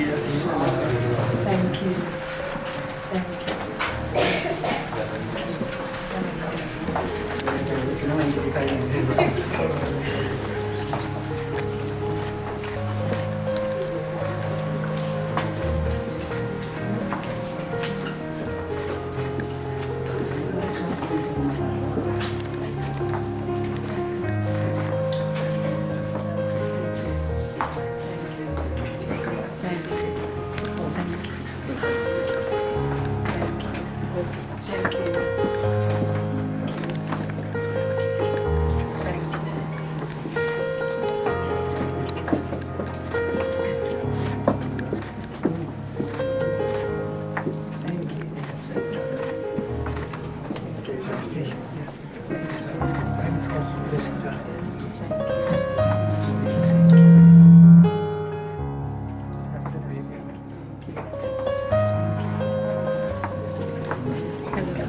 Yes. Thank you.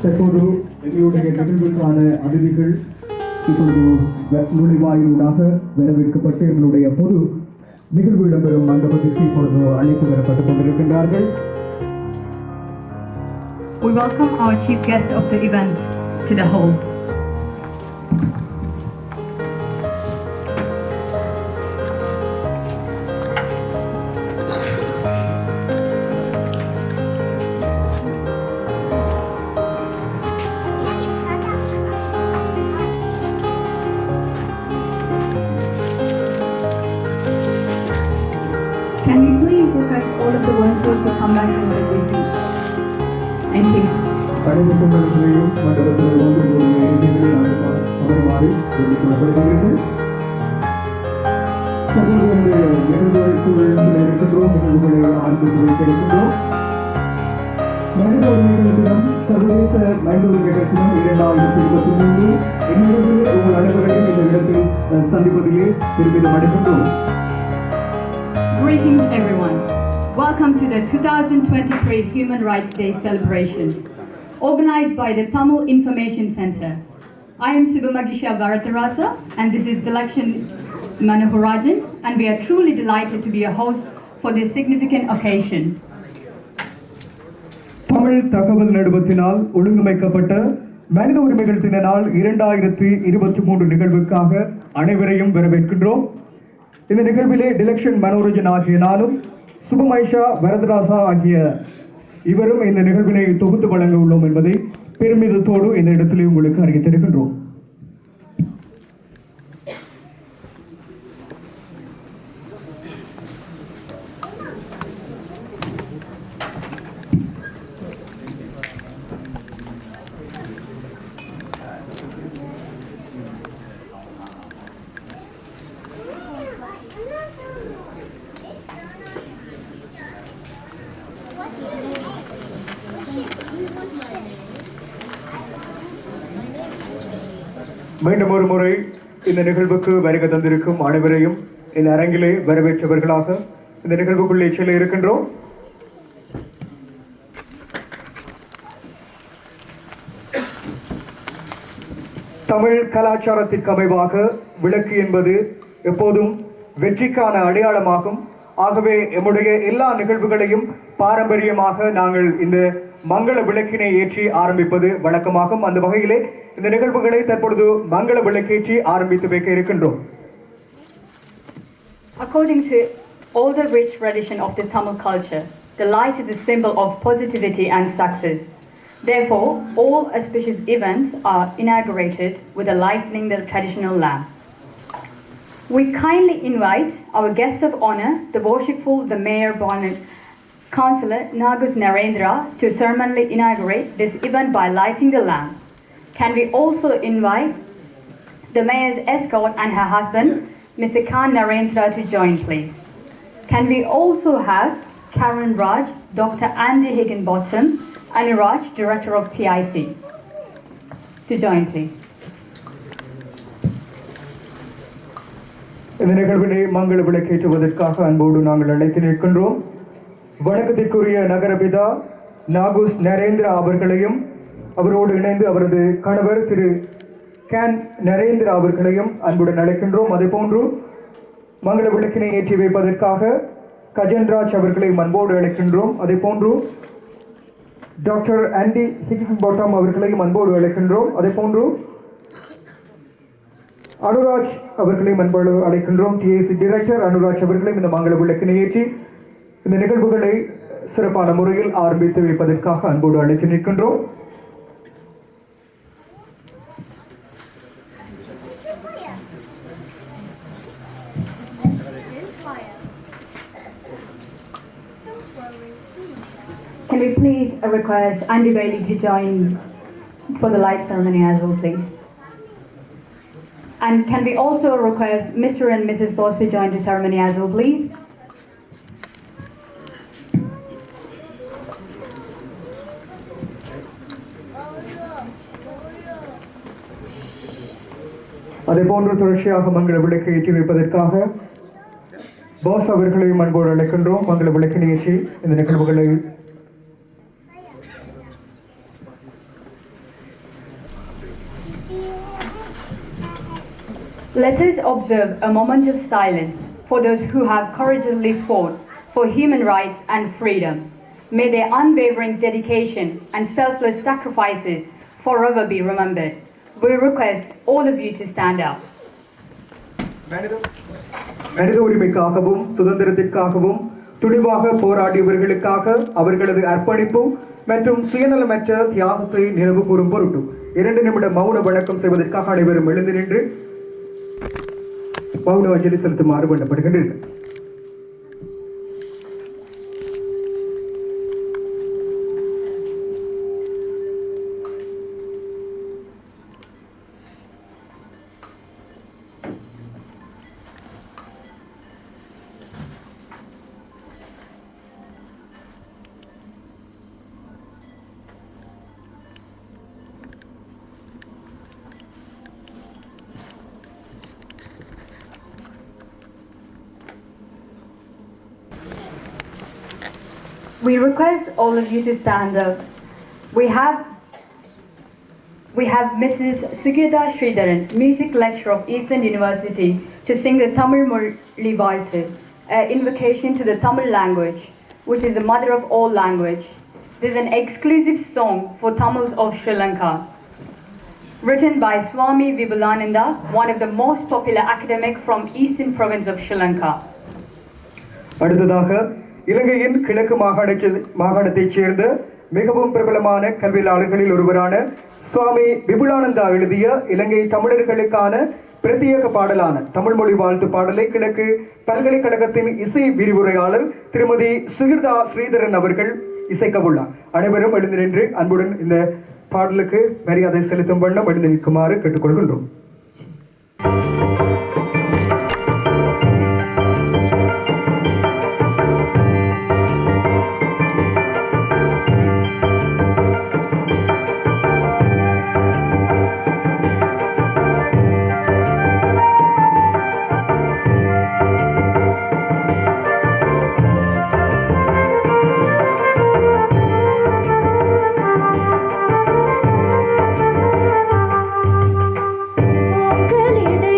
தற்போது எங்களுடைய நிகழ்வுக்கான அதிதிகள் இப்பொழுது நுழைவாயிலூடாக வரவேற்கப்பட்டு எங்களுடைய பொது நிகழ்வு இடம்பெறும் மண்டபத்திற்கு இப்பொழுது அழைத்து வரப்பட்டுக் கொண்டிருக்கின்றார்கள். We welcome our chief guest of the event to the hall. Can we please request all of the volunteers to come back and the greetings? Thank you. அனைத்து கும்பல்களையும் மண்டபத்தில் வந்து கூடிய இறுதிகளை அமருமாறு கேட்டுக்கொள்ளப்படுகிறது. சமூகங்களுடைய நிகழ்வுகளுக்குள் இருக்கின்றோம், நிகழ்வுகளை ஆரம்பித்து வைத்திருக்கின்றோம். மனித உரிமைகள் தினம், சர்வதேச மனித உரிமைகள் தினம் 2023 இந்நிகழ்வில் உங்கள் அனைவரையும் இந்த இடத்தில் சந்திப்பதிலே பெருமிதம் அடைகின்றோம். Greetings everyone. Welcome to the 2023 Human Rights Day celebration, organized by the Tamil Information Center. I am Subhamagisha Varatharasa and this is Dilakshyan Manoharajan, and we are truly delighted to be a host for this significant occasion. Tamil தகவல் நிறுவனத்தினால் ஒழுங்கமைக்கப்பட்ட மனித உரிமைகள் தின நாள் 2023 நிகழ்வுக்காக அனைவரையும் வரவேற்கின்றோம். இந்த நிகழ்விலே டிலக்ஷன் மனோரஞ்சன் ஆகிய நானும் சுபமைஷா வரதராசா ஆகிய இவரும் இந்த நிகழ்வினை தொகுத்து வழங்க உள்ளோம் என்பதை பெருமிதத்தோடு இந்த இடத்திலே உங்களுக்கு அறிவித்திருக்கின்றோம். மீண்டும் ஒரு முறை இந்த நிகழ்வுக்கு வருகை தந்திருக்கும் அனைவரையும் இந்த அரங்கிலே வரவேற்றவர்களாக இந்த நிகழ்வுக்குள்ளே செல்ல இருக்கின்றோம். தமிழ் கலாச்சாரத்திற்கு அமைவாக விளக்கு என்பது எப்போதும் வெற்றிக்கான அடையாளமாகும். ஆகவே எம்முடைய எல்லா நிகழ்வுகளையும் பாரம்பரியமாக நாங்கள் இந்த மங்கள விளக்கினை ஏற்றி ஆரம்பிப்பது வழக்கமாகும். அந்த வகையிலே இந்த நிகழ்வுகளை தற்பொழுது மங்கள விளக்கேற்றி ஆரம்பித்து வைக்க இருக்கின்றோம். According to all the rich tradition of the Tamil culture, the light is a symbol of positivity and success. Therefore, all auspicious events are inaugurated with a lighting the traditional lamp. We kindly invite our guest of honor, the worshipful, the Mayor Bonnet Councillor Nagus Narendra, to ceremonially inaugurate this event by lighting the lamp. Can we also invite the Mayor's escort and her husband, Mr. Khan Narendra, to join, please? Can we also have Karen Raj, Dr. Andy Higginbotham, Anuraj, Director of TIC, to join, please? இந்த நிகழ்வினை மங்கள விளக்கேற்றுவதற்காக அன்போடு நாங்கள் அழைத்து நிற்கின்றோம். வணக்கத்திற்குரிய நகரபிதா நாகுஸ் நரேந்திரா அவர்களையும் அவரோடு இணைந்து அவரது கணவர் திரு கேன் நரேந்திரா அவர்களையும் அன்புடன் அழைக்கின்றோம். அதே போன்று மங்கள விளக்கினை ஏற்றி வைப்பதற்காக கஜன்ராஜ் அவர்களை அன்போடு அழைக்கின்றோம். அதே போன்று டாக்டர் ஆண்டி ஹிக்கிங்பாட்டம் அவர்களை அன்போடு அழைக்கின்றோம். அதே போன்று அனுராஜ் அவர்களை அன்போடு அழைக்கின்றோம். டிஏசி டைரக்டர் அனுராஜ் அவர்களையும் இந்த மங்கள விளக்கினை ஏற்றி இந்த நிகழ்வுகளை சிறப்பான முறையில் ஆரம்பித்து வைப்பதற்காக அன்போடு அழைத்து நிற்கின்றோம். Can we please request Andy Bailey to join for the light ceremony as well, please? And can we also request Mr. and Mrs. Boss to join the ceremony as well, please? அதே போன்று தொடர்ச்சியாக மங்கள விளக்கை ஏற்றி வைப்பதற்காக pass அவர்களையும் அன்போடு அழைக்கின்றோம். மங்கள விளக்கினை ஏற்றி இந்த நிகழ்வுகளை Let us observe a moment of silence for those who have courageously fought for human rights and freedom. May their unwavering dedication and selfless sacrifices forever be remembered. We request all of you to stand up. மனித உரிமைக்காகவும் சுதந்திரத்திற்காகவும் துணிவாக போராடியவர்களுக்காக அவர்களது அர்ப்பணிப்பு மற்றும் சுயநலமற்ற தியாகத்தை நினைவு கூறும் பொருட்டு 2 நிமிட மௌன வணக்கம் செய்வதற்காக அனைவரும் எழுந்து நின்று மௌன அஞ்சலி செலுத்துமாறு வேண்டப்படுகின்றனர். We request all of you to stand up. We have Mrs. Sugita Sridharan, music lecturer of Eastern University, to sing the Tamil Moli Varthu, an invocation to the Tamil language, which is the mother of all language. This is an exclusive song for Tamils of Sri Lanka. Written by Swami Vibulananda, one of the most popular academic from Eastern province of Sri Lanka. அடுத்ததாக இலங்கையின் கிழக்கு மாகாணத்தைச் சேர்ந்த மிகவும் பிரபலமான கல்வியாளர்களில் ஒருவரான சுவாமி விபுலானந்தா எழுதிய இலங்கை தமிழர்களுக்கான பிரத்யேக பாடலான தமிழ் மொழி வாழ்த்து பாடலை கிழக்கு பல்கலைக்கழகத்தின் இசை விரிவுரையாளர் திருமதி சுகிர்தா ஸ்ரீதரன் அவர்கள் இசைக்கவுள்ளார். அனைவரும் எழுந்து நின்று அன்புடன் இந்த பாடலுக்கு மரியாதை செலுத்தும் வண்ணம் எழுந்து நிற்குமாறு கேட்டுக்கொள்கின்றோம். உங்களிடை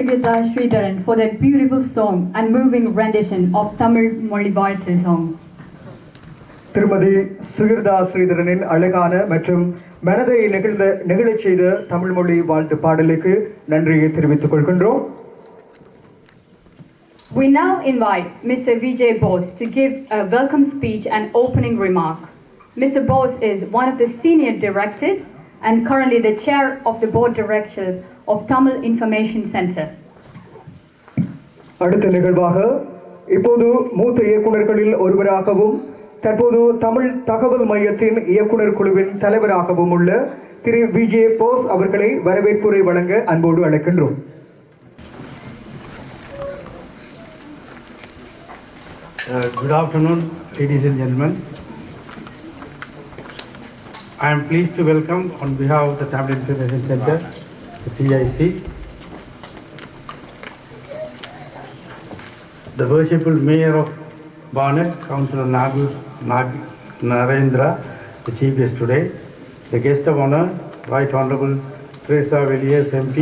Sugita Sridharan for their beautiful song and moving rendition of Tamil Moli Varthu song. திருமதி சுகிர்தா ஸ்ரீதரனின் அழகான மற்றும் மனதை நெகிழச் செய்த தமிழ் மொழி வாழ்த்து பாடலுக்கு நன்றியை தெரிவித்துக் கொள்கின்றோம். We now invite Mr. Vijay Bose to give a welcome speech and opening remark. Mr. Bose is one of the senior directors and currently the chair of the board directors of Tamil Information Center. அடுத்த நிகழ்வாக இப்போது மூத்த இயக்குநர்களில் ஒருவராகவும் தற்போது தமிழ் தகவல் மையத்தின் இயக்குனர் குழுவின் தலைவராகவும் உள்ள திரு விஜய் போஸ் அவர்களை வரவேற்புரை வழங்க அன்போடு அழைக்கின்றோம். Good afternoon, ladies and gentlemen. I am pleased to welcome on behalf of the Tamil Information Center, the TIC, the worshipful Mayor of Barnet, Councillor Narendra, the chief guest today, the guest of honor, Right Honorable Teresa Villiers MP,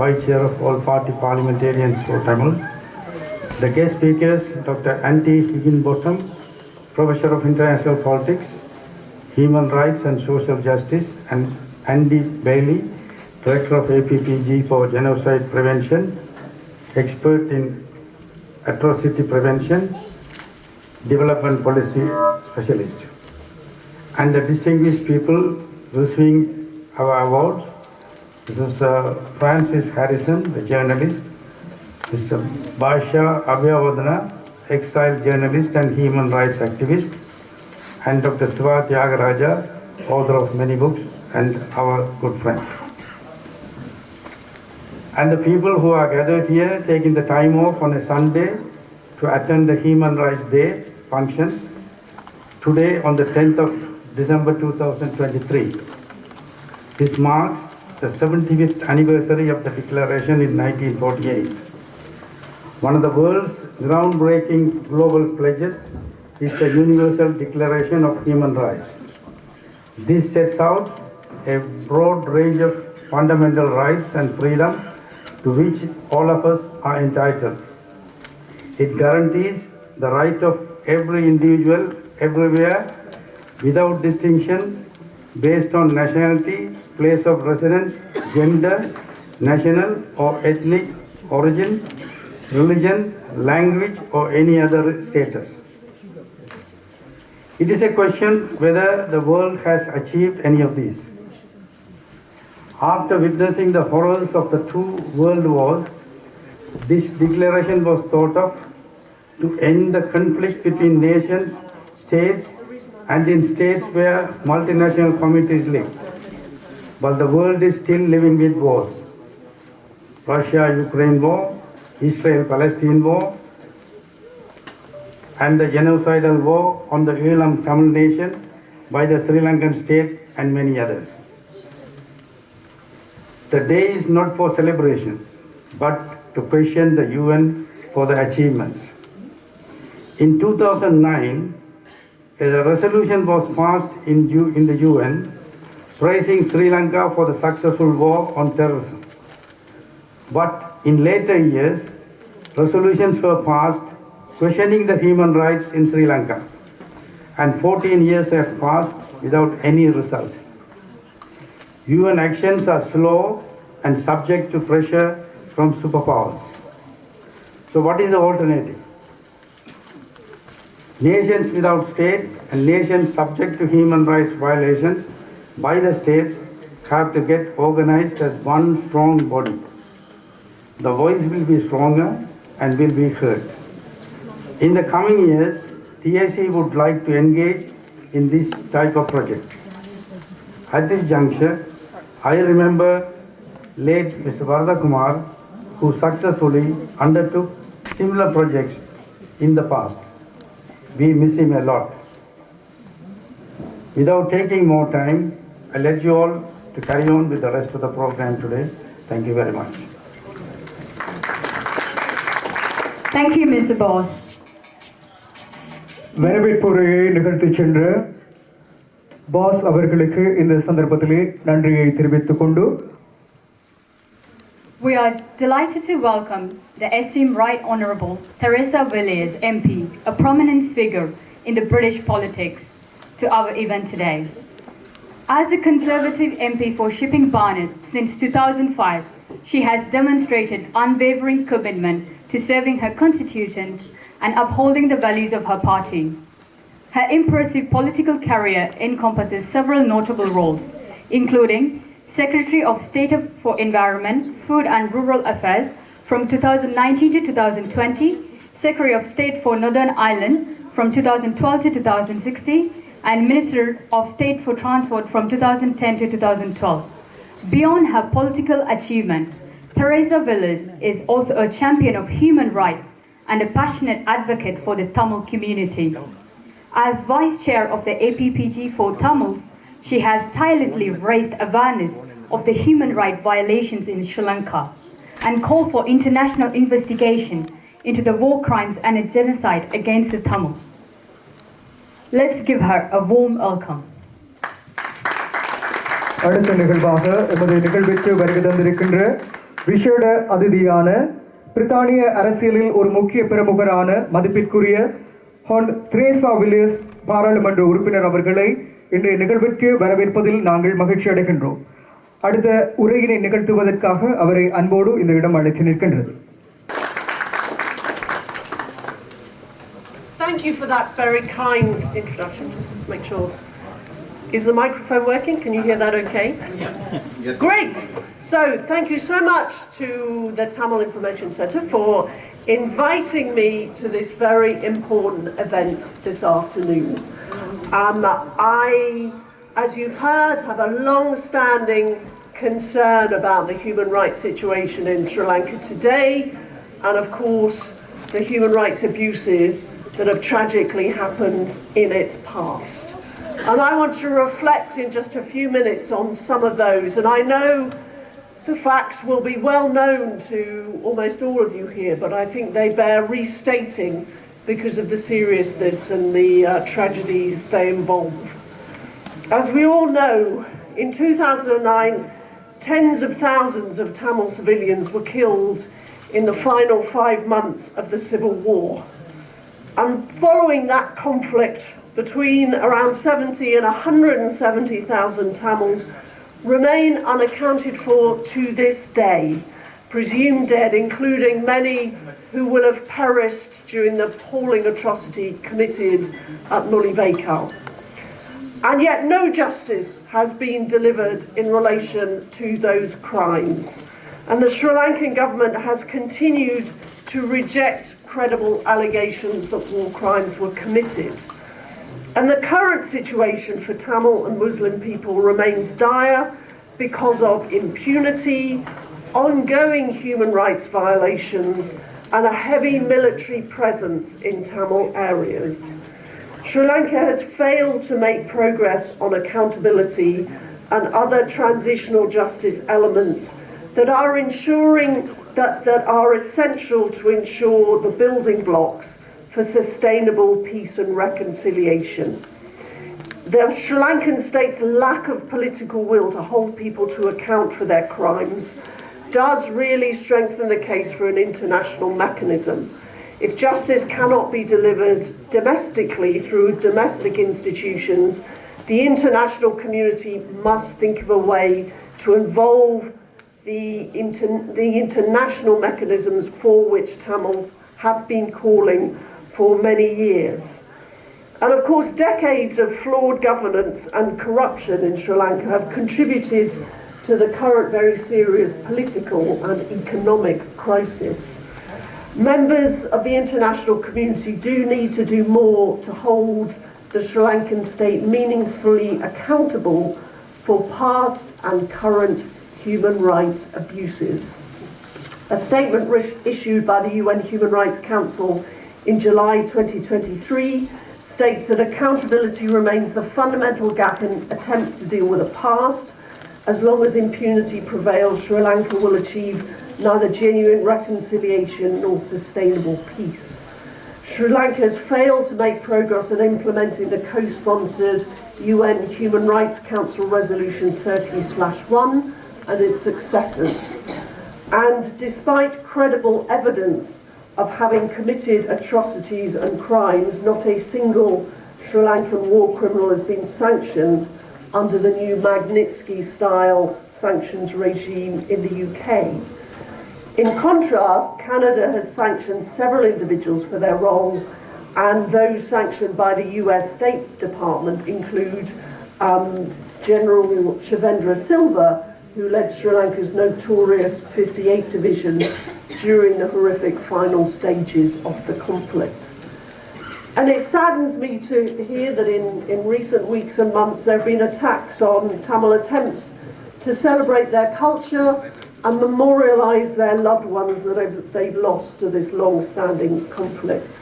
Vice Chair of all party parliamentarians for Tamil, the guest speakers, Dr. Antti Higginbotham, Professor of International Politics, Human Rights and Social Justice, and Andy Bailey, Director of APPG for Genocide Prevention, expert in atrocity prevention, development policy specialist, and the distinguished people receiving our awards. This is Francis Harrison, the journalist, Mr. Basha Abhyavadana, exiled journalist and human rights activist, and Dr. Siva Tyagaraja, author of many books and our good friend. And the people who are gathered here taking the time off on a Sunday to attend the Human Rights Day function today on the 10th of December 2023. This marks the 75th anniversary of the declaration in 1948. One of the world's groundbreaking global pledges is the Universal Declaration of Human Rights. This sets out a broad range of fundamental rights and freedom to which all of us are entitled. It guarantees the right of every individual everywhere without distinction based on nationality, place of residence, gender, national or ethnic origin, religion, language or any other status. It is a question whether the world has achieved any of these. After witnessing the horrors of the two world wars, this declaration was thought of to end the conflict between nations, states, and in states where multinational communities live. But the world is still living with wars. Russia-Ukraine war, Israel-Palestine war, and the genocidal war on the Elam Tamil nation by the Sri Lankan state and many others. The day is not for celebration, but to question the UN for the achievements. In 2009, a resolution was passed in the UN praising Sri Lanka for the successful war on terrorism. But in later years, resolutions were passed questioning the human rights in Sri Lanka, and 14 years have passed without any results. UN actions are slow and subject to pressure from superpowers. So what is the alternative? Nations without state and nations subject to human rights violations by the states have to get organized as one strong body. The voice will be stronger and will be heard. In the coming years, TIC would like to engage in this type of project. At this juncture, I remember late Mr. Varda Kumar, who successfully undertook similar projects in the past. We miss him a lot. Without taking more time, I let you all to carry on with the rest of the program today. Thank you very much. Thank you, Mr. Bose. வரவேற்புரையை நிகழ்த்தி சென்ற pass அவர்களுக்கு இந்த சந்தர்ப்பத்திலே நன்றியை தெரிவித்துக் கொண்டு We are delighted to welcome the esteemed Right Honourable Theresa Villiers, MP, a prominent figure in the British politics, to our event today. As the Conservative MP for Shipping Barnet since 2005, she has demonstrated unwavering commitment to serving her constituents and upholding the values of her party. Her impressive political career encompasses several notable roles, including Secretary of State for Environment, Food and Rural Affairs from 2019 to 2020, Secretary of State for Northern Ireland from 2012 to 2016, and Minister of State for Transport from 2010 to 2012. Beyond her political achievement, Theresa Villiers is also a champion of human rights and a passionate advocate for the Tamil community. As Vice Chair of the APPG for Tamils, she has tirelessly raised awareness of the human rights violations in Sri Lanka and called for international investigation into the war crimes and a genocide against the Tamils. Let's give her a warm welcome. அடுத்த நிகழ்வாக எமது நிகழ்விற்கு வருகை தந்திருக்கின்ற விசேட அதிதியான பிரித்தானிய அரசியலில் ஒரு முக்கிய பிரமுகரான மதிப்பிற்குரிய ஹான் திரேசா வில்லியர்ஸ் பாராளுமன்ற உறுப்பினர் அவர்களை இன்றைய நிகழ்விற்கு வரவேற்பதில் நாங்கள் மகிழ்ச்சி அடைகின்றோம். அடுத்த உரையினை நிகழ்த்துவதற்காக அவரை அன்போடு இந்த இடம் அழைத்து நிற்கின்றது. Thank you for that very kind introduction. Just make sure. Is the microphone working? Can you hear that okay? Yes. Great. So thank you so much to the Tamil Information Centre for inviting me to this very important event this afternoon. I, as you've heard, have a long-standing concern about the human rights situation in Sri Lanka today, and of course the human rights abuses that have tragically happened in its past. And I want to reflect in just a few minutes on some of those, and I know the facts will be well known to almost all of you here, but I think they bear restating because of the seriousness and the tragedies they involve. As we all know, in 2009, tens of thousands of Tamil civilians were killed in the final 5 months of the civil war. And following that conflict, between around 70 and 170,000 Tamils remain unaccounted for to this day, presumed dead, including many who will have perished during the appalling atrocity committed at Mullibekal. And yet no justice has been delivered in relation to those crimes. And the Sri Lankan government has continued to reject credible allegations that war crimes were committed. And the current situation for Tamil and Muslim people remains dire because of impunity, ongoing human rights violations, and a heavy military presence in Tamil areas. Sri Lanka has failed to make progress on accountability and other transitional justice elements that are essential to ensure the building blocks for sustainable peace and reconciliation. The Sri Lankan state's lack of political will to hold people to account for their crimes does really strengthen the case for an international mechanism. If justice cannot be delivered domestically through domestic institutions, the international community must think of a way to involve the international mechanisms for which Tamils have been calling for many years. And of course, decades of flawed governance and corruption in Sri Lanka have contributed to the current very serious political and economic crisis. Members of the international community do need to do more to hold the Sri Lankan state meaningfully accountable for past and current human rights abuses. A statement issued by the UN Human Rights Council in July 2023 states that accountability remains the fundamental gap in attempts to deal with the past. As long as impunity prevails, Sri Lanka will achieve neither genuine reconciliation nor sustainable peace. Sri Lanka has failed to make progress in implementing the co-sponsored UN Human Rights Council Resolution 30/1 and its successors. And despite credible evidence of having committed atrocities and crimes, not a single Sri Lankan war criminal has been sanctioned under the new Magnitsky-style sanctions regime in the UK. In contrast, Canada has sanctioned several individuals for their role, and those sanctioned by the US State Department include General Shavendra Silva, who led Sri Lanka's notorious 58 Division during the horrific final stages of the conflict. And it saddens me to hear that in recent weeks and months there have been attacks on Tamil attempts to celebrate their culture and memorialise their loved ones that they've lost to this long-standing conflict.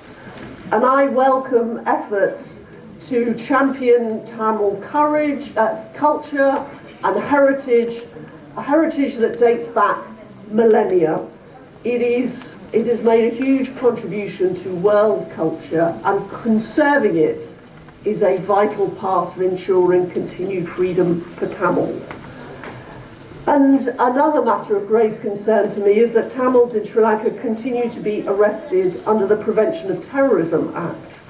And I welcome efforts to champion Tamil courage, culture and heritage, a heritage that dates back millennia. It has made a huge contribution to world culture, and conserving it is a vital part of ensuring continued freedom for Tamils. And another matter of grave concern to me is that Tamils in Sri Lanka continue to be arrested under the Prevention of Terrorism Act.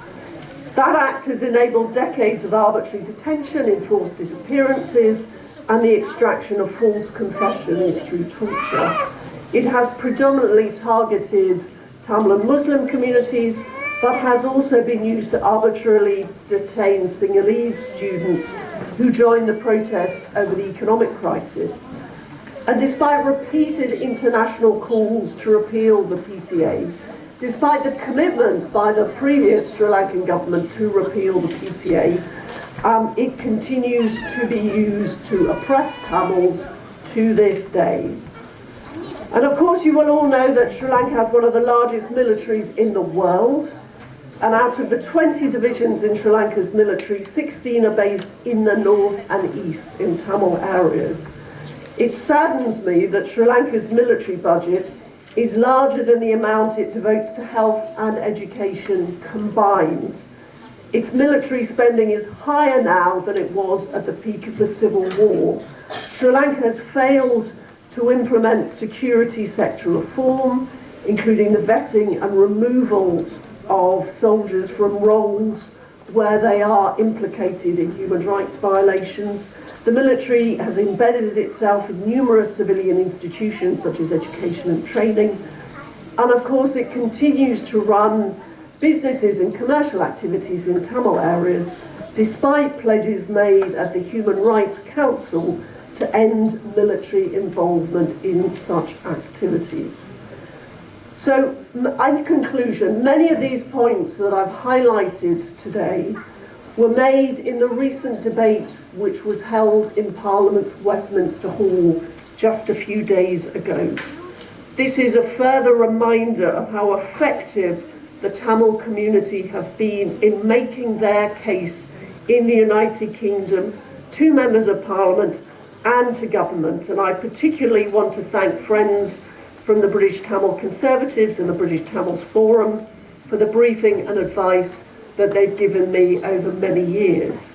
That act has enabled decades of arbitrary detention, enforced disappearances, and the extraction of false confessions through torture. It has predominantly targeted Tamil and Muslim communities, but has also been used to arbitrarily detain Sinhalese students who joined the protest over the economic crisis. And despite repeated international calls to repeal the PTA, despite the commitment by the previous Sri Lankan government to repeal the PTA, it continues to be used to oppress Tamils to this day. And of course you will all know that Sri Lanka has one of the largest militaries in the world, and out of the 20 divisions in Sri Lanka's military, 16 are based in the north and east in Tamil areas. It saddens me that Sri Lanka's military budget is larger than the amount it devotes to health and education combined. Its military spending is higher now than it was at the peak of the Civil War. Sri Lanka has failed to implement security sector reform, including the vetting and removal of soldiers from roles where they are implicated in human rights violations. The military has embedded itself in numerous civilian institutions such as education and training, and of course it continues to run businesses and commercial activities in Tamil areas despite pledges made at the Human Rights Council to end military involvement in such activities. So, in conclusion, many of these points that I've highlighted today were made in the recent debate which was held in Parliament's Westminster Hall just a few days ago. This is a further reminder of how effective the Tamil community have been in making their case in the United Kingdom to members of Parliament and to government. And I particularly want to thank friends from the British Tamil Conservatives and the British Tamils Forum for the briefing and advice that they've given me over many years,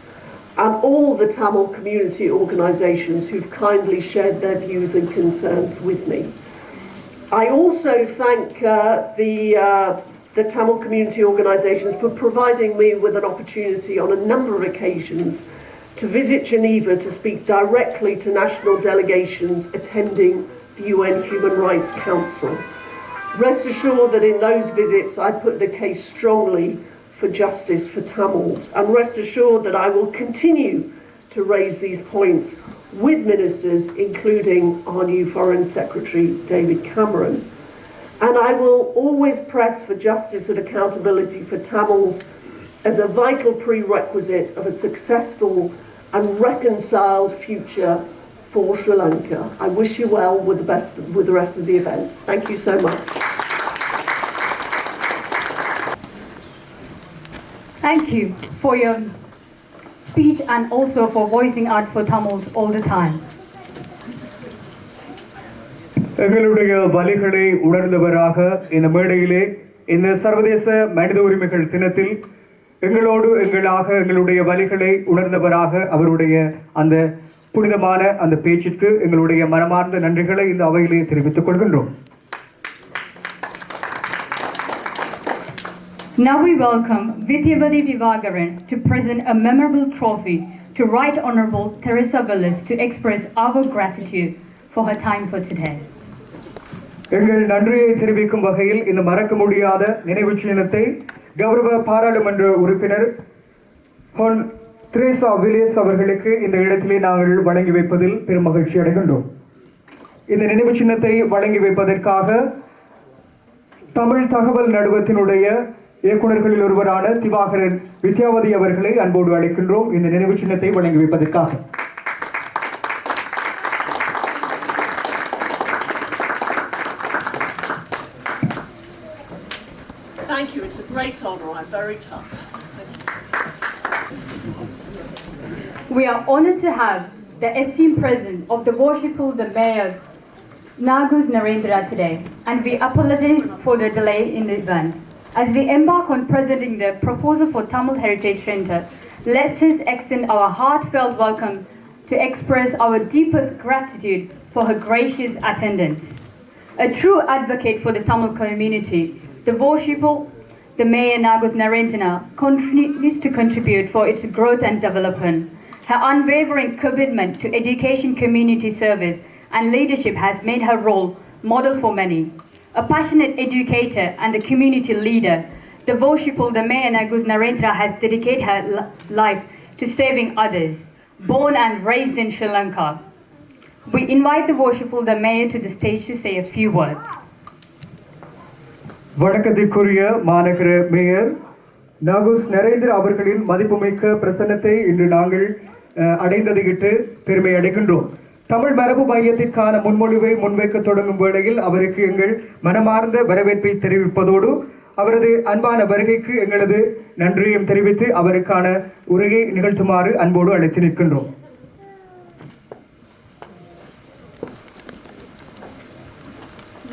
and all the Tamil community organisations who've kindly shared their views and concerns with me. I also thank the Tamil community organisations for providing me with an opportunity on a number of occasions to visit Geneva to speak directly to national delegations attending the UN Human Rights Council. Rest assured that in those visits I put the case strongly for justice for Tamils, and rest assured that I will continue to raise these points with ministers, including our new Foreign Secretary David Cameron. And I will always press for justice and accountability for Tamils as a vital prerequisite of a successful and reconciled future for Sri Lanka. I wish you well with the rest of the event. Thank you so much. Thank you for your speech and also for voicing out for Tamils all the time. எங்களுடைய வலிகளை உணர்ந்தவராக இந்த மேடையிலே இந்த சர்வதேச மனித உரிமைகள் தினத்தில் எங்களோடு எங்களுடைய வலிகளை உணர்ந்தவராக அவருடைய அந்த புனிதமான அந்த பேச்சிற்கு எங்களுடைய மனமார்ந்த நன்றிகளை இந்த அவையிலே தெரிவித்துக் கொள்கின்றோம். Now we welcome Vidyavati Divagaran to present a memorable trophy to Right Honourable Teresa Willis to express our gratitude for her time for today. எங்கள் நன்றியை தெரிவிக்கும் வகையில் இந்த மறக்க முடியாத நினைவு சின்னத்தை கௌரவ பாராளுமன்ற உறுப்பினர் ஹொன் தெரேசா வில்லியஸ் அவர்களுக்கு இந்த இடத்திலே நாங்கள் வழங்கி வைப்பதில் பெரும் மகிழ்ச்சி அடைகின்றோம். இந்த நினைவு சின்னத்தை வழங்கி வைப்பதற்காக தமிழ் தகவல் நடுவத்தினுடைய இயக்குநர்களில் ஒருவரான திவாகரன் வித்யாவதி அவர்களை அன்போடு அழைக்கின்றோம் இந்த நினைவு சின்னத்தை வழங்கி வைப்பதற்காக. Thank you. It's a great honour. I'm very touched. We are honoured to have the esteemed presence of the worshipful the Mayor Nagus Narendra today, and we apologize for the delay in the event. As we embark on presenting the proposal for Tamil Heritage Centre, let us extend our heartfelt welcome to express our deepest gratitude for her gracious attendance. A true advocate for the Tamil community, the worshipful the Mayor Nagus Narendra continues to contribute for its growth and development. Her unwavering commitment to education, community service, and leadership has made her role model for many. A passionate educator and a community leader, the worshipful the Mayor Nagus Narendra has dedicated her life to saving others. Born and raised in Sri Lanka, we invite the worshipful the Mayor to the stage to say a few words. வணக்கத்திற்குரிய மாநகர mayor நாகுஸ் Narendra அவர்களின் மதிப்புமிக்க பிரசன்னத்தை இன்று நாங்கள் அடைந்ததையிட்டு பெருமை அடைகின்றோம். தமிழ் மரபு மையத்திற்கான முன்மொழிவை முன்வைக்க தொடங்கும் வேளையில் அவருக்கு எங்கள் மனமார்ந்த வரவேற்பை தெரிவிப்பதோடு அவரது அன்பான வருகைக்கு எங்களது நன்றியையும் தெரிவித்து அவருக்கான உரையை நிகழ்த்துமாறு அன்போடு அழைத்து நிற்கின்றோம்.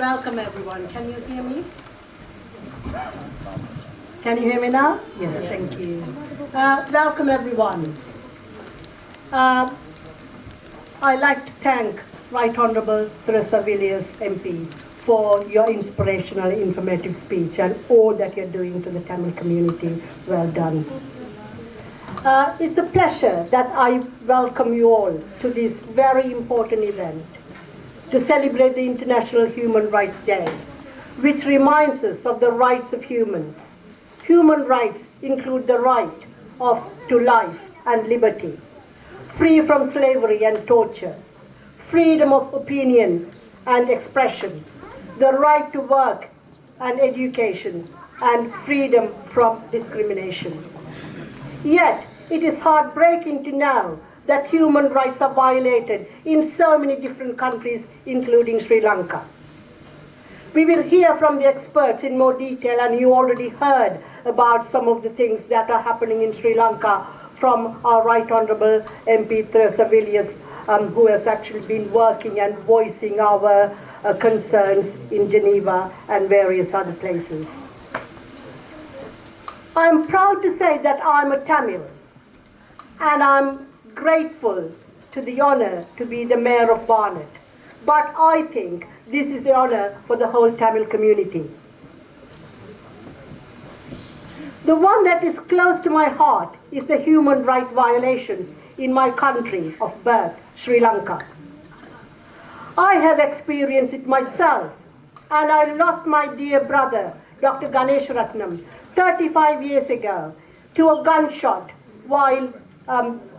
Welcome everyone. Can you hear me? Can you hear me now? Yes, thank you. Welcome everyone. I'd like to thank Right Honourable Teresa Villiers MP for your inspirational, informative speech and all that you're doing to the Tamil community. Well done. It's a pleasure that I welcome you all to this very important event to celebrate the International Human Rights Day, which reminds us of the rights of humans. Human rights include the right to life and liberty, free from slavery and torture, freedom of opinion and expression, the right to work and education, and freedom from discrimination. Yet, it is heartbreaking to know that human rights are violated in so many different countries, including Sri Lanka. We will hear from the experts in more detail, and you already heard about some of the things that are happening in Sri Lanka from our Right Honourable MP Teresa Villiers, who has actually been working and voicing our concerns in Geneva and various other places. I'm proud to say that I'm a Tamil, and I'm grateful to the honour to be the Mayor of Barnet. But I think this is the honour for the whole Tamil community. The one that is close to my heart is the human rights violations in my country of birth, Sri Lanka. I have experienced it myself, and I lost my dear brother, Dr. Ganesh Ratnam, 35 years ago to a gunshot while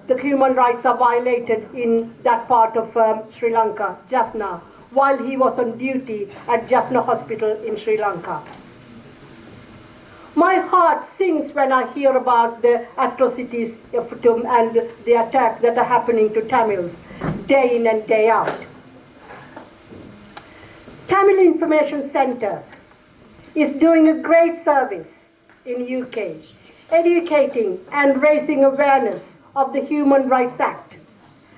the human rights are violated in that part of Sri Lanka, Jaffna, while he was on duty at Jaffna Hospital in Sri Lanka. My heart sinks when I hear about the atrocities and the attacks that are happening to Tamils day in and day out. Tamil Information Centre is doing a great service in UK, educating and raising awareness of the Human Rights Act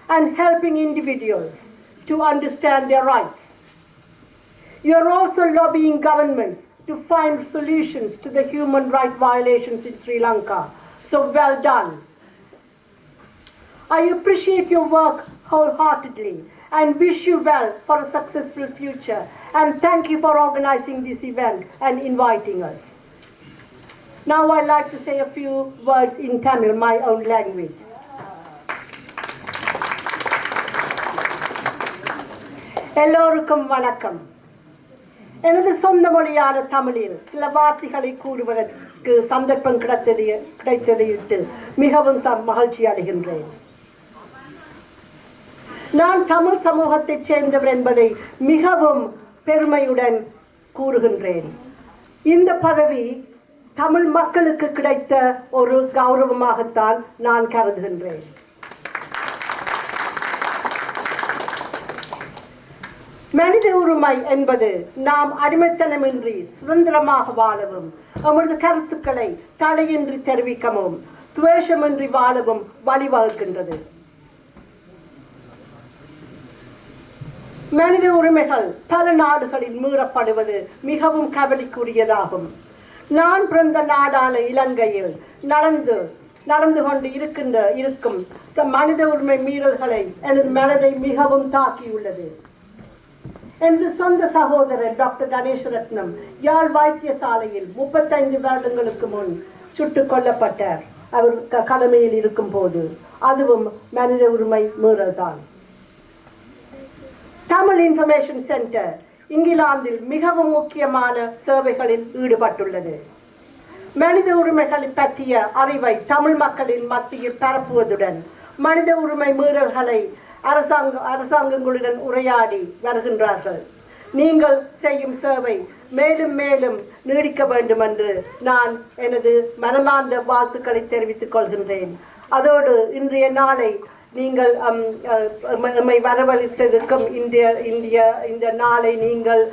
and helping individuals to understand their rights. You are also lobbying governments to find solutions to the human rights violations in Sri Lanka. So well done. I appreciate your work wholeheartedly and wish you well for a successful future. And thank you for organizing this event and inviting us. Now I'd like to say a few words in Tamil, my own language. எல்லோருக்கும் வணக்கம். எனது சொந்த மொழியான தமிழில் சில வார்த்தைகளை கூறுவதற்கு சந்தர்ப்பம் கிடைத்ததையிட்டு மிகவும் மகிழ்ச்சி அடைகின்றேன். நான் தமிழ் சமூகத்தைச் சேர்ந்தவர் என்பதை மிகவும் பெருமையுடன் கூறுகின்றேன். இந்த பதவி தமிழ் மக்களுக்கு கிடைத்த ஒரு கௌரவமாகத்தான் நான் கருதுகின்றேன். மனித உரிமை என்பது நாம் அடிமைத்தனமின்றி சுதந்திரமாக வாழவும், நமது கருத்துக்களை தடையின்றி தெரிவிக்கவும், சுவேஷமின்றி வாழவும் வழிவகுக்கின்றது. மனித உரிமைகள் பல நாடுகளில் மீறப்படுவது மிகவும் கவலைக்குரியதாகும். நான் பிறந்த நாடான இலங்கையில் நடந்து கொண்டு இருக்கும் மனித உரிமை மீறல்களை எனது மனதை மிகவும் தாக்கியுள்ளது. எனது சொந்த சகோதரர் டாக்டர் கணேசரத்னம் யாழ் வைத்தியசாலையில் 35 வருடங்களுக்கு முன் சுட்டுக் கொல்லப்பட்டார். அவர் கடமையில் இருக்கும் போது அதுவும் மனித உரிமை மீறல்தான். தமிழ் இன்ஃபர்மேஷன் சென்டர் இங்கிலாந்தில் மிகவும் முக்கியமான சேவைகளில் ஈடுபட்டுள்ளது. மனித உரிமைகளை பற்றிய அறிவை தமிழ் மக்களின் மத்தியில் பரப்புவதுடன் மனித உரிமை மீறல்களை அரசாங்கங்களுடன் உரையாடி வருகின்றார்கள். நீங்கள் செய்யும் சேவை மேலும் மேலும் நீடிக்க வேண்டும் என்று நான் எனது மனமார்ந்த வாழ்த்துக்களை தெரிவித்துக் கொள்கின்றேன். அதோடு இன்றைய நாளை நீங்கள் நம்மை வரவழைத்ததற்கும் இந்த நாளை நீங்கள்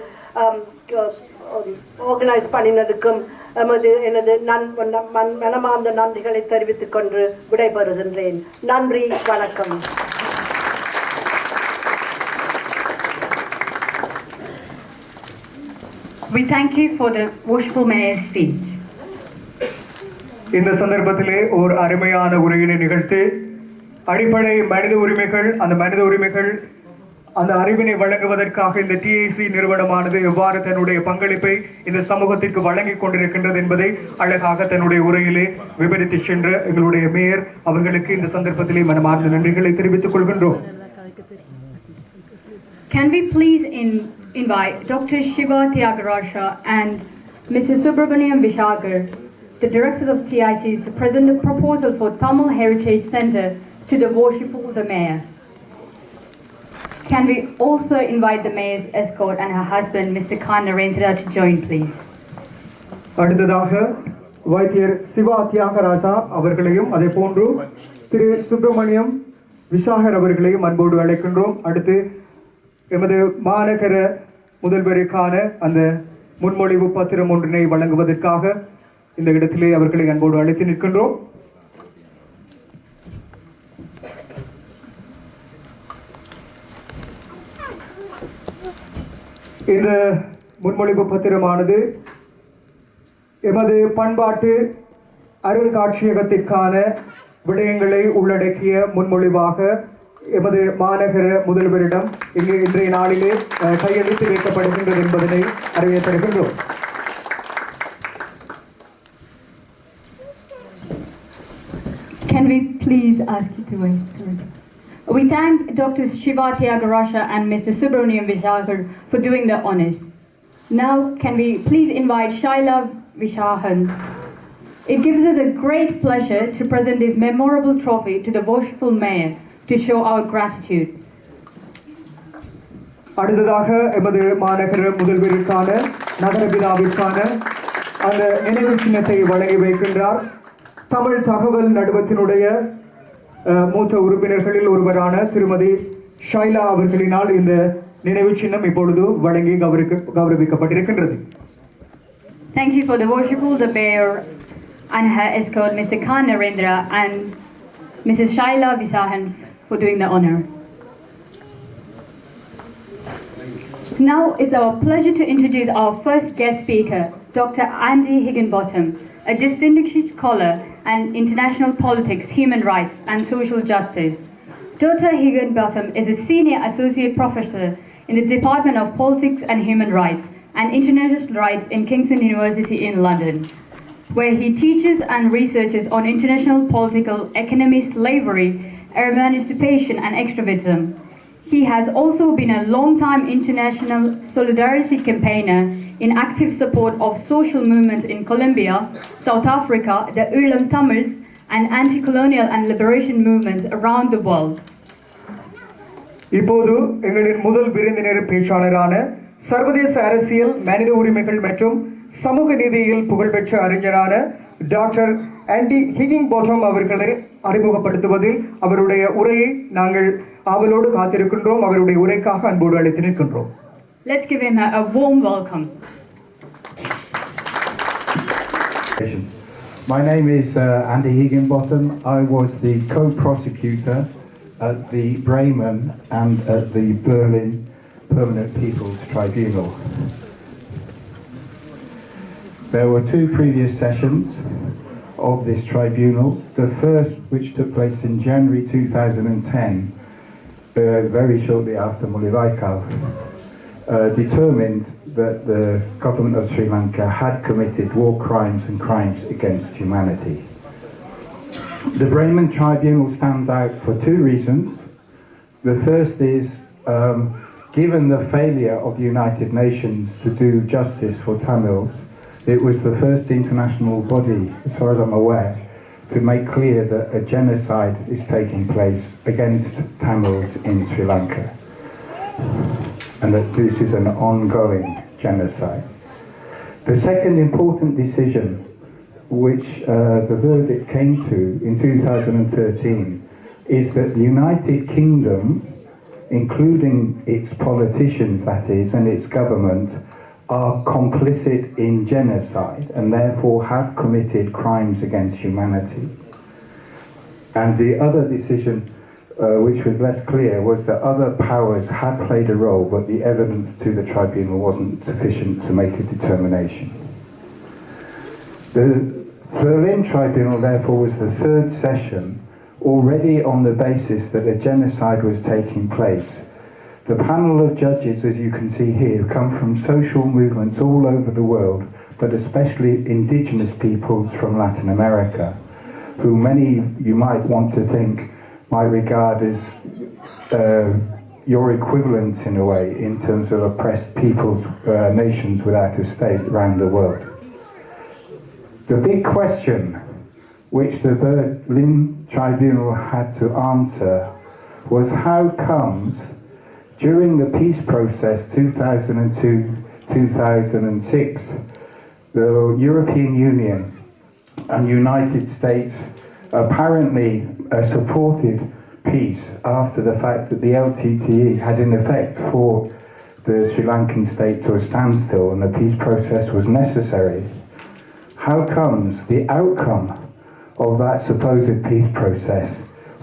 ஆர்கனைஸ் பண்ணினதுக்கும் எனது மனமார்ந்த நன்றிகளை தெரிவித்துக் கொண்டு விடைபெறுகின்றேன். நன்றி, வணக்கம். We thank you for the worshipful mayor's speech. இந்த சந்தர்ப்பத்திலே ஒரு அருமையான உரையினை நிகழ்த்தி அடிப்படை மனித உரிமைகள் அந்த அறிவினை வழங்குவதற்காக இந்த TIC நிறுவனமானது எவ்வாறு தன்னுடைய பங்களிப்பை இந்த சமூகத்திற்கு வழங்கிக் கொண்டிருக்கின்றது என்பதை அழகாக தன்னுடைய உரையிலே விவரித்து சென்ற எங்களுடைய மேயர் அவர்களுக்கு இந்த சந்தர்ப்பத்திலே மனமார்ந்த நன்றிகளை தெரிவித்துக் கொள்கின்றோம். Can we please invite Dr. Shiva Tyagaraja and Mrs. Subramaniam Vishagar, the directors of TIC, to present the proposal for Tamil Heritage Center to the worshipful the mayor. Can we also invite the mayor's escort and her husband, Mr. Khan Narendra, to join, please? அடுத்ததாக வைத்தியர் சிவா தியாகராஜா அவர்களையும் அதே போன்று திரு சுப்பிரமணியம் விஷாகர் அவர்களையும் அன்போடு அழைக்கின்றோம். அடுத்து எமது மாநகர முதல்வருக்கான அந்த முன்மொழிவு பத்திரம் ஒன்றினை வழங்குவதற்காக இந்த இடத்திலே அவர்களை அன்போடு அழைத்து நிற்கின்றோம். இந்த முன்மொழிவு பத்திரமானது எமது பண்பாட்டு அருங்காட்சியகத்திற்கான விடயங்களை உள்ளடக்கிய முன்மொழிவாக எமது மாநகர முதல்வரிடம் இன்றைய நாளிலே கையெழுத்து வைக்கப்படுகின்றது என்பதனை அறிவிக்கப்படுகின்றோம். Can we please ask you to wait? We thank Dr. Shiva Tyagaraja and Mr. Subramaniam Vishagar for doing the honors. Now, can we please invite Shaila Vishahan? It gives us a great pleasure to present this memorable trophy to the worshipful mayor to show our gratitude. அடுத்ததாக எமது மாநகர முதல்வருக்கான நகரபிதாவிற்கான அந்த நினைவு சின்னத்தை வழங்கி வைக்கின்றார். தமிழ் தகவல் நடுவத்தினுடைய மூத்த உறுப்பினர்களில் ஒருவரான திருமதி ஷைலா அவர்களினால் இந்த நினைவு சின்னம் இப்பொழுது வழங்கி கௌரவிக்கப்பட்டிருக்கின்றது. Thank you for the worshipful the mayor and her escort, Mr. Khan Narendra and Mrs. Shaila Visahan, for doing the honor. Now it's our pleasure to introduce our first guest speaker, Dr. Andy Higginbottom, a distinguished scholar and international politics, human rights and social justice. Dr. Higginbotham is a senior associate professor in the Department of Politics and Human Rights and International Rights in Kingston University in London, where he teaches and researches on international political economy, slavery, emancipation, and extremism. He has also been a long-time international solidarity campaigner in active support of social movements in Colombia, South Africa, the Ulam Tamils, and anti-colonial and liberation movements around the world. இப்போது எங்களின் முதல் விருந்தினர் பேச்சாளரான சர்வதேச அரசியல், மனித உரிமைகள் மற்றும் சமூக நீதியில் புகழ்பெற்ற அறிஞரான டாக்டர் ஆண்டி ஹிகிங்பாட்டம் அவர்களை அறிமுகப்படுத்துவதில் அவருடைய உரையை நாங்கள் ஆவலோடு காத்திருக்கின்றோம். அவருடைய உரைக்காக அன்போடு அழைத்து நிற்கின்றோம். Let's give him a warm welcome. My name is Andy Higginbotham. I was the co-prosecutor at the Bremen and at the Berlin Permanent People's Tribunal. There were two previous sessions of this tribunal. The first, which took place in January 2010, very shortly after Mullavaikal, determined that the government of Sri Lanka had committed war crimes and crimes against humanity. The Bremen Tribunal stands out for two reasons. The first is, given the failure of the United Nations to do justice for Tamils, it was the first international body, as far as I'm aware, to make clear that a genocide is taking place against Tamils in Sri Lanka, and that this is an ongoing genocide. The second important decision, which the verdict came to in 2013, is that the United Kingdom, including its politicians, that is, and its government, are complicit in genocide and therefore have committed crimes against humanity. And the other decision, which was less clear, was that other powers had played a role, but the evidence to the tribunal wasn't sufficient to make a determination. The Berlin Tribunal, therefore, was the third session, already on the basis that a genocide was taking place. The panel of judges, as you can see here, come from social movements all over the world, but especially indigenous peoples from Latin America, who many you might want to think might regard as your equivalents in a way in terms of oppressed peoples, nations without a state around the world. The big question which the Berlin Tribunal had to answer was how comes during the peace process 2002-2006, the European Union and United States apparently supported peace after the fact that the LTTE had in effect fought the Sri Lankan state to a standstill and the peace process was necessary. How comes the outcome of that supposed peace process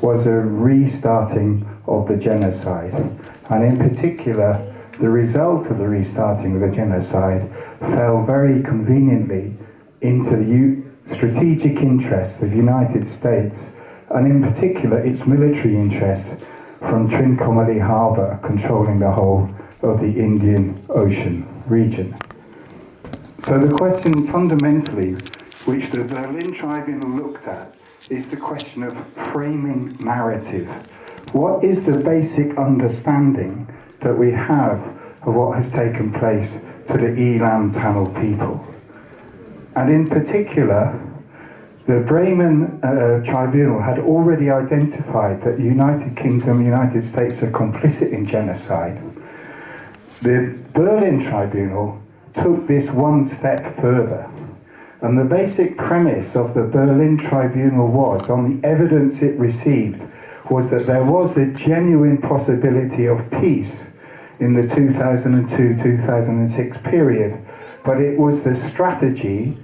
was a restarting of the genocide? And in particular, the result of the restarting of the genocide fell very conveniently into the strategic interests of the United States, and in particular its military interests from Trincomalee Harbour, controlling the whole of the Indian Ocean region. So the question fundamentally, which the Berlin Tribunal looked at, is the question of framing narrative. What is the basic understanding that we have of what has taken place to the Elam Tamil people? And in particular, the Bremen Tribunal had already identified that the United Kingdom and the United States are complicit in genocide. The Berlin Tribunal took this one step further. And the basic premise of the Berlin Tribunal was, on the evidence it received, was that there was a genuine possibility of peace in the 2002-2006 period, but it was the strategy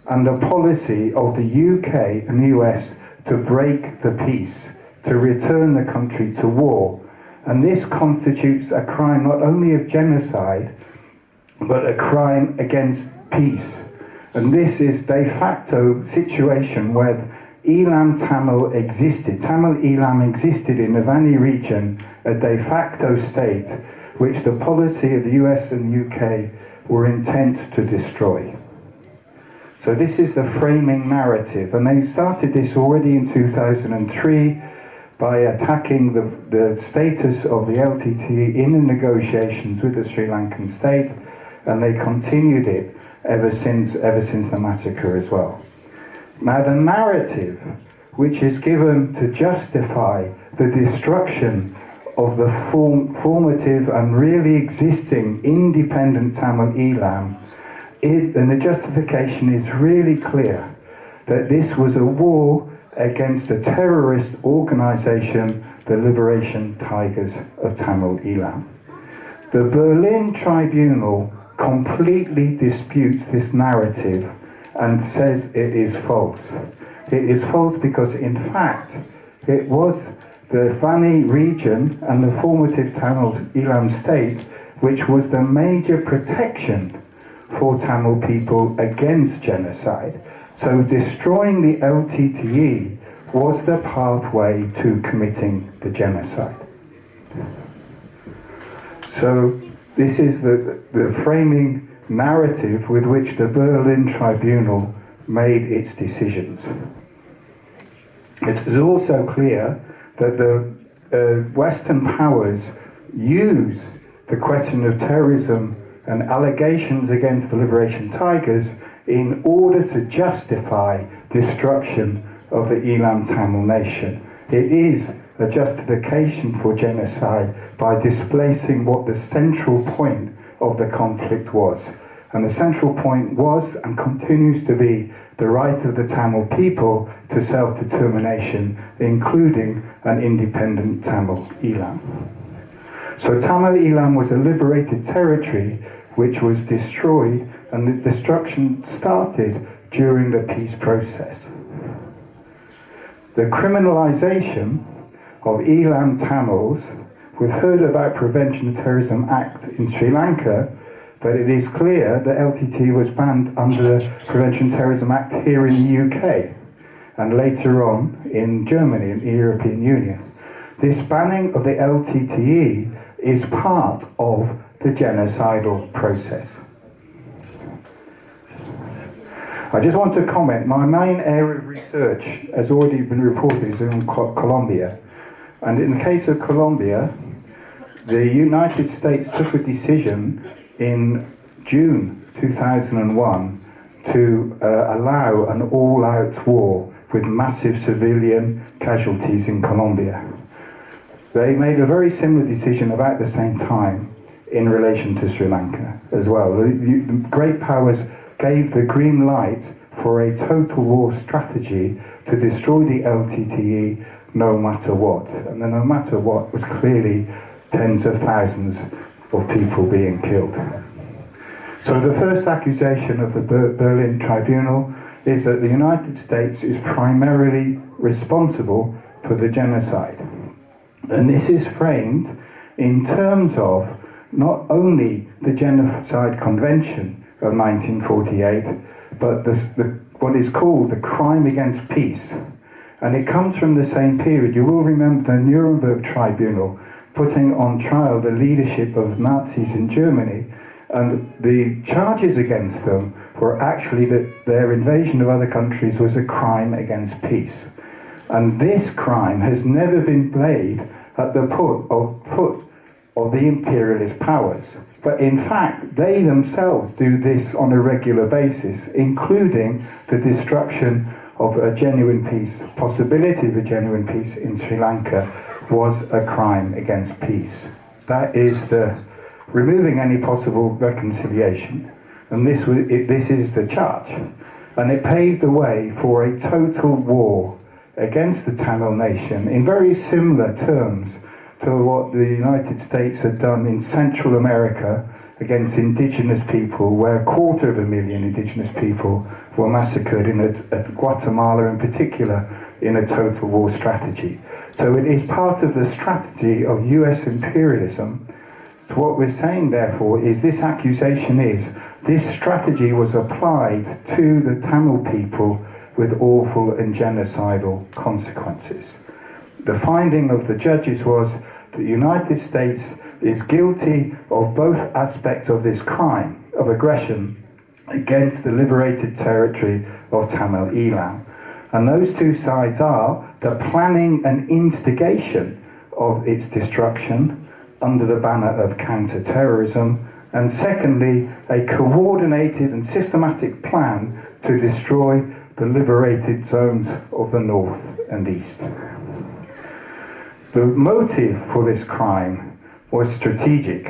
and the policy of the UK and the US to break the peace, to return the country to war. And this constitutes a crime not only of genocide, but a crime against peace. And this is de facto situation where Elam Tamil existed. Tamil Elam existed in the Vanni region, a de facto state which the policy of the US and UK were intent to destroy. So this is the framing narrative, and they started this already in 2003 by attacking the status of the LTTE in the negotiations with the Sri Lankan state, and they continued it ever since the massacre as well. Now the narrative which is given to justify the destruction of the formative and really existing independent Tamil Elam, and the justification is really clear, that this was a war against the terrorist organisation, the Liberation Tigers of Tamil Elam. The Berlin Tribunal completely disputes this narrative and says it is false. It is false because in fact it was the Vanni region and the formative Tamil Elam state which was the major protection for Tamil people against genocide. So destroying the LTTE was the pathway to committing the genocide. So this is the framing narrative with which the Berlin Tribunal made its decisions. It is also clear that the Western powers use the question of terrorism and allegations against the Liberation Tigers in order to justify destruction of the Elam Tamil nation. It is a justification for genocide by displacing what the central point of the conflict was. And the central point was and continues to be the right of the Tamil people to self-determination, including an independent Tamil Elam. So Tamil Elam was a liberated territory which was destroyed, and the destruction started during the peace process. The criminalization of Elam Tamils, we've heard about Prevention of Terrorism Act in Sri Lanka, but it is clear that LTT was banned under the Prevention of Terrorism Act here in the UK, and later on in Germany, in the European Union. This banning of the LTTE is part of the genocidal process. I just want to comment, my main area of research has already been reported is in Colombia. And in the case of Colombia, the United States took a decision in June 2001 to allow an all-out war with massive civilian casualties in Colombia. They made a very similar decision about the same time in relation to Sri Lanka as well. The great powers gave the green light for a total war strategy to destroy the LTTE no matter what. And the no matter what was clearly tens of thousands of people being killed. So the first accusation of the Berlin Tribunal is that the United States is primarily responsible for the genocide. And this is framed in terms of not only the Genocide Convention of 1948, but what is called the crime against peace. And it comes from the same period. You will remember the Nuremberg Tribunal putting on trial the leadership of Nazis in Germany, and the charges against them were actually that their invasion of other countries was a crime against peace. And this crime has never been played at the foot of the imperialist powers. But in fact, they themselves do this on a regular basis, including the destruction of a genuine peace, possibility of a genuine peace in Sri Lanka was a crime against peace. That is the removing any possible reconciliation. And this is the charge. And it paved the way for a total war against the Tamil nation in very similar terms to what the United States had done in Central America against indigenous people, where 250,000 indigenous people were massacred at Guatemala in particular in a total war strategy. So it is part of the strategy of US imperialism. So what we're saying therefore is this accusation is this strategy was applied to the Tamil people with awful and genocidal consequences. The finding of the judges was that the United States is guilty of both aspects of this crime of aggression against the liberated territory of Tamil Eelam. And those two sides are the planning and instigation of its destruction under the banner of counter-terrorism, and secondly, a coordinated and systematic plan to destroy the liberated zones of the north and east. The motive for this crime was strategic.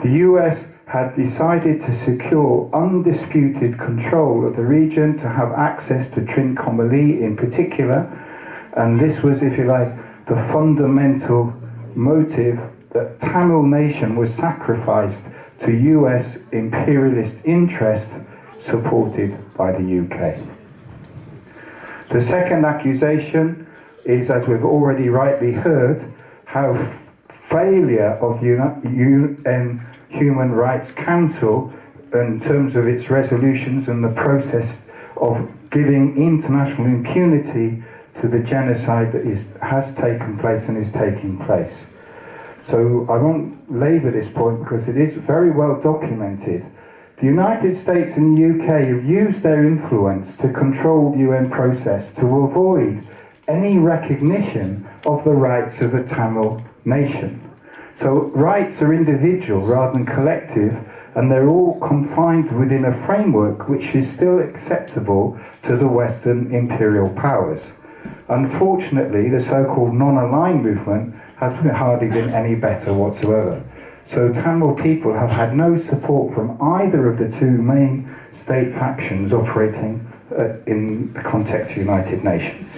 The US had decided to secure undisputed control of the region, to have access to Trincomalee in particular, and this was, if you like, the fundamental motive that Tamil nation was sacrificed to US imperialist interest supported by the UK. The second accusation is, as we've already rightly heard, how failure of the UN Human Rights Council in terms of its resolutions and the process of giving international impunity to the genocide that has taken place and is taking place. So I won't labour this point because it is very well documented. The United States and the UK have used their influence to control the UN process to avoid any recognition of the rights of the Tamil nation. So rights are individual rather than collective, and they're all confined within a framework which is still acceptable to the Western imperial powers. Unfortunately, the so-called non-aligned movement has hardly been any better whatsoever. So Tamil people have had no support from either of the two main state factions operating in the context of the United Nations.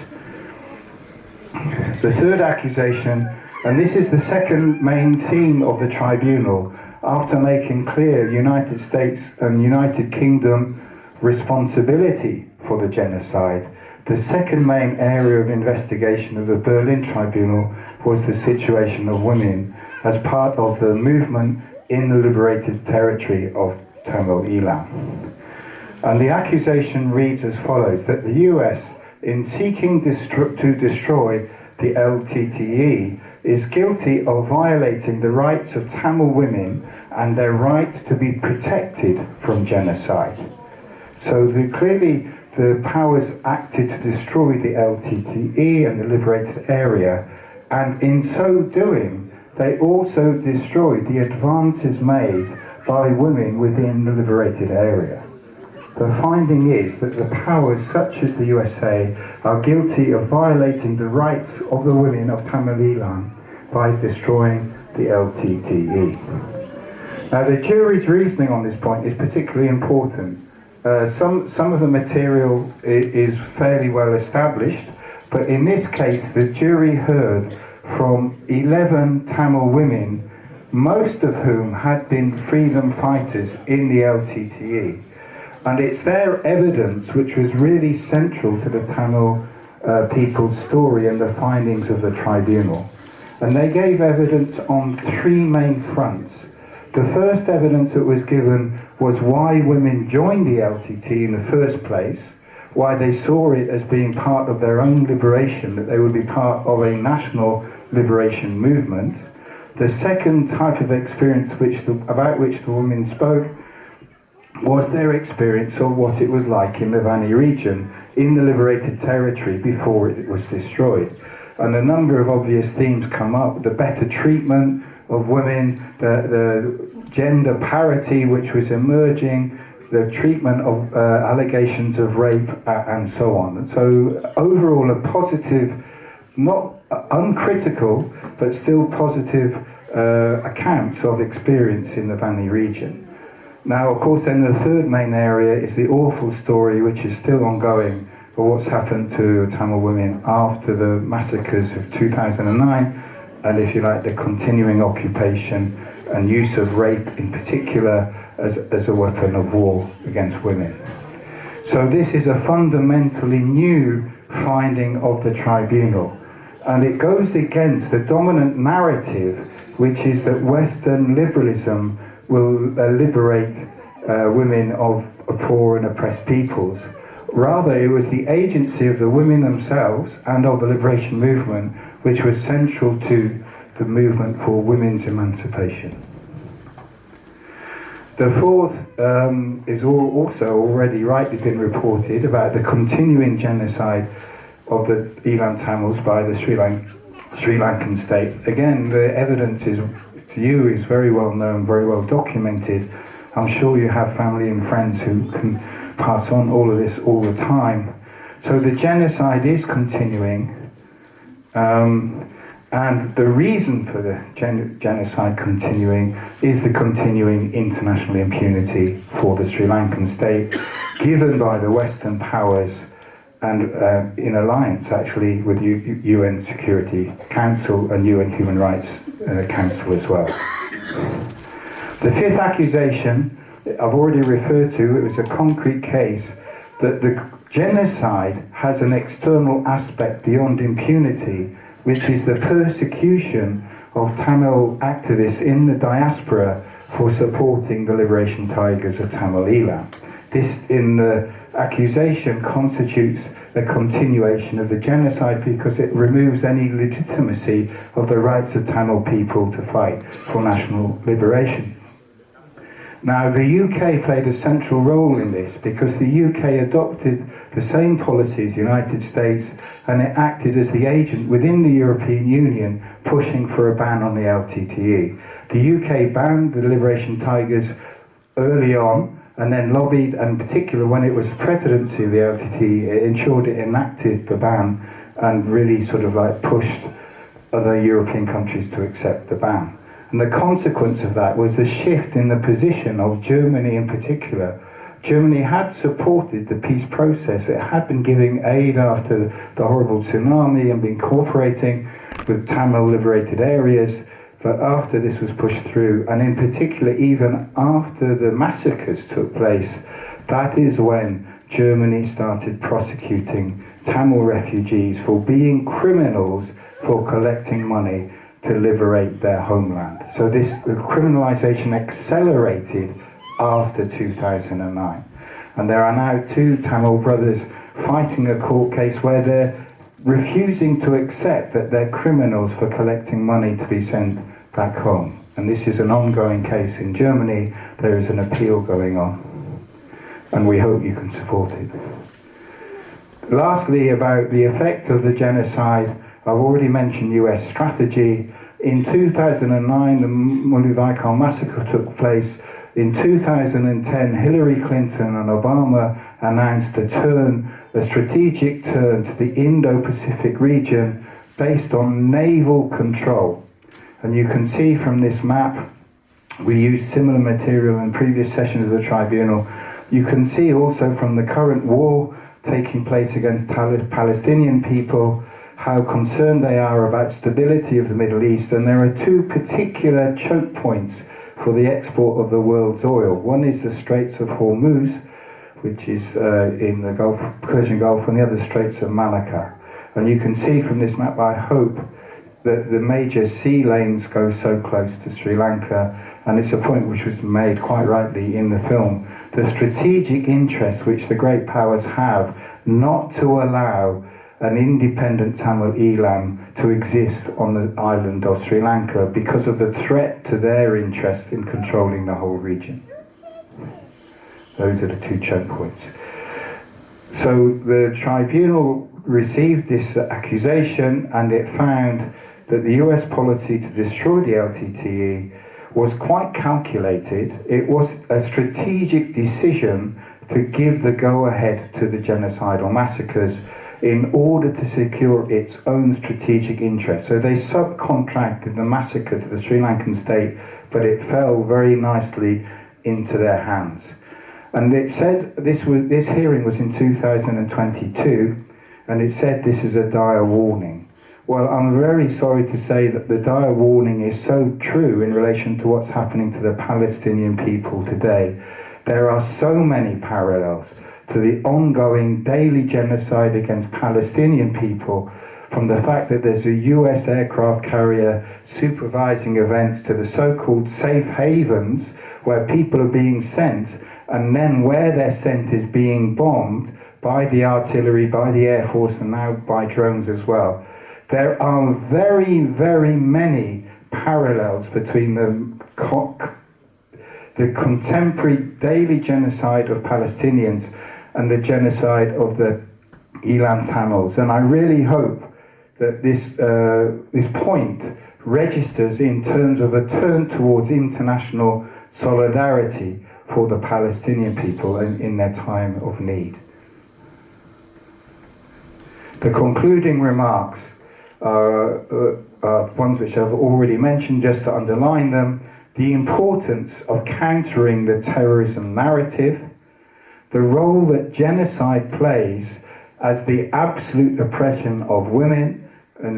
The third accusation, and this is the second main theme of the tribunal, after making clear United States and United Kingdom responsibility for the genocide, the second main area of investigation of the Berlin Tribunal was the situation of women as part of the movement in the liberated territory of Tamil Eelam. And the accusation reads as follows, that the US, in seeking to destroy the LTTE, is guilty of violating the rights of Tamil women and their right to be protected from genocide. So clearly the powers acted to destroy the LTTE and the liberated area, and in so doing they also destroyed the advances made by women within the liberated area. The finding is that the powers such as the USA are guilty of violating the rights of the women of Tamil Eelam by destroying the LTTE. Now the jury's reasoning on this point is particularly important. Some of the material is fairly well established, but in this case the jury heard from 11 Tamil women, most of whom had been freedom fighters in the LTTE. And it's their evidence which was really central to the Tamil people's story and the findings of the tribunal. And they gave evidence on three main fronts. The first evidence that was given was why women joined the LTT in the first place, why they saw it as being part of their own liberation, that they would be part of a national liberation movement. The second type of experience about which the women spoke was their experience of what it was like in the Vanni region, in the liberated territory before it was destroyed. And a number of obvious themes come up: the better treatment of women, the gender parity which was emerging, the treatment of allegations of rape, and so on. So overall a positive, not uncritical, but still positive accounts of experience in the Vanni region. Now, of course, then the third main area is the awful story which is still ongoing for what's happened to Tamil women after the massacres of 2009, and if you like, the continuing occupation and use of rape in particular as a weapon of war against women. So this is a fundamentally new finding of the tribunal, and it goes against the dominant narrative, which is that Western liberalism will liberate women of poor and oppressed peoples. Rather, it was the agency of the women themselves and of the liberation movement which was central to the movement for women's emancipation. The fourth is also already rightly been reported about the continuing genocide of the Elam Tamils by the Sri Lankan state. Again, the evidence is very well known, very well documented. I'm sure you have family and friends who can pass on all of this all the time. So the genocide is continuing, and the reason for the genocide continuing is the continuing international impunity for the Sri Lankan state, given by the Western powers and in alliance actually with UN Security Council and UN Human Rights Council as well. The fifth accusation I've already referred to. It was a concrete case that the genocide has an external aspect beyond impunity, which is the persecution of Tamil activists in the diaspora for supporting the Liberation Tigers of Tamil Elam. This, in the accusation, constitutes a continuation of the genocide because it removes any legitimacy of the rights of Tamil people to fight for national liberation. Now, the UK played a central role in this because the UK adopted the same policies, the United States, and it acted as the agent within the European Union pushing for a ban on the LTTE. The UK banned the Liberation Tigers early on and then lobbied, and in particular when it was the presidency of the LTTE, it ensured it enacted the ban and really sort of like pushed other European countries to accept the ban. And the consequence of that was the shift in the position of Germany in particular. Germany had supported the peace process. It had been giving aid after the horrible tsunami and been cooperating with Tamil liberated areas. But after this was pushed through, and in particular even after the massacres took place, that is when Germany started prosecuting Tamil refugees for being criminals for collecting money to liberate their homeland. So the criminalisation accelerated after 2009. And there are now two Tamil brothers fighting a court case where they're refusing to accept that they're criminals for collecting money to be sent back home. And this is an ongoing case in Germany. There is an appeal going on. And we hope you can support it. Lastly, about the effect of the genocide, I've already mentioned US strategy. In 2009, the Mullawaikal massacre took place. In 2010, Hillary Clinton and Obama announced a strategic turn to the Indo-Pacific region based on naval control. And you can see from this map, we used similar material in previous sessions of the tribunal. You can see also from the current war taking place against Palestinian people, how concerned they are about stability of the Middle East, and there are two particular choke points for the export of the world's oil. One is the Straits of Hormuz, which is in the Persian Gulf, and the other Straits of Malacca. And you can see from this map, I hope, that the major sea lanes go so close to Sri Lanka, and it's a point which was made quite rightly in the film. The strategic interest which the great powers have not to allow an independent Tamil Elam to exist on the island of Sri Lanka because of the threat to their interest in controlling the whole region. Those are the two choke points. So the tribunal received this accusation, and it found that the US policy to destroy the LTTE was quite calculated. It was a strategic decision to give the go-ahead to the genocidal massacres in order to secure its own strategic interests. So they subcontracted the massacre to the Sri Lankan state, but it fell very nicely into their hands. And it said, this hearing was in 2022, and it said this is a dire warning. Well, I'm very sorry to say that the dire warning is so true in relation to what's happening to the Palestinian people today. There are so many parallels to the ongoing daily genocide against Palestinian people, from the fact that there's a US aircraft carrier supervising events to the so-called safe havens where people are being sent, and then where they're sent is being bombed by the artillery, by the Air Force, and now by drones as well. There are very, very many parallels between the contemporary daily genocide of Palestinians and the genocide of the Elam Tamils. And I really hope that this point registers in terms of a turn towards international solidarity for the Palestinian people in their time of need. The concluding remarks are ones which I've already mentioned, just to underline them: the importance of countering the terrorism narrative, the role that genocide plays as the absolute oppression of women and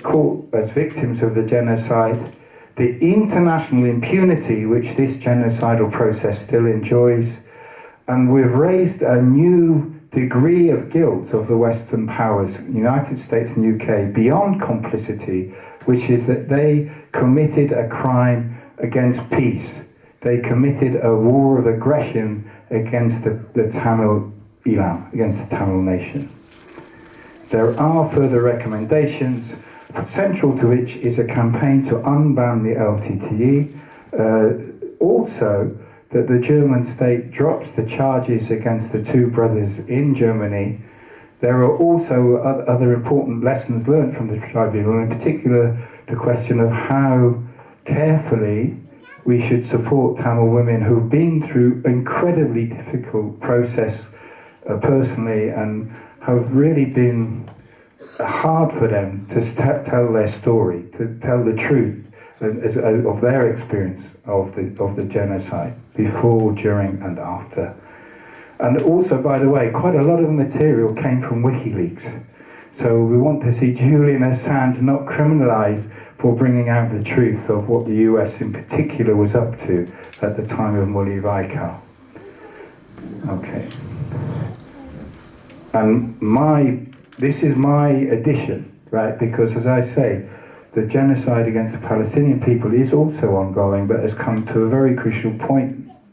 caught as victims of the genocide, the international impunity which this genocidal process still enjoys, and we've raised a new degree of guilt of the Western powers, United States and UK, beyond complicity, which is that they committed a crime against peace. They committed a war of aggression against the Tamil Elam, against the Tamil nation. There are further recommendations, central to which is a campaign to unban the LTTE. Also, that the German state drops the charges against the two brothers in Germany. There are also other important lessons learned from the tribunal, in particular the question of how carefully we should support Tamil women who've been through incredibly difficult process personally, and have really been hard for them to tell their story, to tell the truth of their experience of the genocide, before, during and after. And also, by the way, quite a lot of the material came from WikiLeaks. So we want to see Julian Assange not criminalised for bringing out the truth of what the US in particular was up to at the time of Mully Vaikal. Okay. And this is my addition, right? Because, as I say, the genocide against the Palestinian people is also ongoing, but has come to a very crucial point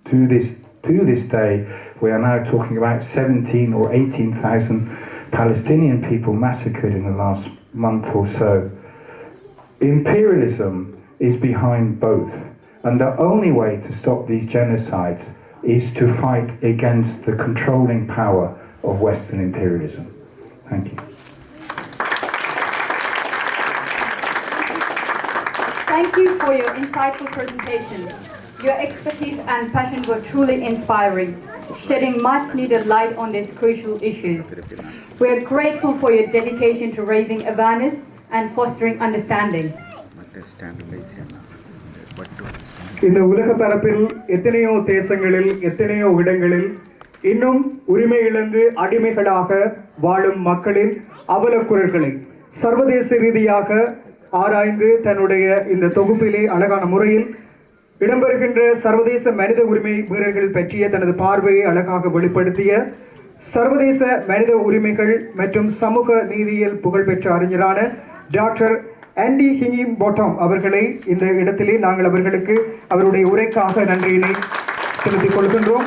to this day. We are now talking about 17 or 18,000 Palestinian people massacred in the last month or so. Imperialism is behind both, and the only way to stop these genocides is to fight against the controlling power of Western imperialism. Thank you. Thank you for your insightful presentation. Your expertise and passion were truly inspiring, shedding much needed light on these crucial issues. We are grateful for your dedication to raising awareness and fostering understanding. இந்த உலக பரப்பில் எத்தனையோ தேசங்களில் எத்தனையோ இடங்களில் இன்னும் உரிமை இழந்து அடிமைகளாக வாழும் மக்களின் அவலக்குரல்களை சர்வதேச ரீதியாக ஆராய்ந்து தன்னுடைய இந்த தொகுப்பிலே அழகான முறையில் இடம்பெறுகின்ற சர்வதேச மனித உரிமை மீறல்கள் பற்றிய தனது பார்வையை அழகாக வெளிப்படுத்திய சர்வதேச மனித உரிமைகள் மற்றும் சமூக நீதியியல் புகழ்பெற்ற அறிஞரான டாக்டர் ஆண்டி ஹிகின்போட்டம் அவர்களை இந்த இடத்திலே நாங்கள் அவர்களுக்கு அவருடைய உரைக்காக நன்றியினை செலுத்திக் கொள்கின்றோம்.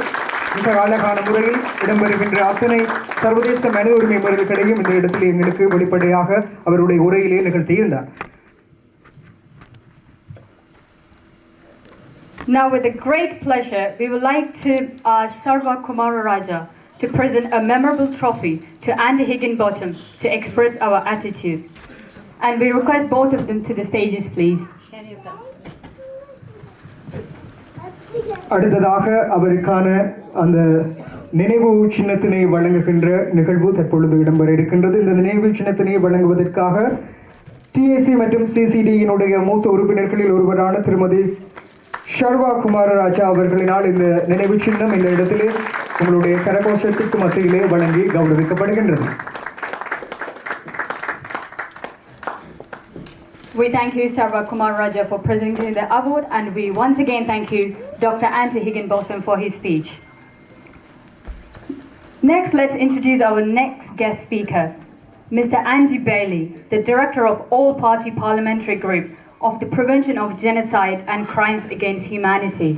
மிக அழகான முறையில் இடம்பெறுகின்ற அத்தனை சர்வதேச மனித உரிமை மீறல்களையும் இந்த இடத்திலே எங்களுக்கு வெளிப்படையாக அவருடைய உரையிலே நிகழ்த்தியிருந்தார். Now, with a great pleasure, we would like to ask Sarva Kumararaja to present a memorable trophy to Andy Higginbottom to express our attitude. And we request both of them to the stages, please. அடுத்ததாக அவருக்கான அந்த நினைவு சின்னத்தினை வழங்குகின்ற நிகழ்வு தற்பொழுது இடம்பெற இருக்கின்றது. இந்த நினைவு சின்னத்தினை வழங்குவதற்காக TAC மற்றும் CCDயினுடைய மூத்த உறுப்பினர்களில் ஒருவரான திருமதி ஷர்வா குமாரராஜா அவர்களினால் இந்த நினைவு சின்னம் இந்த இடத்திலே உங்களுடைய கரகோஷத்திற்கு மத்தியிலே வழங்கி கௌரவிக்கப்படுகின்றது. We thank you, Sarva Kumararaja, for presenting the award, and we once again thank you, Dr. Andy Higginbottom, for his speech. Next, let's introduce our next guest speaker, Mr. Andy Bailey, the Director of All-Party Parliamentary Group of the Prevention of Genocide and Crimes Against Humanity.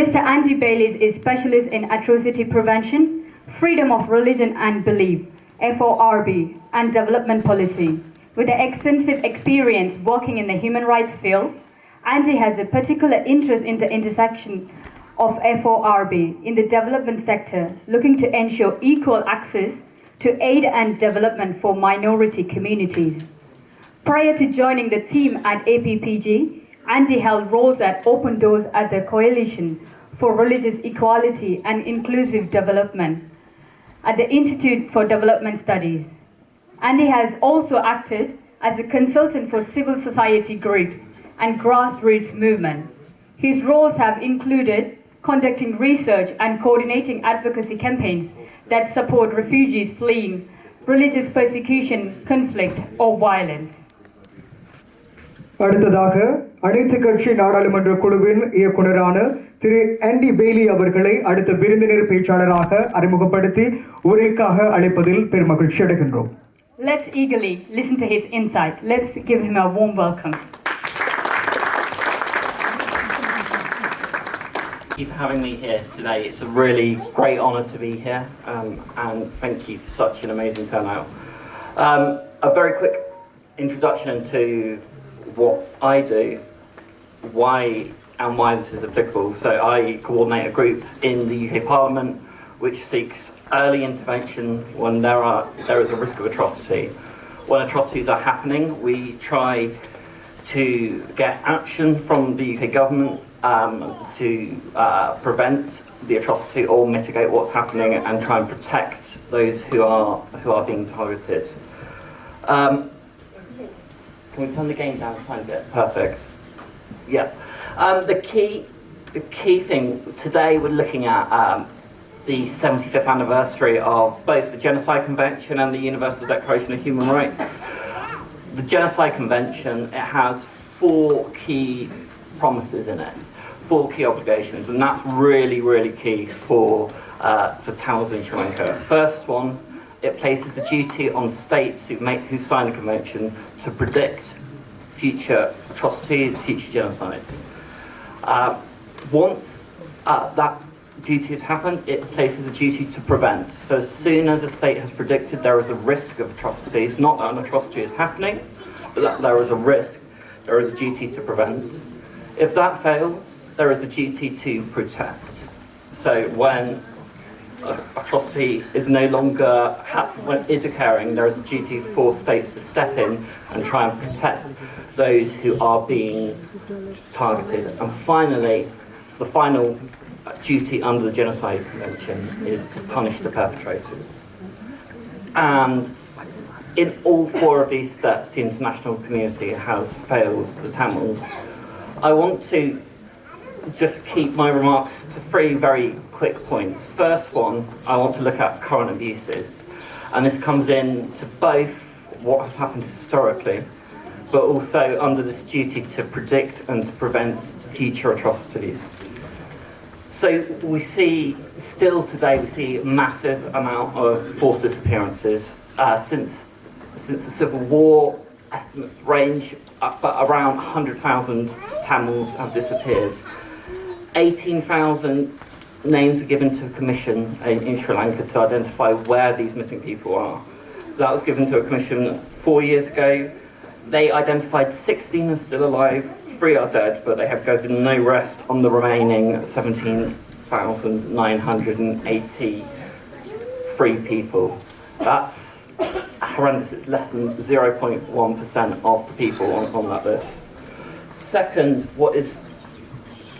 Mr. Andy Bailey is specialist in atrocity prevention, freedom of religion and belief, FORB, and development policy. With an extensive experience working in the human rights field, Andy has a particular interest in the intersection of FORB in the development sector, looking to ensure equal access to aid and development for minority communities. Prior to joining the team at APPG, Andy held roles at Open Doors at the Coalition for Religious Equality and Inclusive Development at the Institute for Development Studies. Andy has also acted as a consultant for civil society groups and grassroots movement. His roles have included conducting research and coordinating advocacy campaigns that support refugees fleeing religious persecution, conflict, or violence. அடுத்ததாக அனைத்து கட்சி நாடாளுமன்ற குழுவின் இயக்குனரான திரு aunty Bailey அவர்களை அடுத்த விருந்தினர் பேச்சாளராக அறிமுகப்படுத்தி உரைக்காக அழைப்பதில் பெருமகிழ்ச்சி அடைகின்றோம். Let's eagerly listen to his insight. Let's give him a warm welcome. Thank you for having me here today. It's a really great honour to be here, and thank you for such an amazing turnout. A very quick introduction to what I do, why this is applicable. So I coordinate a group in the UK Parliament which seeks early intervention when there is a risk of atrocity. When atrocities are happening, we try to get action from the UK government to prevent the atrocity or mitigate what's happening and try and protect those who are being targeted. Can we turn the game down a tiny bit? Perfect. Yeah. The key thing today, we're looking at the 75th anniversary of both the Genocide Convention and the Universal Declaration of Human Rights. The Genocide Convention, it has 4 key promises in it, 4 key obligations, and that's really, really key for Tamils in Sri Lanka. First one, it places a duty on states who sign the convention to predict future atrocities, future genocides. Once that duty has happened, it places a duty to prevent. So as soon as a state has predicted there is a risk of atrocities, not that an atrocity is happening, but that there is a risk, there is a duty to prevent. If that fails, there is a duty to protect. So when atrocity is no longer when it is occurring, there is a duty for states to step in and try and protect those who are being targeted. And finally, the final duty under the Genocide Convention is to punish the perpetrators. And in all 4 of these steps, the international community has failed the Tamils. I want to just keep my remarks to 3 very quick points. First one, I want to look at current abuses. And this comes in to both what has happened historically, but also under this duty to predict and to prevent future atrocities. So we see, still today, we see a massive amount of forced disappearances. Since the Civil War, estimates range, but around 100,000 Tamils have disappeared. 18,000 names were given to a commission in Sri Lanka to identify where these missing people are. That was given to a commission 4 years ago. They identified 16 are still alive, 3 are dead, but they have given no rest on the remaining 17,983 people. That's horrendous. It's less than 0.1% of the people on that list. Second, what is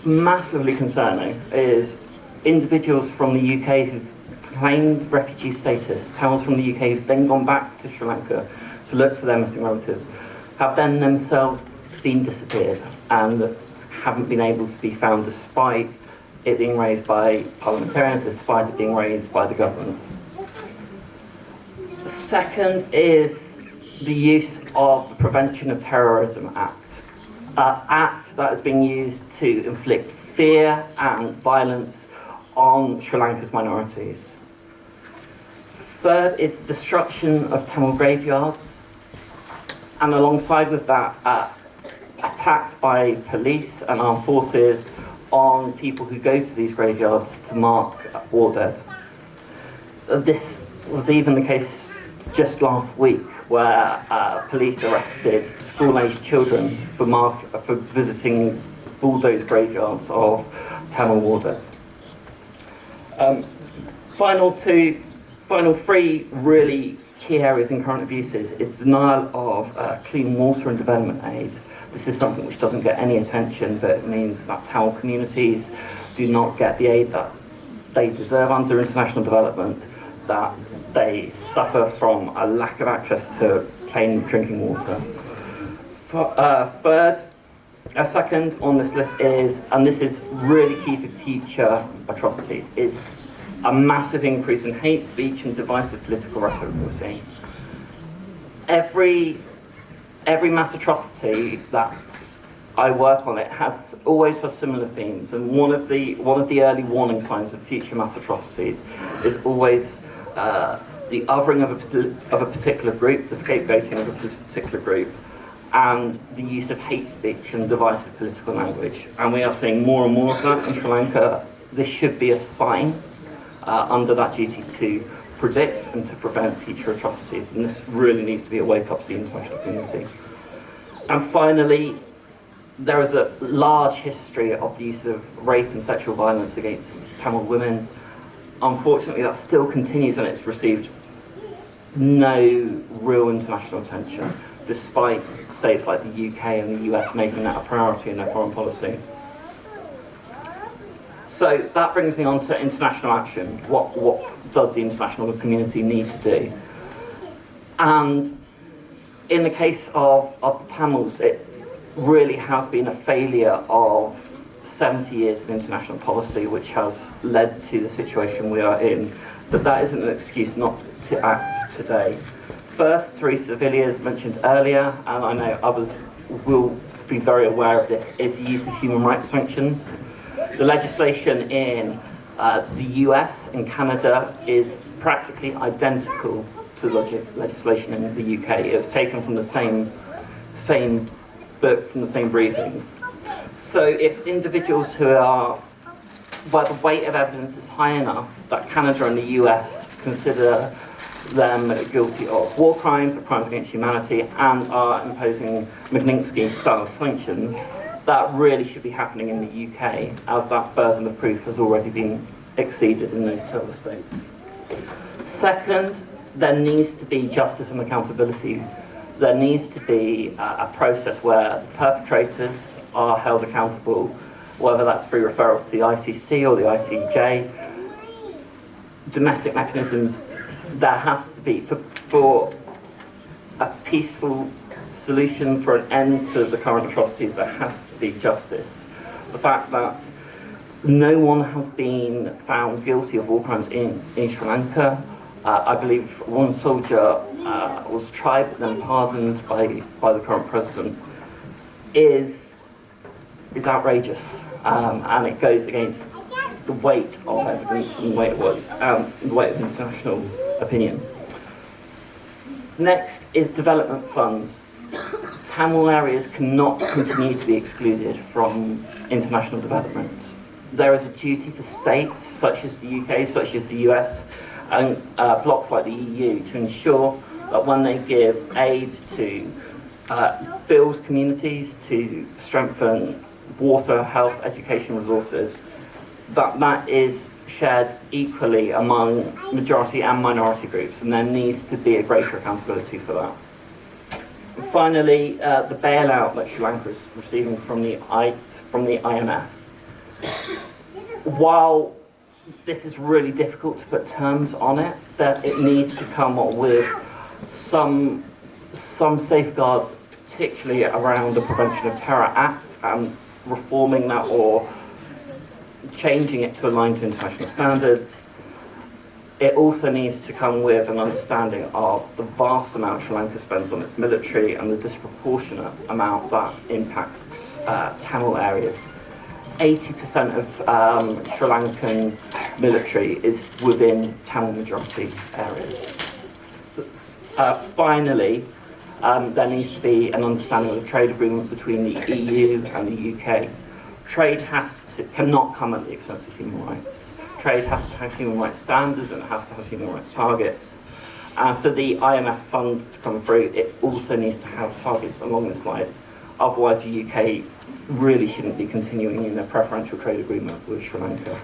massively concerning is individuals from the UK who've claimed refugee status, Tamils from the UK who've then gone back to Sri Lanka to look for their missing relatives, have then themselves been disappeared and haven't been able to be found despite it being raised by parliamentarians, despite it being raised by the government. The second is the use of the Prevention of Terrorism Act. Act that is being used to inflict fear and violence on Sri Lanka's minorities. Third is destruction of Tamil graveyards, and alongside with that, attacks by police and armed forces on people who go to these graveyards to mark war dead. This was even the case just last week, where police arrested school-aged children for visiting bulldozed graveyards of Tamil wardens. Final three really key areas in current abuses is denial of clean water and development aid. This is something which doesn't get any attention, but it means that Tamil communities do not get the aid that they deserve under international development, that they suffer from a lack of access to plain drinking water. Second on this list is, and this is really key for future atrocities, is a massive increase in hate speech and divisive political rhetoric we're seeing. Every mass atrocity that I work on, it always has similar themes, and one of the early warning signs of future mass atrocities is always the othering of a particular group, the scapegoating of a particular group, and the use of hate speech and divisive political language. And we are seeing more and more of that in Sri Lanka. This should be a sign under that duty to predict and to prevent future atrocities, and this really needs to be a wake-up to the international community. And finally, there is a large history of the use of rape and sexual violence against Tamil women. Unfortunately, that still continues, and it's received no real international attention, despite states like the UK and the US making that a priority in their foreign policy. So that brings me on to international action. What does the international community need to do? And in the case of the Tamils, it really has been a failure of 70 years of international policy, which has led to the situation we are in. But that isn't an excuse not to act today. First, Teresa Villiers mentioned earlier, and I know others will be very aware of this, is the use of human rights sanctions. The legislation in the US and Canada is practically identical to the legislation in the UK. It was taken from the same book, from the same briefings. So if individuals who are, where the weight of evidence is high enough that Canada and the US consider them guilty of war crimes or crimes against humanity and are imposing Magnitsky-style sanctions, that really should be happening in the UK, as that burden of proof has already been exceeded in those two other states. Second, there needs to be justice and accountability. There needs to be a process where the perpetrators are held accountable, whether that's through referrals to the ICC or the ICJ. Domestic mechanisms, there has to be, for a peaceful solution, for an end to the current atrocities, there has to be justice. The fact that no one has been found guilty of war crimes in Sri Lanka. I believe one soldier was tried but then pardoned by the current president, is outrageous, and it goes against the weight of evidence and the weight of words, the weight of international opinion. Next is development funds. Tamil areas cannot continue to be excluded from international development. There is a duty for states such as the UK, such as the US, and blocs like the EU to ensure that when they give aid to build communities, to strengthen water, health, education resources, that is shared equally among majority and minority groups, and there needs to be a greater accountability for that. Finally, the bailout that Sri Lanka is receiving from the IMF. While this is really difficult to put terms on it, that it needs to come with some safeguards, particularly around the Prevention of Terror Act, and reforming that or changing it to align to international standards. It also needs to come with an understanding of the vast amount Sri Lanka spends on its military and the disproportionate amount that impacts Tamil areas. 80% of Sri Lankan military is within Tamil majority areas. Finally, there needs to be an understanding of the trade agreement between the EU and the UK. Trade cannot come at the expense of human rights. trade has to have human rights standards and it has to have human rights targets. And for the IMF fund to come through, it also needs to have targets along this line. Otherwise, the UK really shouldn't be continuing in a preferential trade agreement with Sri Lanka.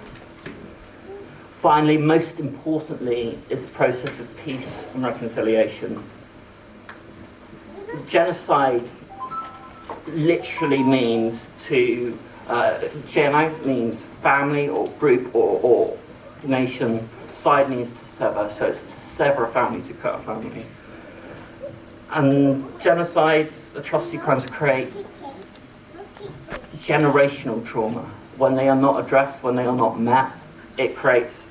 Finally, most importantly, is the process of peace and reconciliation. Genocide literally means to, GMO means family or group or nation, side means to sever, so it's to sever a family, to cut a family. And genocides, atrocity crimes create generational trauma. When they are not addressed, when they are not met, it creates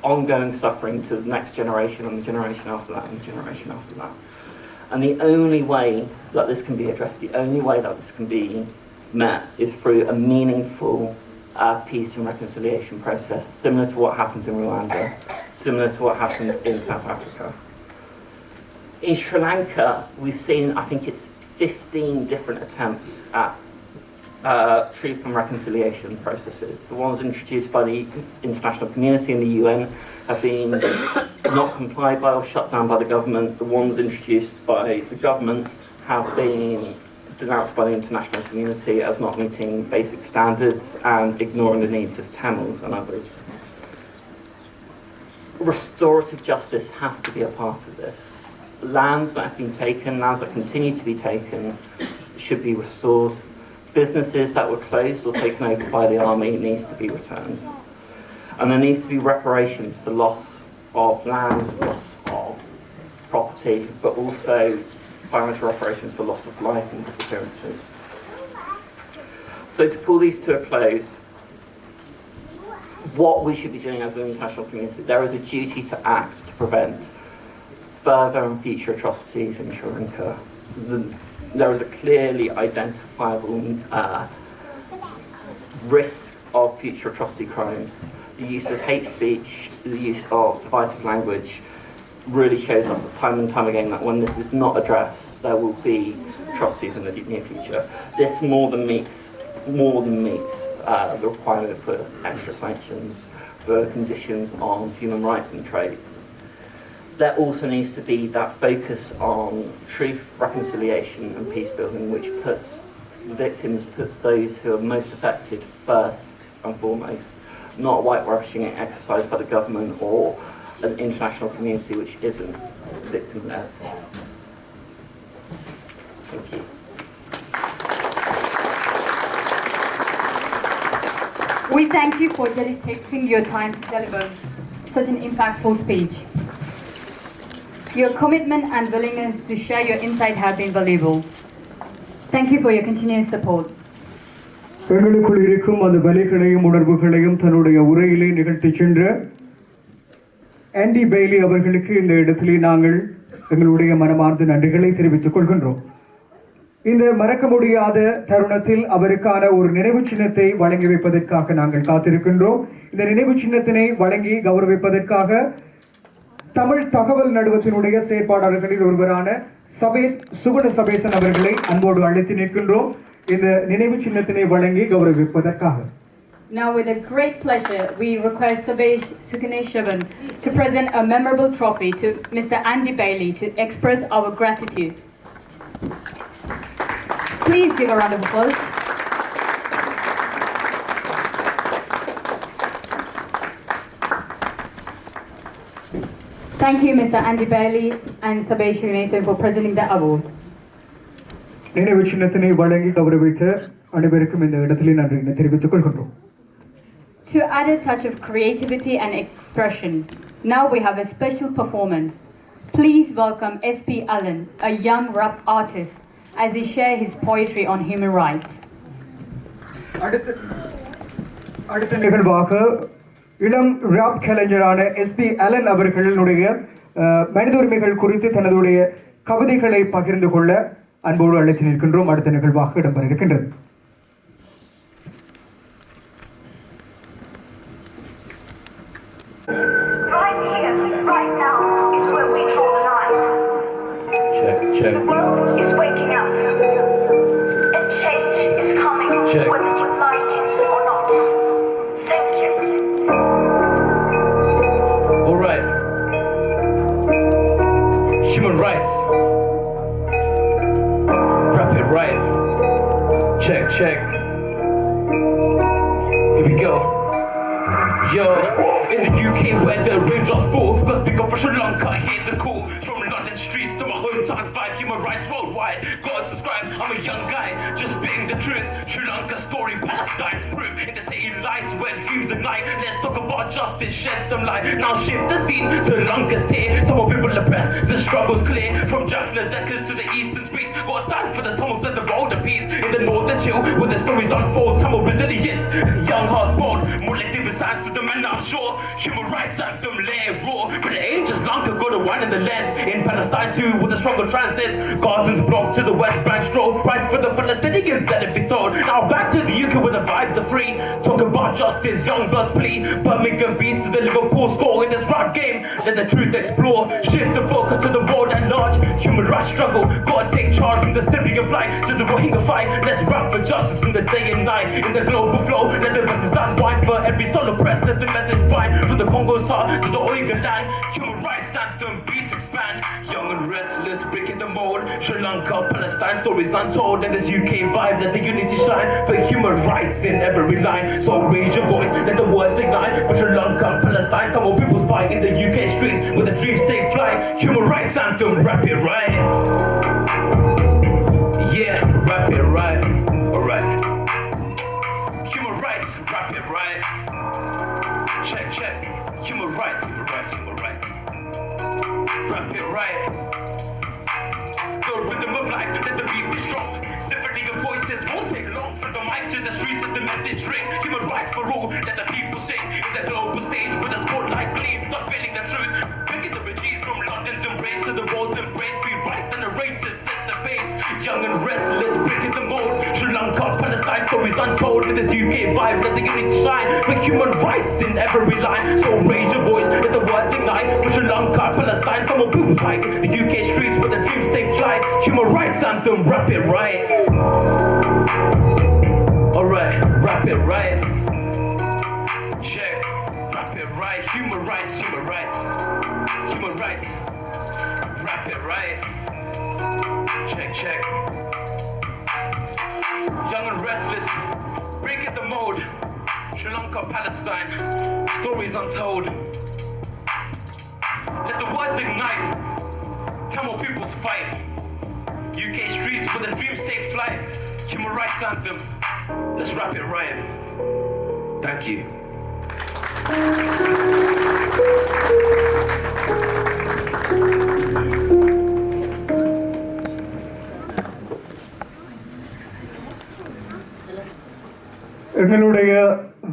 ongoing suffering to the next generation and the generation after that and the generation after that. And the only way that this can be addressed, the only way that this can be met is through a meaningful peace and reconciliation process, similar to what happened in Rwanda, similar to what happened in South Africa. In Sri Lanka, we've seen, I think it's 15 different attempts at truth and reconciliation processes. The ones introduced by the international community and the UN have been not complied by or shut down by the government. The ones introduced by the government have been denounced by the international community as not meeting basic standards and ignoring the needs of Tamils and others. Restorative justice has to be a part of this. Lands that have been taken, lands that continue to be taken, should be restored. Businesses that were closed or taken over by the army needs to be returned. And there needs to be reparations for loss of lands, loss of property, but also financial reparations for loss of life and disappearances. So to pull these to a close, what we should be doing as an international community, there is a duty to act to prevent further and future atrocities in Sri Lanka. There is a clearly identifiable risk of future atrocity crimes. The use of hate speech, the use of divisive language really shows us time and time again that when this is not addressed, there will be atrocities in the near future. This more than meets the requirement for extra sanctions, for conditions on human rights and trade. There also needs to be that focus on truth, reconciliation and peace building, which puts victims, puts those who are most affected first and foremost, not whitewashing exercise by the government or an international community which isn't victim-led. Thank you. We thank you for dedicating your time to deliver such an impactful speech. Your commitment and willingness to share your insight have been valuable. Thank you for your continued support. எங்களுக்குள் இருக்கும் அந்த வலிகளையும் உணர்வுகளையும் தன்னுடைய உரையிலே நிகழ்த்தி சென்ற aunty Bailey அவர்களுக்கு இந்த இடத்திலே நாங்கள் எங்களுடைய மனமார்ந்த நன்றிகளை தெரிவித்துக் கொள்கின்றோம். இந்த மறக்க முடியாத தருணத்தில் அவருக்கான ஒரு நினைவு சின்னத்தை வழங்கி வைப்பதற்காக நாங்கள் காத்திருக்கின்றோம். இந்த நினைவு சின்னத்தினை வழங்கி கௌரவிப்பதற்காக தமிழ் தகவல் நடுவத்தினுடைய செயற்பாளர்களில் ஒருவரான சுகுண சபேசன் அவர்களை அன்போடு அழைத்து நிற்கின்றோம். இந்த நினைவு சின்னத்தினை வழங்கி கௌரவிப்பதற்காக. Now, with a great pleasure, we request Sabesh Sukuneshavan to present a memorable trophy to Mr. Andy Bailey to express our gratitude. Please give a round of applause. Thank you, Mr. Andy Bailey and Sabesh Sukuneshavan for presenting the award. நினைவு சின்னத்தினை வழங்கி கௌரவித்த அனைவருக்கும் இந்த இடத்திலே நன்றியை தெரிவித்துக் கொள்கின்றோம். To add a touch of creativity and expression, now we have a special performance. Please welcome S.P. Allen, a young rap artist, as he shares his poetry on human rights. அடுத்த நிகழ்வாக இளம் ராப் கலைஞரான S.P. Allen அவர்களுடைய மனித உரிமைகள் குறித்து தனதுடைய கவிதைகளை பகிர்ந்து கொள்ள அன்போடு அழைத்து நிற்கின்றோம். அடுத்த நிகழ்வாக இடம்பெற இருக்கின்றது. Right now is where we draw the line. Check. The world is waking up. And change is coming, whether you like it or not. Thank you. rights. Wrap it right. Check, check. Here we go. Yo, in the UK where the raindrops fall, cause big up for Sri Lanka, hear the call. From London streets to my hometown, fight human rights worldwide. Gotta subscribe, I'm a young guy, just spitting the truth. Sri Lanka story, Palestine's proof. In the city lights where dreams ignite. Let's talk about justice, shed some light. Now shift the scene to Lanka's tear. Some more people oppressed, the struggle's clear. From Jaffna's echoes to the eastern space. Gotta stand for the Tamils and the road of peace. In the northern chill, where the stories unfold. Tamil resilience, young hearts bold. More like different sides to the men I'm sure. Human rights anthem lay raw. But the age is Lanka go to one in the less. In Palestine too, with the struggle transits. Gazans blocked to the West Bank stroll. Rights for the Palestinians, let it be told. Now back to the UK where the vibes are free. Talk about justice, young bloods plea. Birmingham beats to the Liverpool score in this rap game. Let the truth explore. Shift the focus to the world at large. Human rights struggle. Gotta take charge from the Syrian flight to the Rohingya fight. Let's rap for justice in the day and night. In the global flow, let the message unwind for every soul oppressed. Let the message bind from the Congo's heart to the Oiga land. Human rights anthem beats expand. Young and restless, breaking the mold. Sri Lanka, Palestine stories untold. And this UK vibe, let the unity shine. For human rights in every line. So raise your voice, let the words ignite. For Sri Lanka, Palestine, come on, people's fight in the UK streets where the dreams take flight. Human rights anthem, rap it right. Yeah, rap it right. Alright. Human rights, rap it right. Check, check. Human rights, human rights, human rights. Rap it right. The rhythm of life, let the beat be strong. Symphony of voices won't take long. From the mic to the streets, let the message ring. Human rights for all, let the people sing. In the global stage, where the spotlight gleams, not failing the truth. Bringing the refugees from London's embrace to the world's embrace. Be right, the narrative set the pace. Young and restless, breaking the mold. Sri Lanka, Palestine stories untold. In this UK vibe, let the unity shine. For human rights in every line. So raise your voice, let the words ignite. For Sri Lanka, Palestine, come on, people fight. The UK streets where the dreams take flight. Human rights anthem, rap it right. Alright, rap it right. Check, rap it right. Human rights, human rights. Human rights, rap it right. Check, check. Young and restless, breaking the mold. Sri Lanka, Palestine, stories untold. Let the words ignite. Tamil people's fight. UK streets where the dreams take flight. Human rights anthem. Let's wrap it right. Thank you. எங்களுடைய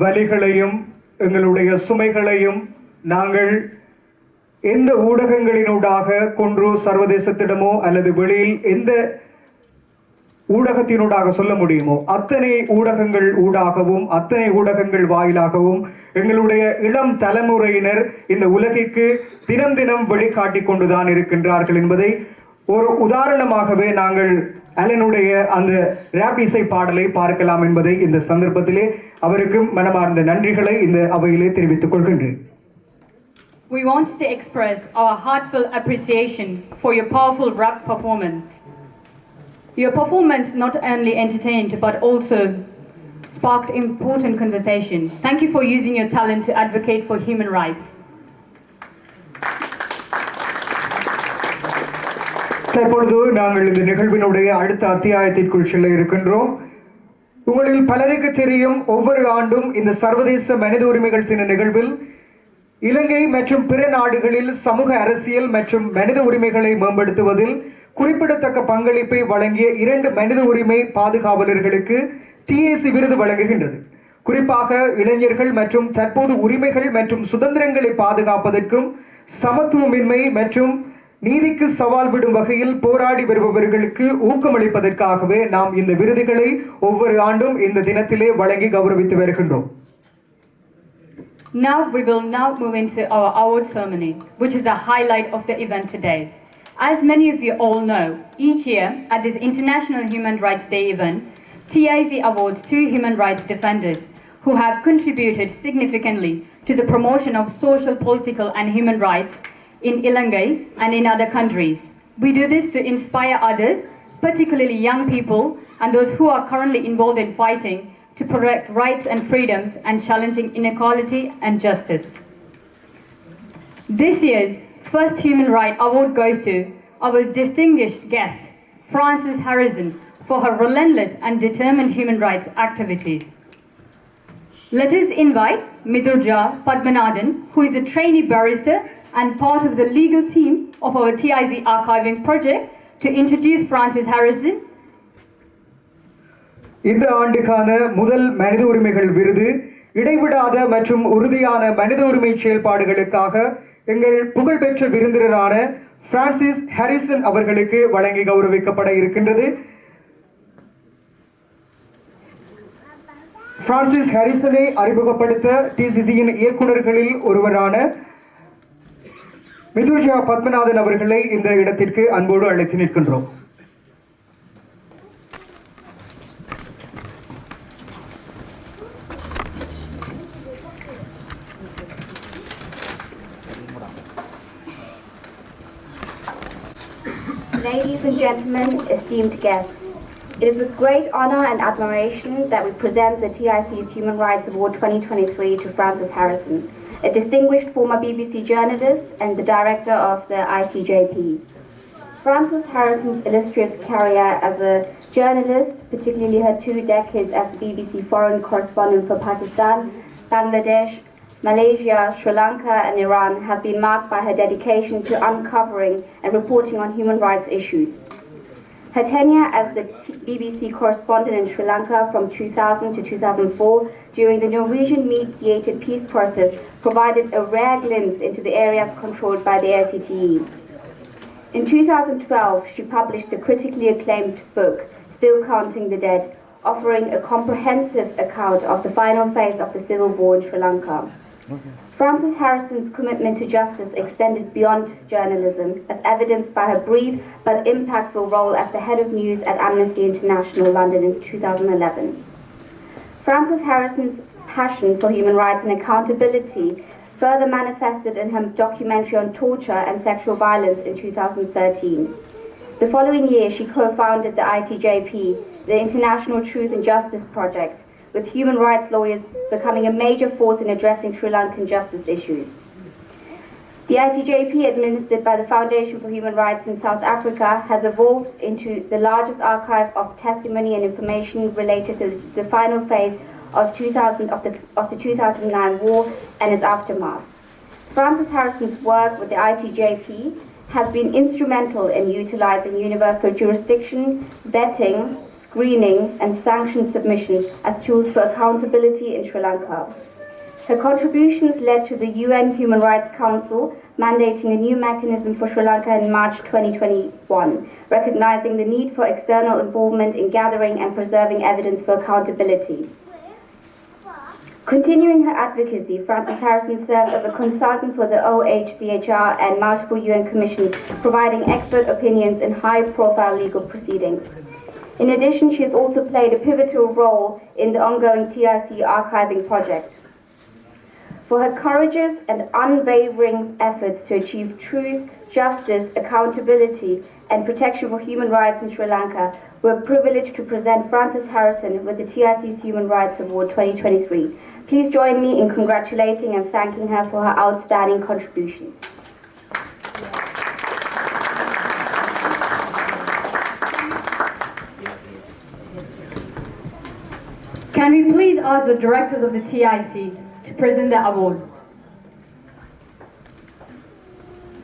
வலிகளையும் எங்களுடைய சுமைகளையும் நாங்கள் எந்த ஊடகங்களினூடாக கொன்று சர்வதேசத்திடமோ அல்லது வெளியில் எந்த ஊடகத்தினூடாக சொல்ல முடியுமோ அத்தனை ஊடகங்கள் ஊடாகவும் அத்தனை ஊடகங்கள் வாயிலாகவும் எங்களுடைய இளம் தலைமுறையினர் இந்த உலகிற்கு தினம் தினம் வெளிக்காட்டிக் கொண்டுதான் இருக்கின்றார்கள் என்பதை ஒரு உதாரணமாகவே நாங்கள் அலனுடைய அந்த ராப் இசை பாடலை பார்க்கலாம் என்பதை இந்த சந்தர்ப்பத்திலே அவருக்கும் மனமார்ந்த நன்றிகளை இந்த அவையிலே தெரிவித்துக் கொள்கின்றேன். We want to express our heartfelt appreciation for your powerful rap performance. Your performance not only entertained but also sparked important conversations. Thank you for using your talent to advocate for human rights. தற்பொழுது நாங்கள் இந்த நிகழ்வினுடைய அடுத்த அத்தியாயத்திற்குள் செல்ல இருக்கின்றோம். உங்களில் பலருக்கு தெரியும், ஒவ்வொரு ஆண்டும் இந்த சர்வதேச மனித உரிமைகள் தின நிகழ்வில் இலங்கை மற்றும் பிற நாடுகளில் சமூக அரசியல் மற்றும் மனித உரிமைகளை மேம்படுத்துவதில் குறிப்பிடத்தக்க பங்களிப்பை வழங்கிய 2 மனித உரிமை பாதுகாவலர்களுக்கு TAC விருது வழங்குகின்றது. குறிப்பாக இளைஞர்கள் மற்றும் தற்போது உரிமைகள் மற்றும் சுதந்திரங்களை பாதுகாப்பதற்கும் சமத்துவமின்மை மற்றும் நீதிக்கு சவால் விடும் வகையில் போராடி வருபவர்களுக்கு ஊக்கமளிப்பதற்காகவே நாம் இந்த விருதுகளை ஒவ்வொரு ஆண்டும் இந்த தினத்திலே வழங்கி கௌரவித்து வருகின்றோம். Now we will move into our award ceremony, which is the highlight of the event today. As many of you all know, each year at this International Human Rights Day event, TIC awards 2 human rights defenders who have contributed significantly to the promotion of social, political and human rights in Ilangai and in other countries. We do this to inspire others, particularly young people and those who are currently involved in fighting to protect rights and freedoms and challenging inequality and justice. This year's first Human Rights Award goes to our distinguished guest, Frances Harrison, for her relentless and determined human rights activities. Let us invite Midurja Padmanathan, who is a trainee barrister and part of the legal team of our TIC archiving project, to introduce Frances Harrison. இந்த ஆண்டுக்கான முதல் மனித உரிமைகள் விருது இடைவிடாத மற்றும் உறுதியான மனித உரிமை செயல்பாடுகளுக்காக எங்கள் புகழ்பெற்ற விருந்தினரான பிரான்சிஸ் ஹாரிசன் அவர்களுக்கு வழங்கி கௌரவிக்கப்பட இருக்கின்றது. பிரான்சிஸ் ஹாரிசனை அறிமுகப்படுத்த டிசிசியின் இயக்குநர்களில் ஒருவரான மிதுர்ஜா பத்மநாதன் அவர்களை இந்த இடத்திற்கு அன்போடு அழைத்து நிற்கின்றோம். Ladies and gentlemen, esteemed guests, it is with great honor and admiration that we present the TIC's Human Rights Award 2023 to Frances Harrison, a distinguished former BBC journalist and the director of the ITJP. Frances Harrison's illustrious career as a journalist, particularly her 2 decades as the BBC foreign correspondent for Pakistan, Bangladesh, Malaysia, Sri Lanka and Iran, has been marked by her dedication to uncovering and reporting on human rights issues. Her tenure as the BBC correspondent in Sri Lanka from 2000 to 2004 during the Norwegian-mediated peace process provided a rare glimpse into the areas controlled by the LTTE. In 2012, she published the critically acclaimed book, Still Counting the Dead, offering a comprehensive account of the final phase of the civil war in Sri Lanka. Frances Harrison's commitment to justice extended beyond journalism, as evidenced by her brief but impactful role as the head of news at Amnesty International London in 2011. Frances Harrison's passion for human rights and accountability further manifested in her documentary on torture and sexual violence in 2013. The following year, she co-founded the ITJP, the International Truth and Justice Project, with human rights lawyers becoming a major force in addressing Sri Lankan justice issues. The ITJP, administered by the Foundation for Human Rights in South Africa, has evolved into the largest archive of testimony and information related to the final phase of the 2009 war and its aftermath. Frances Harrison's work with the ITJP has been instrumental in utilizing universal jurisdiction, vetting, screening and sanction submissions as tools for accountability in Sri Lanka. Her contributions led to the UN Human Rights Council mandating a new mechanism for Sri Lanka in March 2021, recognizing the need for external involvement in gathering and preserving evidence for accountability. Continuing her advocacy, Frances Harrison served as a consultant for the OHCHR and multiple UN commissions, providing expert opinions in high-profile legal proceedings. In addition, she has also played a pivotal role in the ongoing TIC archiving project. For her courageous and unwavering efforts to achieve truth, justice, accountability, and protection for human rights in Sri Lanka, we're privileged to present Frances Harrison with the TIC's Human Rights Award 2023. Please join me in congratulating and thanking her for her outstanding contributions. Can we please ask the directors of the TIC to present the award?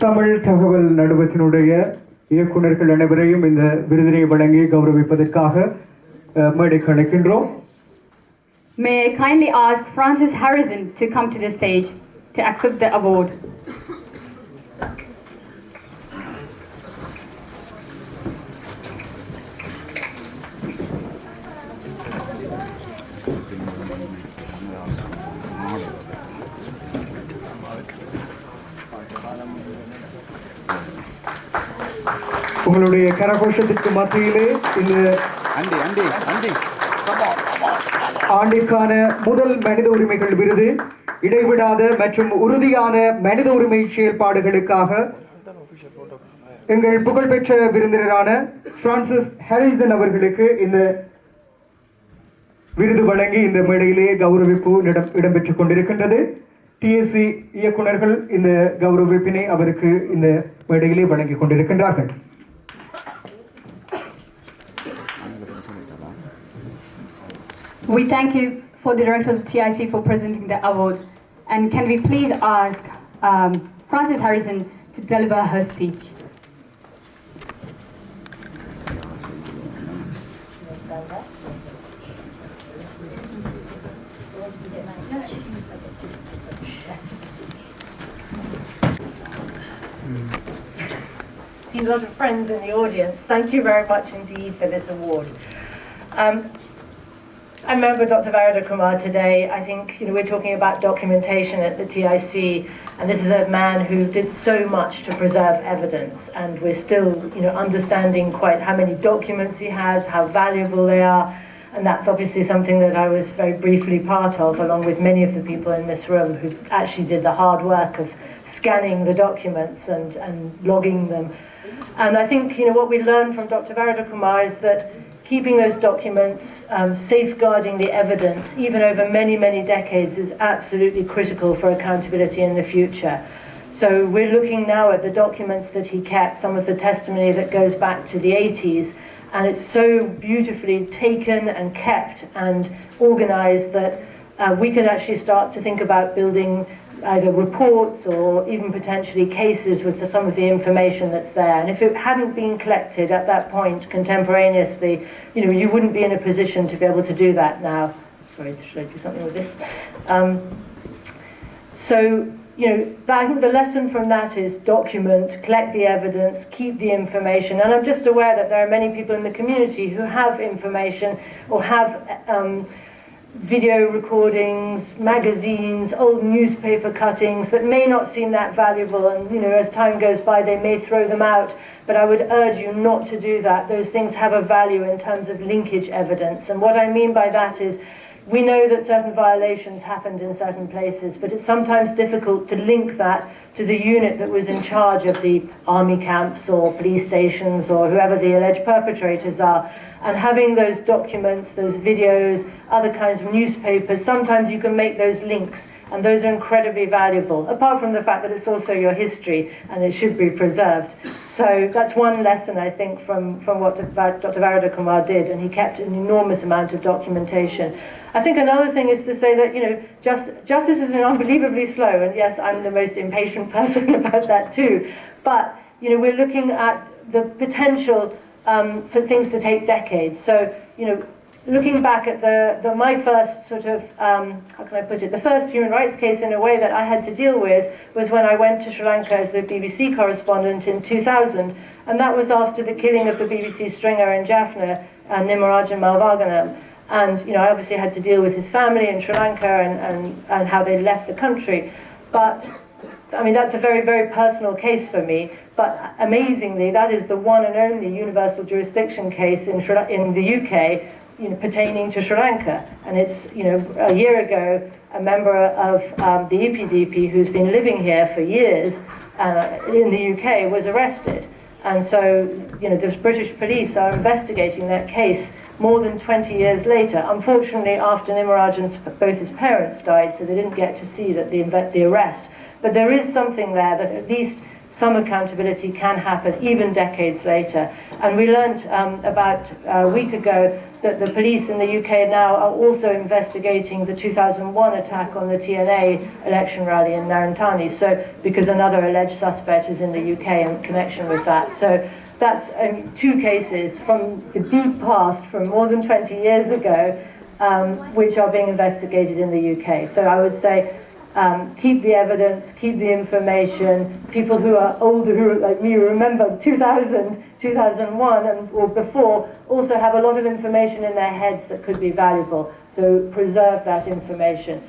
Tamil தகவல் நடுவத்தினுடைய இயக்குநர்கள் அனைவரையும் இந்த விருதினை வழங்கி கௌரவிப்பதற்காக மேடைக்கு அழைக்கின்றோம். May I kindly ask Frances Harrison to come to the stage to accept the award. உங்களுடைய கரகோஷத்திற்கு மத்தியிலே இந்த ஆண்டிற்கான முதல் மனித உரிமைகள் விருது இடைவிடாத மற்றும் உறுதியான மனித உரிமை செயல்பாடுகளுக்காக எங்கள் புகழ்பெற்ற விருந்தினரான பிரான்சிஸ் ஹாரிசன் அவர்களுக்கு இந்த விருது வழங்கி இந்த மேடையிலே கௌரவிப்பு இடம்பெற்றுக் கொண்டிருக்கின்றது. டிஎஸ்சி இயக்குநர்கள் இந்த கௌரவிப்பினை அவருக்கு இந்த மேடையிலே வழங்கிக் கொண்டிருக்கின்றார்கள். We thank you for the director of the TIC for presenting the award. And can we please ask Frances Harrison to deliver her speech? See a lot of friends in the audience. Thank you very much indeed for this award. I remember Dr. Varada Kumar today. I think we're talking about documentation at the TIC, and this is a man who did so much to preserve evidence, and we're still understanding quite how many documents he has, how valuable they are, and that's obviously something that I was very briefly part of, along with many of the people in this room who actually did the hard work of scanning the documents and logging them. And I think what we learned from Dr. Varada Kumar is that keeping those documents, safeguarding the evidence, even over many, many decades, is absolutely critical for accountability in the future. So we're looking now at the documents that he kept, some of the testimony that goes back to the 80s, and it's so beautifully taken and kept and organized that we can actually start to think about building either reports or even potentially cases with some of the information that's there. And if it hadn't been collected at that point contemporaneously, you wouldn't be in a position to be able to do that now. Sorry, should I do something with this? I think the lesson from that is document, collect the evidence, keep the information. And I'm just aware that there are many people in the community who have information or have video recordings, magazines, old newspaper cuttings that may not seem that valuable, and as time goes by they may throw them out, but I would urge you not to do that. Those things have a value in terms of linkage evidence, and what I mean by that is we know that certain violations happened in certain places, but it's sometimes difficult to link that to the unit that was in charge of the army camps or police stations or whoever the alleged perpetrators are. And having those documents, those videos, other kinds of newspapers, sometimes you can make those links, and those are incredibly valuable, apart from the fact that it's also your history and it should be preserved. So that's one lesson, I think, from what Dr. Varada Kumar did, and he kept an enormous amount of documentation. I think another thing is to say that, justice is unbelievably slow, and yes, I'm the most impatient person about that too, but, we're looking at the potential for things to take decades. So, looking back at my first sort of, how can I put it, the first human rights case in a way that I had to deal with was when I went to Sri Lanka as the BBC correspondent in 2000, and that was after the killing of the BBC stringer in Jaffna, Nimarajan Malvaganam. And, I obviously had to deal with his family in Sri Lanka and how they left the country. But, that's a very, very personal case for me. But amazingly, that is the one and only universal jurisdiction case in the UK, pertaining to Sri Lanka. And it's, a year ago, a member of the EPDP who's been living here for years in the UK was arrested. And so, the British police are investigating that case more than 20 years later. Unfortunately, after Nimarajan's, both his parents died, so they didn't get to see that the arrest. But there is something there that at least some accountability can happen even decades later. And we learned about a week ago that the police in the UK now are also investigating the 2001 attack on the TNA election rally in Narantani, so because another alleged suspect is in the UK in connection with that. So that's two cases from the deep past, from more than 20 years ago, which are being investigated in the UK. So I would say keep the evidence, keep the information. People who are older, who like me, remember 2000, 2001 or before, also have a lot of information in their heads that could be valuable. So preserve that information.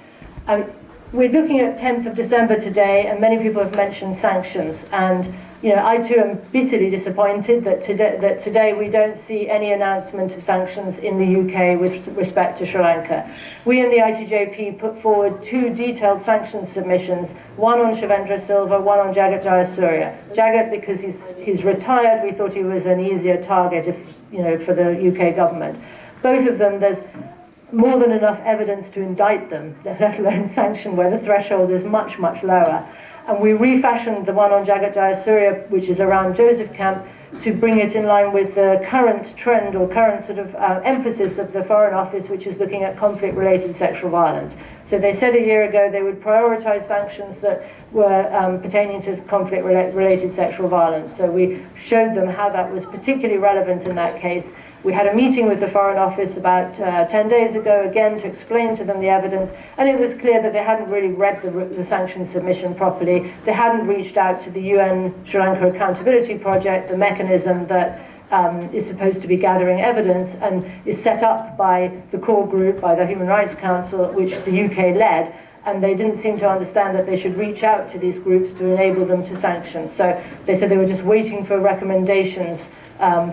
We're looking at 10th of December today, and many people have mentioned sanctions. And I too am bitterly disappointed that today we don't see any announcement of sanctions in the UK with respect to Sri Lanka. We in the ITJP put forward 2 detailed sanctions submissions, one on Shavendra Silva, one on Jagat Jayasuriya. Jagat, because he's retired, we thought he was an easier target for the UK government. Both of them, there's more than enough evidence to indict them, let alone sanction, where the threshold is much, much lower. And we refashioned the one on Jagat Jayasuriya, which is around Joseph Camp, to bring it in line with the current trend or current sort of emphasis of the Foreign Office, which is looking at conflict-related sexual violence. So they said a year ago they would prioritise sanctions that were pertaining to conflict-related sexual violence. So we showed them how that was particularly relevant in that case. We had a meeting with the Foreign Office about 10 days ago, again, to explain to them the evidence, and it was clear that they hadn't really read the sanctions submission properly. They hadn't reached out to the UN Sri Lanka Accountability Project, the mechanism that is supposed to be gathering evidence and is set up by the core group, by the Human Rights Council, which the UK led, and they didn't seem to understand that they should reach out to these groups to enable them to sanction. So they said they were just waiting for recommendations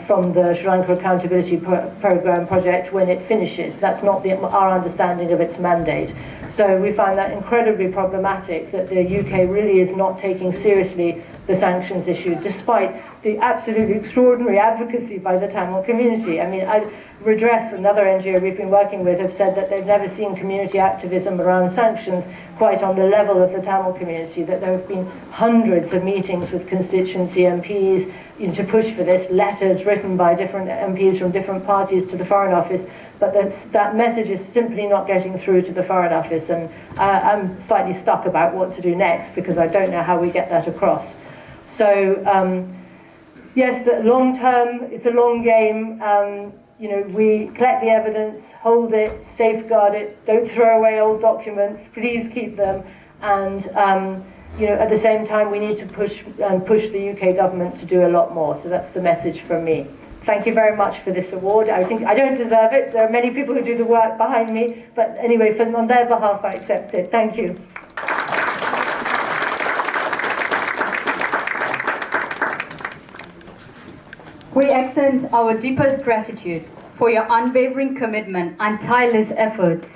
from the Sri Lanka Accountability Programme project when it finishes. That's not our understanding of its mandate. So we find that incredibly problematic that the UK really is not taking seriously the sanctions issue, despite the absolutely extraordinary advocacy by the Tamil community. I mean, Redress, another NGO we've been working with, have said that they've never seen community activism around sanctions quite on the level of the Tamil community, that there have been hundreds of meetings with constituency MPs to push for this, letters written by different MPs from different parties to the Foreign Office, but that message is simply not getting through to the Foreign Office, and I'm slightly stuck about what to do next because I don't know how we get that across. So, yes, the long term, it's a long game. We collect the evidence, hold it, safeguard it, don't throw away old documents, please keep them, and at the same time we need to push the UK government to do a lot more. So that's the message from me. Thank you very much for this award. I think I don't deserve it. There are many people who do the work behind me, but anyway, on their behalf, I accept it. Thank you. We extend our deepest gratitude for your unwavering commitment and tireless efforts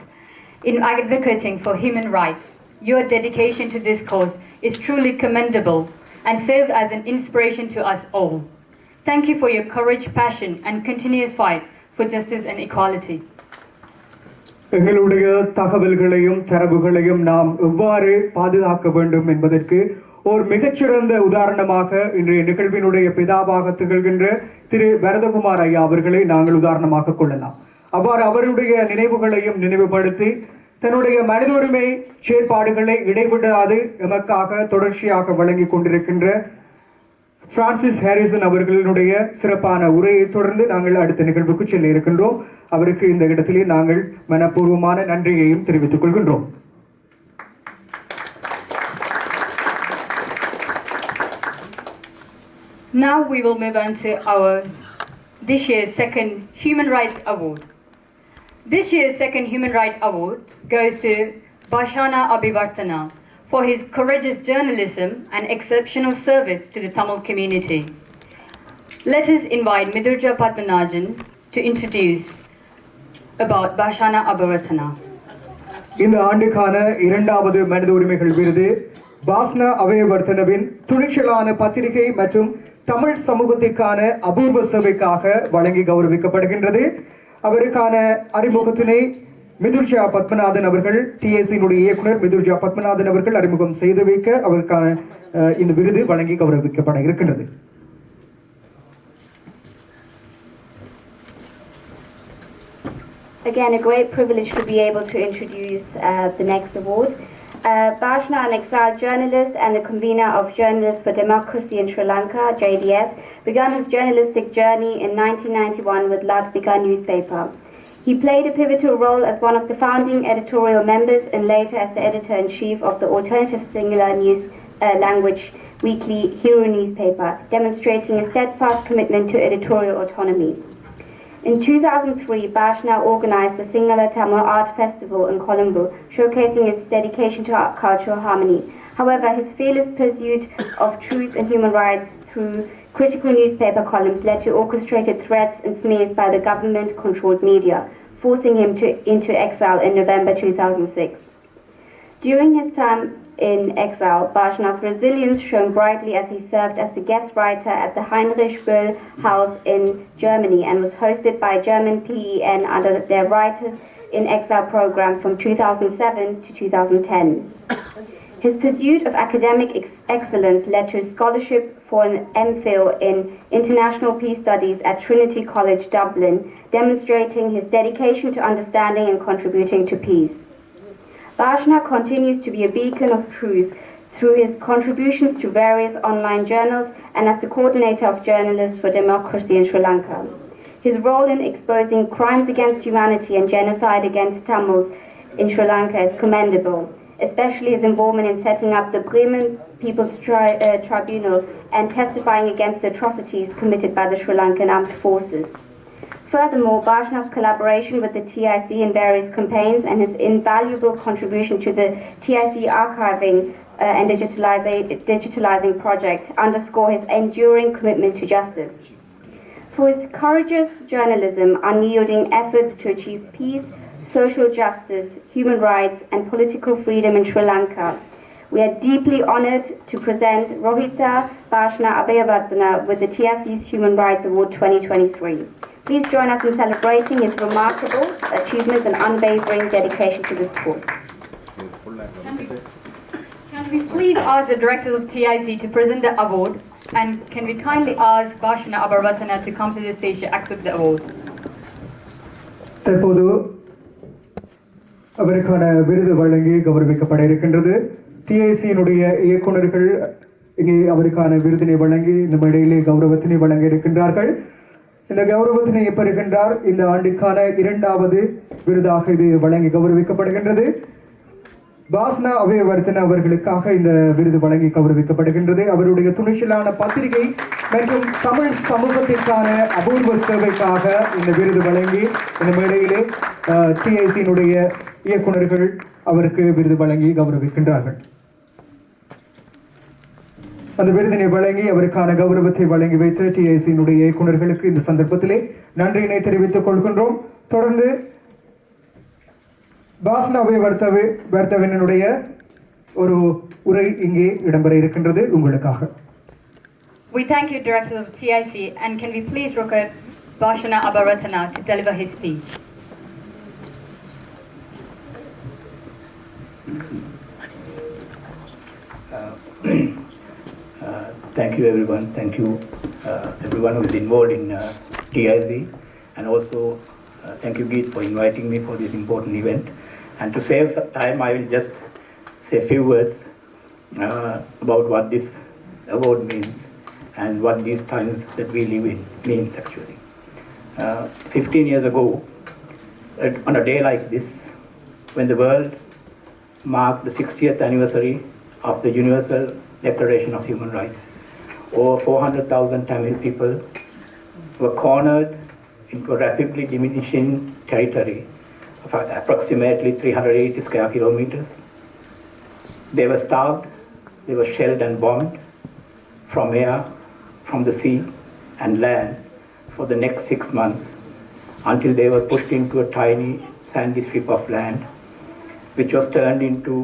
in advocating for human rights. Your dedication to this cause is truly commendable and serves as an inspiration to us all. Thank you for your courage, passion, and continuous fight for justice and equality. எங்களுடைய தகவல்களையும் தரவுகளையும் நாம் எவ்வாறு பாதுகாக்க வேண்டும் என்பதற்கு ஒரு மிகச்சிறந்த உதாரணமாக இன்றைய நிகழ்வினுடைய பிதாவாக திகழ்கின்ற திரு வரதகுமார் ஐயா அவர்களை நாங்கள் உதாரணமாக கொள்ளலாம். அவ்வாறு அவருடைய நினைவுகளையும் நினைவுபடுத்தி தன்னுடைய மனித உரிமை செயற்பாடுகளை இடைவிடாது எமக்காக தொடர்ச்சியாக வழங்கி கொண்டிருக்கின்ற பிரான்சிஸ் ஹாரிசன் அவர்களுடைய சிறப்பான உரையை தொடர்ந்து நாங்கள் அடுத்த நிகழ்வுக்கு செல்ல இருக்கின்றோம். அவருக்கு இந்த இடத்திலே நாங்கள் மனப்பூர்வமான நன்றியையும் தெரிவித்துக் கொள்கின்றோம். Now we will move on to this year's second Human Rights Award. This year's second Human Rights Award goes to Bashana Abivarthana for his courageous journalism and exceptional service to the Tamil community. Let us invite Midurja Padmanarajan to introduce about Bashana Abivarthana. இந்த ஆண்டுக்கான இரண்டாவது மனித உரிமைகள் விருது பாஸ்னா அபயவர்தனவின் துணிச்சலான பத்திரிகை மற்றும் தமிழ் சமூகத்திற்கான அபூர்வ சேவைக்காக வழங்கி கௌரவிக்கப்படுகின்றது. அவருக்கான அறிமுகத்தினை மிதுர்ஜா பத்மநாதன் அவர்கள், டிஏசியினுடைய இயக்குனர் மிதுர்ஜா பத்மநாதன் அவர்கள் அறிமுகம் செய்து வைக்க அவருக்கான இந்த விருது வழங்கி கௌரவிக்கப்பட இருக்கின்றது. Again, a great privilege to be able to introduce the next award. Bashna, an exiled journalist and the convener of Journalists for Democracy in Sri Lanka, JDS, began his journalistic journey in 1991 with Latviga newspaper. He played a pivotal role as one of the founding editorial members and later as the editor-in-chief of the alternative singular news language weekly Hero newspaper, demonstrating a steadfast commitment to editorial autonomy. In 2003, Bashna organized the Sinhala Tamil Art Festival in Colombo, showcasing his dedication to art cultural harmony. However, his fearless pursuit of truth and human rights through critical newspaper columns led to orchestrated threats and smears by the government-controlled media, forcing him into exile in November 2006. During his time in exile, Bashna's resilience shone brightly as he served as the guest writer at the Heinrich Böll House in Germany and was hosted by German PEN under their Writers in Exile program from 2007 to 2010. His pursuit of academic excellence led to a scholarship for an MPhil in International Peace Studies at Trinity College, Dublin, demonstrating his dedication to understanding and contributing to peace. Bashna continues to be a beacon of truth through his contributions to various online journals and as the coordinator of Journalists for Democracy in Sri Lanka. His role in exposing crimes against humanity and genocide against Tamils in Sri Lanka is commendable, especially his involvement in setting up the Bremen People's Tribunal and testifying against the atrocities committed by the Sri Lankan armed forces. Furthermore, Bashna's collaboration with the TIC in various campaigns and his invaluable contribution to the TIC archiving and digitalizing project underscore his enduring commitment to justice. For his courageous journalism, unyielding efforts to achieve peace, social justice, human rights, and political freedom in Sri Lanka, we are deeply honored to present Rohita Bashna Abeyavardena with the TIC's Human Rights Award 2023. Please join us in celebrating his remarkable achievements and unwavering dedication to this cause. Can we please ask the director of TIC to present the award, and can we kindly ask Bashna Abeyavardena to come to the stage to accept the award? தற்போது அவருக்கான விருது வழங்கி கௌரவிக்கப்பட இருக்கின்றது. டிஐசியினுடைய இயக்குநர்கள் இங்கே அவருக்கான விருதினை வழங்கி இந்த மேடையிலே கௌரவத்தினை வழங்க இருக்கின்றார்கள். இந்த கௌரவத்தினை பெறுகின்றார். இந்த ஆண்டுக்கான இரண்டாவது விருதாக இது வழங்கி கௌரவிக்கப்படுகின்றது. பாஸ்னா அபேவர்தன அவர்களுக்காக இந்த விருது வழங்கி கௌரவிக்கப்படுகின்றது. அவருடைய துணிச்சலான பத்திரிகை மற்றும் தமிழ் சமூகத்திற்கான அபூர்வ சேவைக்காக இந்த விருது வழங்கி இந்த மேடையிலே டிஐசியினுடைய இயக்குநர்கள் அவருக்கு விருது வழங்கி கௌரவிக்கின்றார்கள். அந்த விருதினை வழங்கி அவருக்கான கௌரவத்தை வழங்கி வைத்த டிஐசியினுடைய இயக்குநர்களுக்கு இந்த சந்தர்ப்பத்திலே நன்றியினை தெரிவித்துக் கொள்கின்றோம். தொடர்ந்து பாஸ்னா அபேவர்தனனுடைய ஒரு உரை இங்கே இடம்பெற இருக்கின்றது உங்களுக்காக. We thank you, Director of TIC, and can we please request Bashna Abeyavardena to deliver his speech? Thank you everyone. Thank you everyone who is involved in TIC, and also thank you Geet for inviting me for this important event. And to save some time, I will just say a few words about what this award means and what these times that we live in means actually. 15 years ago, on a day like this, when the world marked the 60th anniversary of the Universal Declaration of Human Rights, over 400,000 Tamil people were cornered into a rapidly diminishing territory of approximately 380 square kilometers. They were starved, they were shelled and bombed from air, from the sea and land for the next 6 months until they were pushed into a tiny sandy strip of land, which was turned into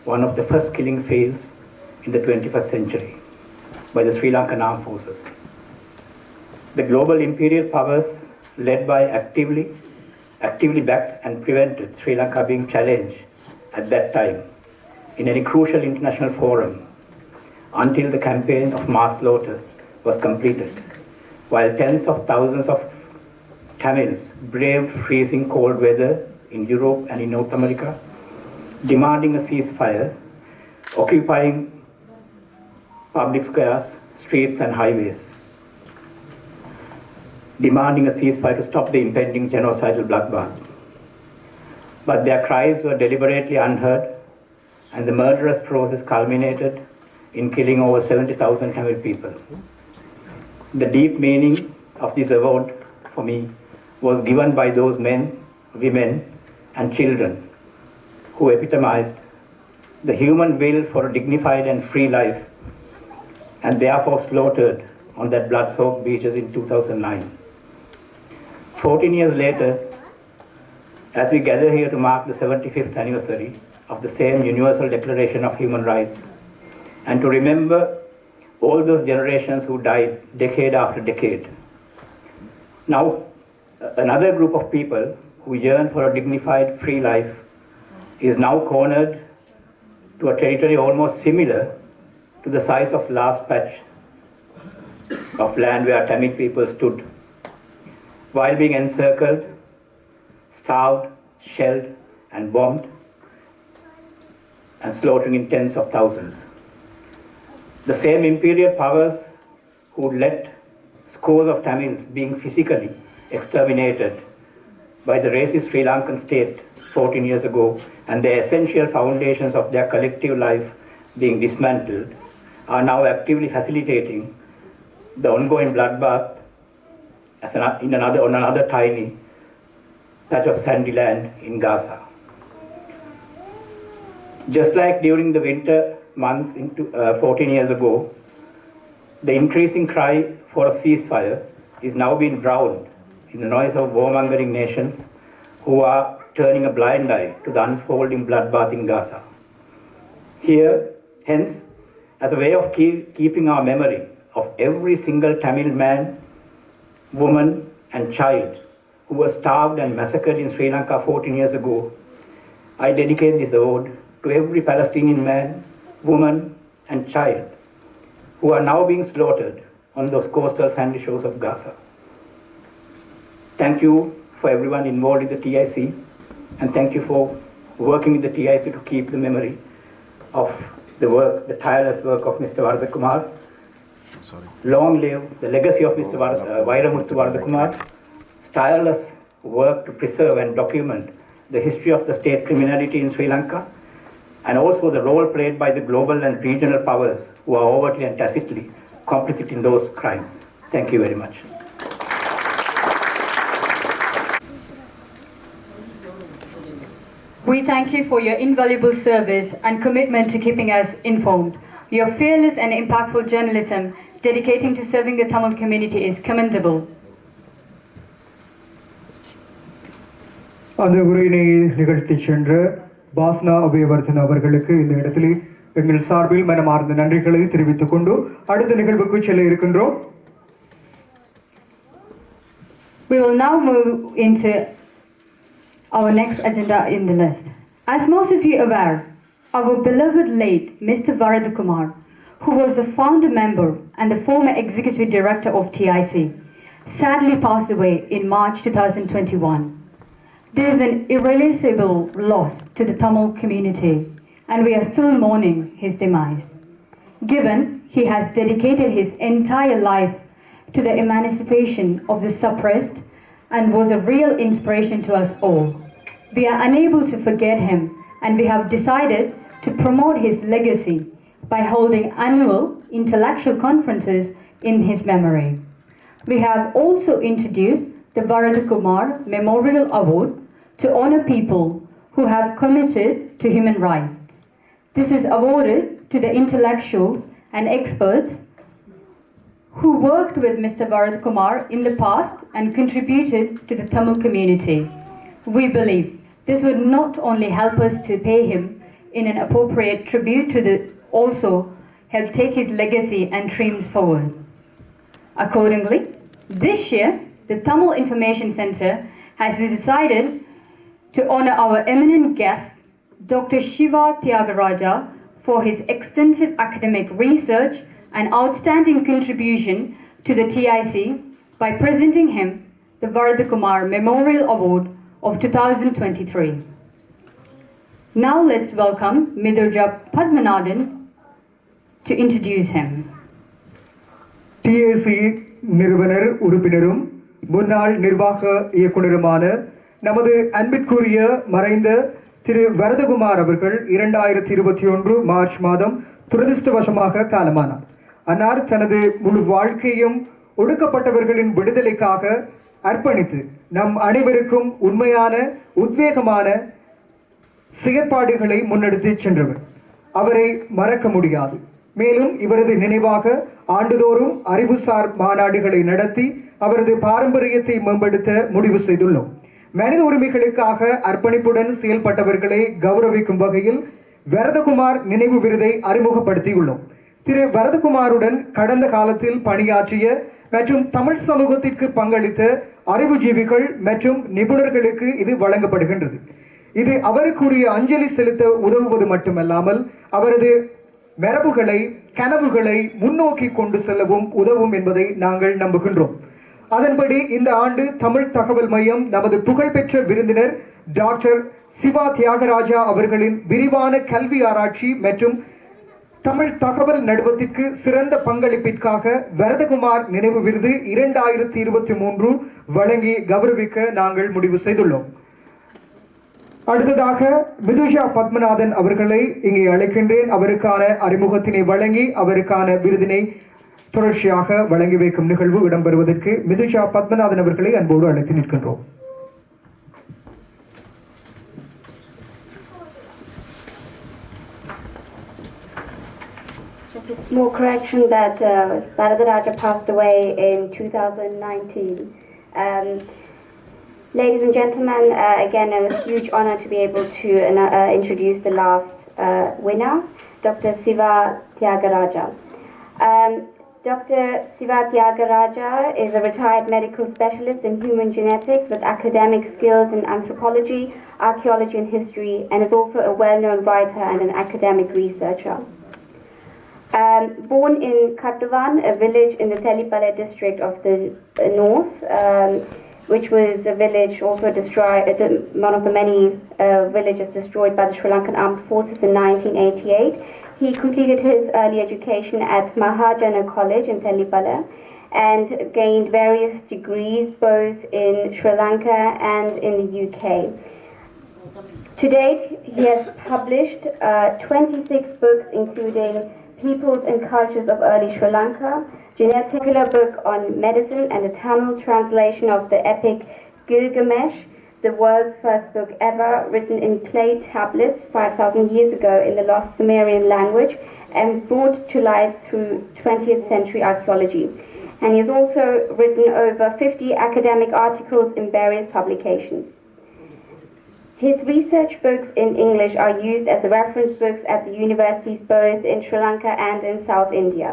one of the first killing fields in the 21st century by the Sri Lankan armed forces. The global imperial powers, led by actively backed and prevented Sri Lanka being challenged at that time in any crucial international forum until the campaign of mass slaughter was completed, while tens of thousands of Tamils braved freezing cold weather in Europe and in North America, demanding a ceasefire, occupying public squares, streets and highways, demanding a ceasefire to stop the impending genocidal bloodbath. But their cries were deliberately unheard, and the murderous process culminated in killing over 70,000 Tamil people. The deep meaning of this award for me was given by those men, women and children who epitomized the human will for a dignified and free life, and therefore slaughtered on that blood-soaked beaches in 2009. 14 years later, as we gather here to mark the 75th anniversary of the same Universal Declaration of Human Rights, and to remember all those generations who died decade after decade. Now, another group of people who yearn for a dignified, free life is now cornered to a territory almost similar to the size of last patch of land where Tamil people stood, while being encircled, starved, shelled, and bombed, and slaughtering in tens of thousands. The same imperial powers who let scores of Tamils being physically exterminated by the racist Sri Lankan state 14 years ago, and the essential foundations of their collective life being dismantled, are now actively facilitating the ongoing bloodbath on another tiny patch of sandy land in Gaza. Just like during the winter months 14 years ago, the increasing cry for a ceasefire is now being drowned in the noise of warmongering nations who are turning a blind eye to the unfolding bloodbath in Gaza. Here, hence, as a way of keeping our memory of every single Tamil man, woman, and child who was starved and massacred in Sri Lanka 14 years ago, I dedicate this award to every Palestinian man, woman, and child who are now being slaughtered on those coastal sandy shores of Gaza. Thank you for everyone involved in the TIC, and thank you for working with the TIC to keep the memory of the tireless work of Mr. Varadhakumar. Long live the legacy of Mr. Vairamuthu Varadhakumar's tireless work to preserve and document the history of the state criminality in Sri Lanka, and also the role played by the global and regional powers who are overtly and tacitly complicit in those crimes. Thank you very much. We thank you for your invaluable service and commitment to keeping us informed. Your fearless and impactful journalism dedicating to serving the Tamil community is commendable. அந்த உரையினை நிகழ்த்தி சென்ற பாஸ்னா அபயவர்தன் அவர்களுக்கு இந்த இடத்திலே எங்கள் சார்பில் மனமார்ந்த நன்றிகளை தெரிவித்துக் கொண்டு அடுத்த நிகழ்வுக்கு செல்ல இருக்கின்றோம். We will now move into our next agenda in the list. As most of you are aware, our beloved late Mr. Varadhakumar, who was a founder member and the former executive director of TIC, sadly passed away in March 2021. This is an irreplaceable loss to the Tamil community, and we are still mourning his demise. Given he has dedicated his entire life to the emancipation of the suppressed and was a real inspiration to us all, we are unable to forget him, and we have decided to promote his legacy by holding annual intellectual conferences in his memory. We have also introduced the Varadhakumar Memorial Award to honor people who have committed to human rights. This is awarded to the intellectuals and experts who worked with Mr. Varadhakumar in the past and contributed to the Tamil community. We believe this would not only help us to pay him in an appropriate tribute to also help take his legacy and dreams forward. Accordingly, this year, the Tamil Information Center has decided to honor our eminent guest, Dr. Shiva Tyagaraja, for his extensive academic research and outstanding contribution to the TIC by presenting him the Varadhakumar Memorial Award of 2023. Now let's welcome Midurja Padmanathan to introduce him. TIC நிறுவனர் உறுப்பினரும் முன்னாள் நிர்வாக இயக்குனருமான நமது அன்பிற்குரிய மறைந்த திரு வரதகுமார் அவர்கள் 2021 March மாதம் துரதிர்ஷ்டவசமாக காலமானார். அன்னார் தனது முழு வாழ்க்கையும் ஒடுக்கப்பட்டவர்களின் விடுதலைக்காக அர்ப்பணித்து நம் அனைவருக்கும் உண்மையான உத்வேகமான செயற்பாடுகளை முன்னெடுத்து சென்றவர். அவரை மறக்க முடியாது. மேலும் இவரது நினைவாக ஆண்டுதோறும் அறிவுசார் மாநாடுகளை நடத்தி அவரது பாரம்பரியத்தை மேம்படுத்த முடிவு செய்துள்ளோம். மனித உரிமைகளுக்காக அர்ப்பணிப்புடன் செயல்பட்டவர்களை கௌரவிக்கும் வகையில் வரதகுமார் நினைவு விருதை அறிமுகப்படுத்தியுள்ளோம். திரு வரதகுமாருடன் கடந்த காலத்தில் பணியாற்றிய மற்றும் தமிழ் சமூகத்திற்கு பங்களித்த அறிவுஜீவிகள் மற்றும் நிபுணர்களுக்கு இது வழங்கப்படுகின்றது. இது அவருக்குரிய அஞ்சலி செலுத்த உதவுவது மட்டுமல்லாமல் அவரது மரபுகளை கனவுகளை முன்னோக்கி கொண்டு செல்லவும் உதவும் என்பதை நாங்கள் நம்புகின்றோம். அதன்படி இந்த ஆண்டு தமிழ் தகவல் மையம் நமது புகழ்பெற்ற விருந்தினர் டாக்டர் சிவா தியாகராஜா அவர்களின் விரிவான கல்வி ஆராய்ச்சி மற்றும் தமிழ் தகவல் நடுவத்திற்கு சிறந்த பங்களிப்பிற்காக வரதகுமார் நினைவு விருது 2023 வழங்கி கௌரவிக்க நாங்கள் முடிவு செய்துள்ளோம். அடுத்ததாக மிதுஷா பத்மநாதன் அவர்களை இங்கே அழைக்கின்றேன். அவருக்கான அறிமுகத்தினை வழங்கி அவருக்கான விருதினை தொடர்ச்சியாக வழங்கி வைக்கும் நிகழ்வு இடம்பெறுவதற்கு மிதுஷா பத்மநாதன் அவர்களை அன்போடு அழைத்து நிற்கின்றோம். Just a small correction that Varadaraja passed away in 2019. Ladies and gentlemen, again, a huge honor to be able to introduce the last winner, Dr. Siva Tyagaraja. Dr. Siva Tyagaraja is a retired medical specialist in human genetics with academic skills in anthropology, archaeology and history, and is also a well-known writer and an academic researcher. Born in Kattuvan, a village in the Telipala district of the north, which was a village also destroyed, one of the many villages destroyed by the Sri Lankan Armed Forces in 1988. He completed his early education at Mahajana College in Telipala and gained various degrees both in Sri Lanka and in the UK. To date, he has published 26 books including Peoples and Cultures of Early Sri Lanka, genetic book on medicine, and a Tamil translation of the epic Gilgamesh, the world's first book ever written in clay tablets 5,000 years ago in the lost Sumerian language and brought to light through 20th century archaeology. And he has also written over 50 academic articles in various publications. His research books in English are used as reference books at the universities both in Sri Lanka and in South India.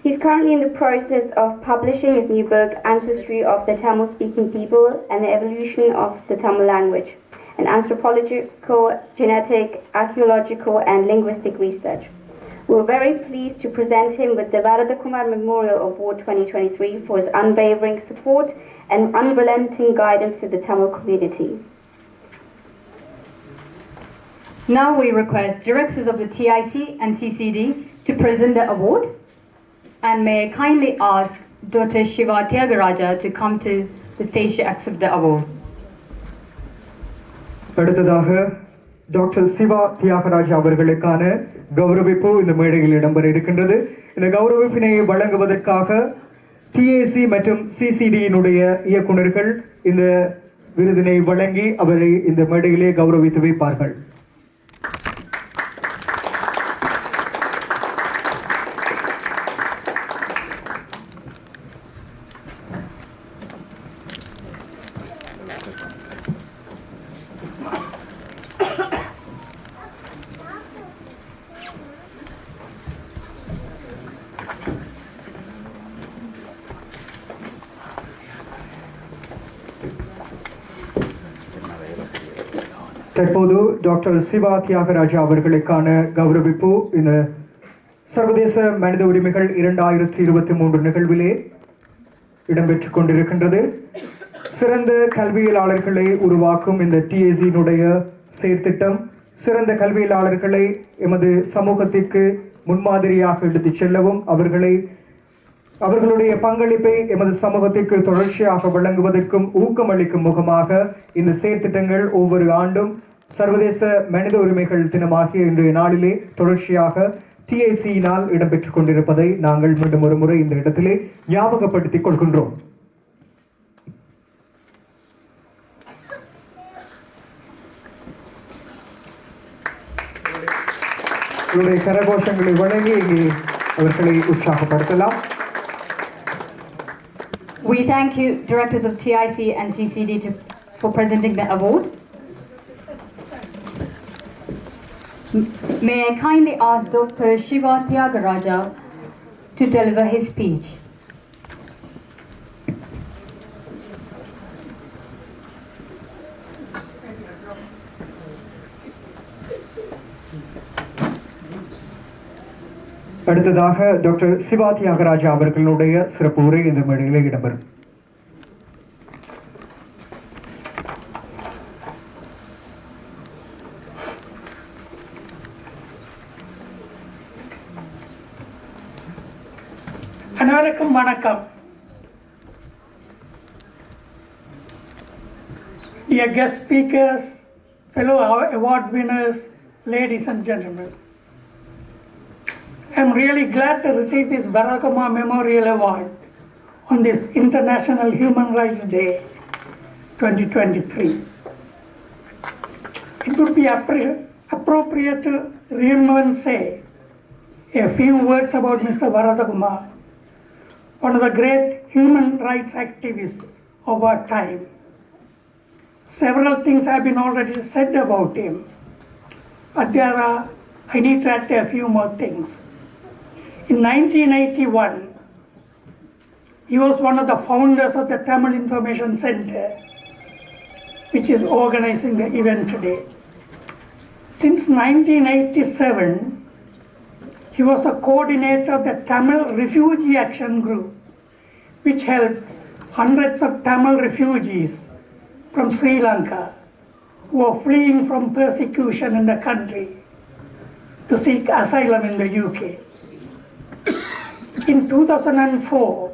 He's currently in the process of publishing his new book, Ancestry of the Tamil-speaking People and the Evolution of the Tamil Language, an anthropological, genetic, archaeological and linguistic research. We're very pleased to present him with the Varadakumar Memorial Award 2023 for his unwavering support and unrelenting guidance to the Tamil community. Now we request directors of the TIC and TCD to present the award, and may I kindly ask Dr. Siva Tyagaraja to come to the stage to accept the award. அடுத்ததாக doctor Siva Thiyagaraja அவர்களுக்கான கௌரவிப்பு இந்த மேடையில் இடம்பெற இருக்கின்றது. இந்த கௌரவிப்பினை வழங்குவதற்காக TAC மற்றும் CCDயினுடைய இயக்குநர்கள் இந்த விருதினை வழங்கி அவரை இந்த மேடையிலே கௌரவித்து வைப்பார்கள். தற்போது டாக்டர் சிவா தியாகராஜா அவர்களுக்கான கௌரவிப்பு இந்த சர்வதேச மனித உரிமைகள் 2023 நிகழ்விலே இடம்பெற்றுக் கொண்டிருக்கின்றது. சிறந்த கல்வியலாளர்களை உருவாக்கும் இந்த TAC-னுடைய செயற்திட்டம் சிறந்த கல்வியலாளர்களை எமது சமூகத்திற்கு முன்மாதிரியாக எடுத்துச் செல்லவும் அவர்களுடைய பங்களிப்பை எமது சமூகத்திற்கு தொடர்ச்சியாக வழங்குவதற்கும் ஊக்கமளிக்கும் முகமாக இந்த செயற்திட்டங்கள் ஒவ்வொரு ஆண்டும் சர்வதேச மனித உரிமைகள் தினமாகிய இன்றைய நாளிலே தொடர்ச்சியாக TAC-யினால் இடம்பெற்றுக் கொண்டிருப்பதை நாங்கள் மீண்டும் ஒரு முறை இந்த இடத்திலே ஞாபகப்படுத்திக் கொள்கின்றோம். உங்களுடைய கரகோஷங்களை வழங்கி இங்கே அவர்களை உற்சாகப்படுத்தலாம். We thank you, directors of TIC and CCD, for presenting the award. May I kindly ask Dr. Shiva Tyagaraja to deliver his speech. அடுத்ததாக டாக்டர் சிவா தியாகராஜா அவர்களுடைய சிறப்பு உரை இந்த மேடையிலே இடம்பெறும். அனைவருக்கும் வணக்கம். Dear guest speakers, fellow award winners, ladies and gentlemen, I am really glad to receive this Barack Obama Memorial Award on this International Human Rights Day 2023. It would be appropriate to remember say a few words about Mr. Barack Obama, one of the great human rights activists of our time. Several things have been already said about him, but I need to add a few more things. In 1981, he was one of the founders of the Tamil Information Center, which is organizing the event today. Since 1987, he was a coordinator of the Tamil Refugee Action Group, which helped hundreds of Tamil refugees from Sri Lanka who were fleeing from persecution in the country to seek asylum in the UK. In 2004,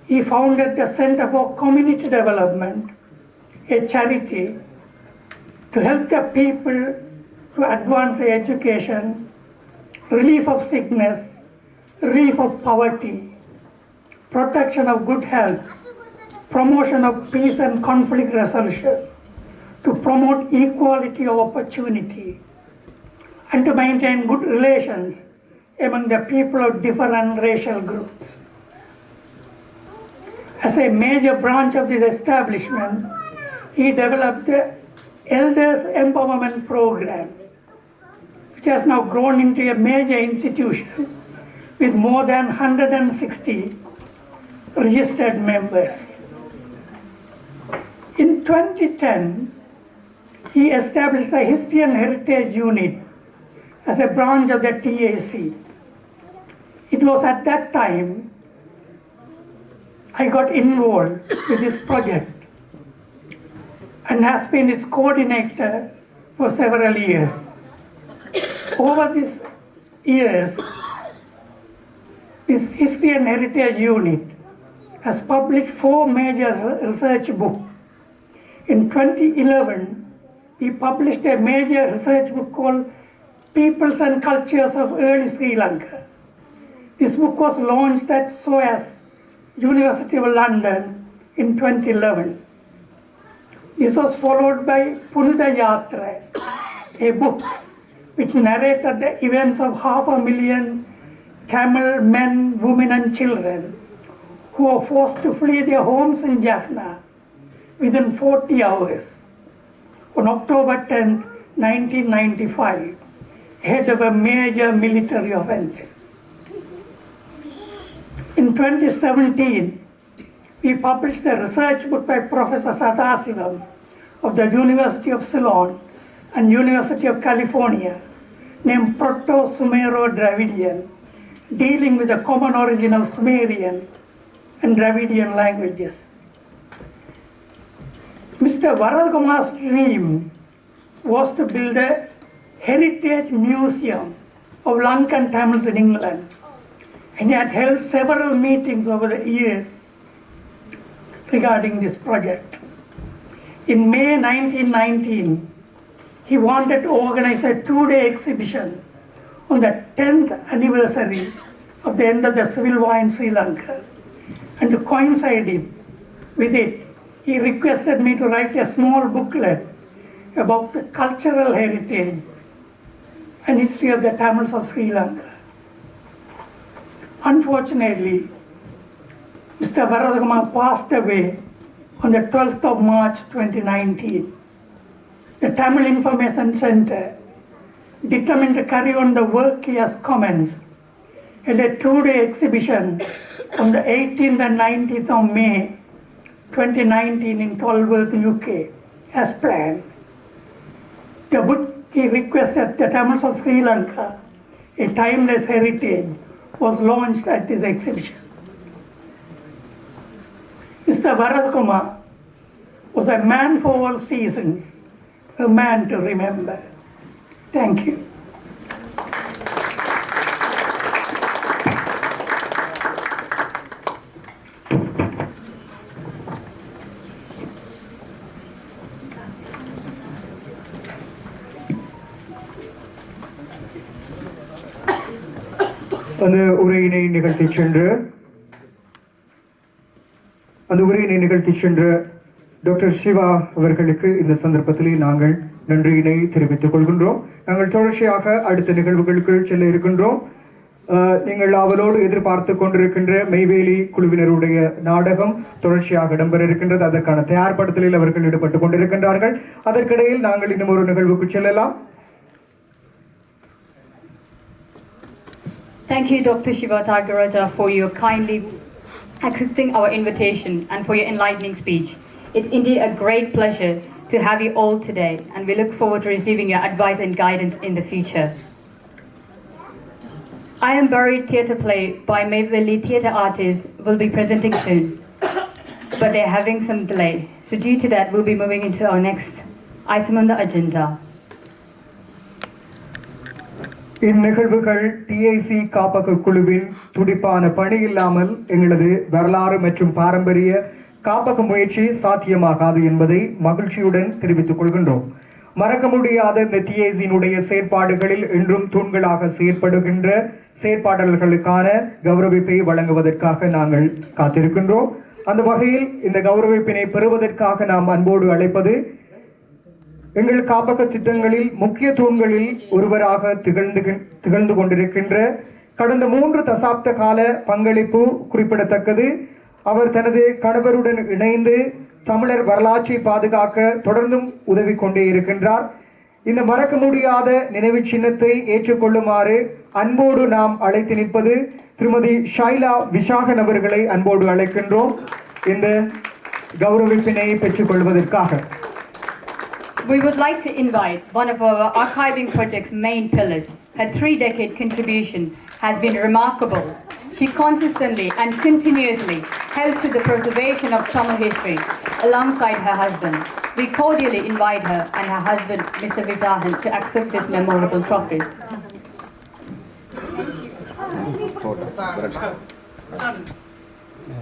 he founded the Center for Community Development, a charity to help the people to advance their education, relief of sickness, relief of poverty, protection of good health, promotion of peace and conflict resolution, to promote equality of opportunity, and to maintain good relations among the people of different racial groups. As a major branch of this establishment, he developed the Elders Empowerment Program, which has now grown into a major institution with more than 160 registered members. In 2010, he established the History and Heritage Unit as a branch of the TAC. It was at that time I got involved with this project and has been its coordinator for several years. Over these years, this History and Heritage Unit has published 4 major research books. In 2011, we published a major research book called Peoples and Cultures of Early Sri Lanka. This book was launched at SOAS, University of London, in 2011. This was followed by Punitha Yatra, a book which narrated the events of 500,000 Tamil men, women and children who were forced to flee their homes in Jaffna within 40 hours on October 10, 1995, ahead of a major military offensive. In 2017, we published a research book by Professor Sadasivam of the University of Ceylon and University of California named Proto-Sumero-Dravidian, dealing with the common origin of Sumerian and Dravidian languages. Mr. Barack Obama's dream was to build a heritage museum of Lankan Tamils in England, and he had held several meetings over the years regarding this project. In May 1919, he wanted to organize a 2-day exhibition on the 10th anniversary of the end of the civil war in Sri Lanka, and to coincide with it, he requested me to write a small booklet about the cultural heritage and history of the Tamils of Sri Lanka. Unfortunately, Mr. Varadagama passed away on the 12th of March 2019. The Tamil Information Center determined to carry on the work he has commenced at a two-day exhibition on the 18th and 19th of May 2019 in Tolworth, UK, as planned. The Buddhi request that the Tamils of Sri Lanka, a timeless heritage, was launched at this exhibition. Mr. Varadagama was a man for all seasons, a man to remember. Thank you. அந்த உரையினை நிகழ்த்தி சென்ற doctor Siva அவர்களுக்கு இந்த சந்தர்ப்பத்திலே நாங்கள் நன்றியினை தெரிவித்துக் கொள்கின்றோம். நாங்கள் தொடர்ச்சியாக அடுத்த நிகழ்வுகளுக்கு செல்ல இருக்கின்றோம். நீங்கள் அவளோடு எதிர்பார்த்து கொண்டிருக்கின்ற மெய்வேலி குழுவினருடைய நாடகம் தொடர்ச்சியாக இடம்பெற இருக்கின்றது. அதற்கான தயார்படுத்தலில் அவர்கள் ஈடுபட்டுக் கொண்டிருக்கின்றார்கள். அதற்கிடையில் நாங்கள் இன்னும் ஒரு நிகழ்வுக்கு செல்லலாம். Thank you, Dr. Shiva Thagaraja, for your kindly accepting our invitation and for your enlightening speech. It's indeed a great pleasure to have you all today, and we look forward to receiving your advice and guidance in the future. I Am Buried theatre play by Mayveli theatre artists will be presenting soon, but they're having some delay. So due to that, we'll be moving into our next item on the agenda. இந்நிகழ்வுகள் DIC காப்பக குழுவின் துடிப்பான பணி இல்லாமல் எங்களது வரலாறு மற்றும் பாரம்பரிய காப்பக முயற்சி சாத்தியமாகாது என்பதை மகிழ்ச்சியுடன் தெரிவித்துக் கொள்கின்றோம். மறக்க முடியாத இந்த டிஐசியினுடைய செயற்பாடுகளில் இன்றும் தூண்களாக செயற்படுகின்ற செயற்பாட்டாளர்களுக்கான கௌரவிப்பை வழங்குவதற்காக நாங்கள் காத்திருக்கின்றோம். அந்த வகையில் இந்த கௌரவிப்பினை பெறுவதற்காக நாம் அன்போடு அழைப்பது எங்கள் காப்பக திட்டங்களில் முக்கிய தூண்களில் ஒருவராக திகழ்ந்து கொண்டிருக்கின்ற கடந்த 3 தசாப்த கால பங்களிப்பு குறிப்பிடத்தக்கது. அவர் தனது கணவருடன் இணைந்து தமிழர் வரலாற்றை பாதுகாக்க தொடர்ந்தும் உதவி கொண்டே இருக்கின்றார். இந்த மறக்க முடியாத நினைவு சின்னத்தை ஏற்றுக்கொள்ளுமாறு அன்போடு நாம் அழைத்து நிற்பது திருமதி ஷைலா விஷாகன் அவர்களை அன்போடு அழைக்கின்றோம் இந்த கௌரவிப்பினை பெற்றுக் கொள்வதற்காக. We would like to invite one of our archiving project's main pillars. Her 3-decade contribution has been remarkable. She consistently and continuously helps to the preservation of Tamil history alongside her husband. We cordially invite her and her husband, Mr. Visahan, to accept this memorable trophy.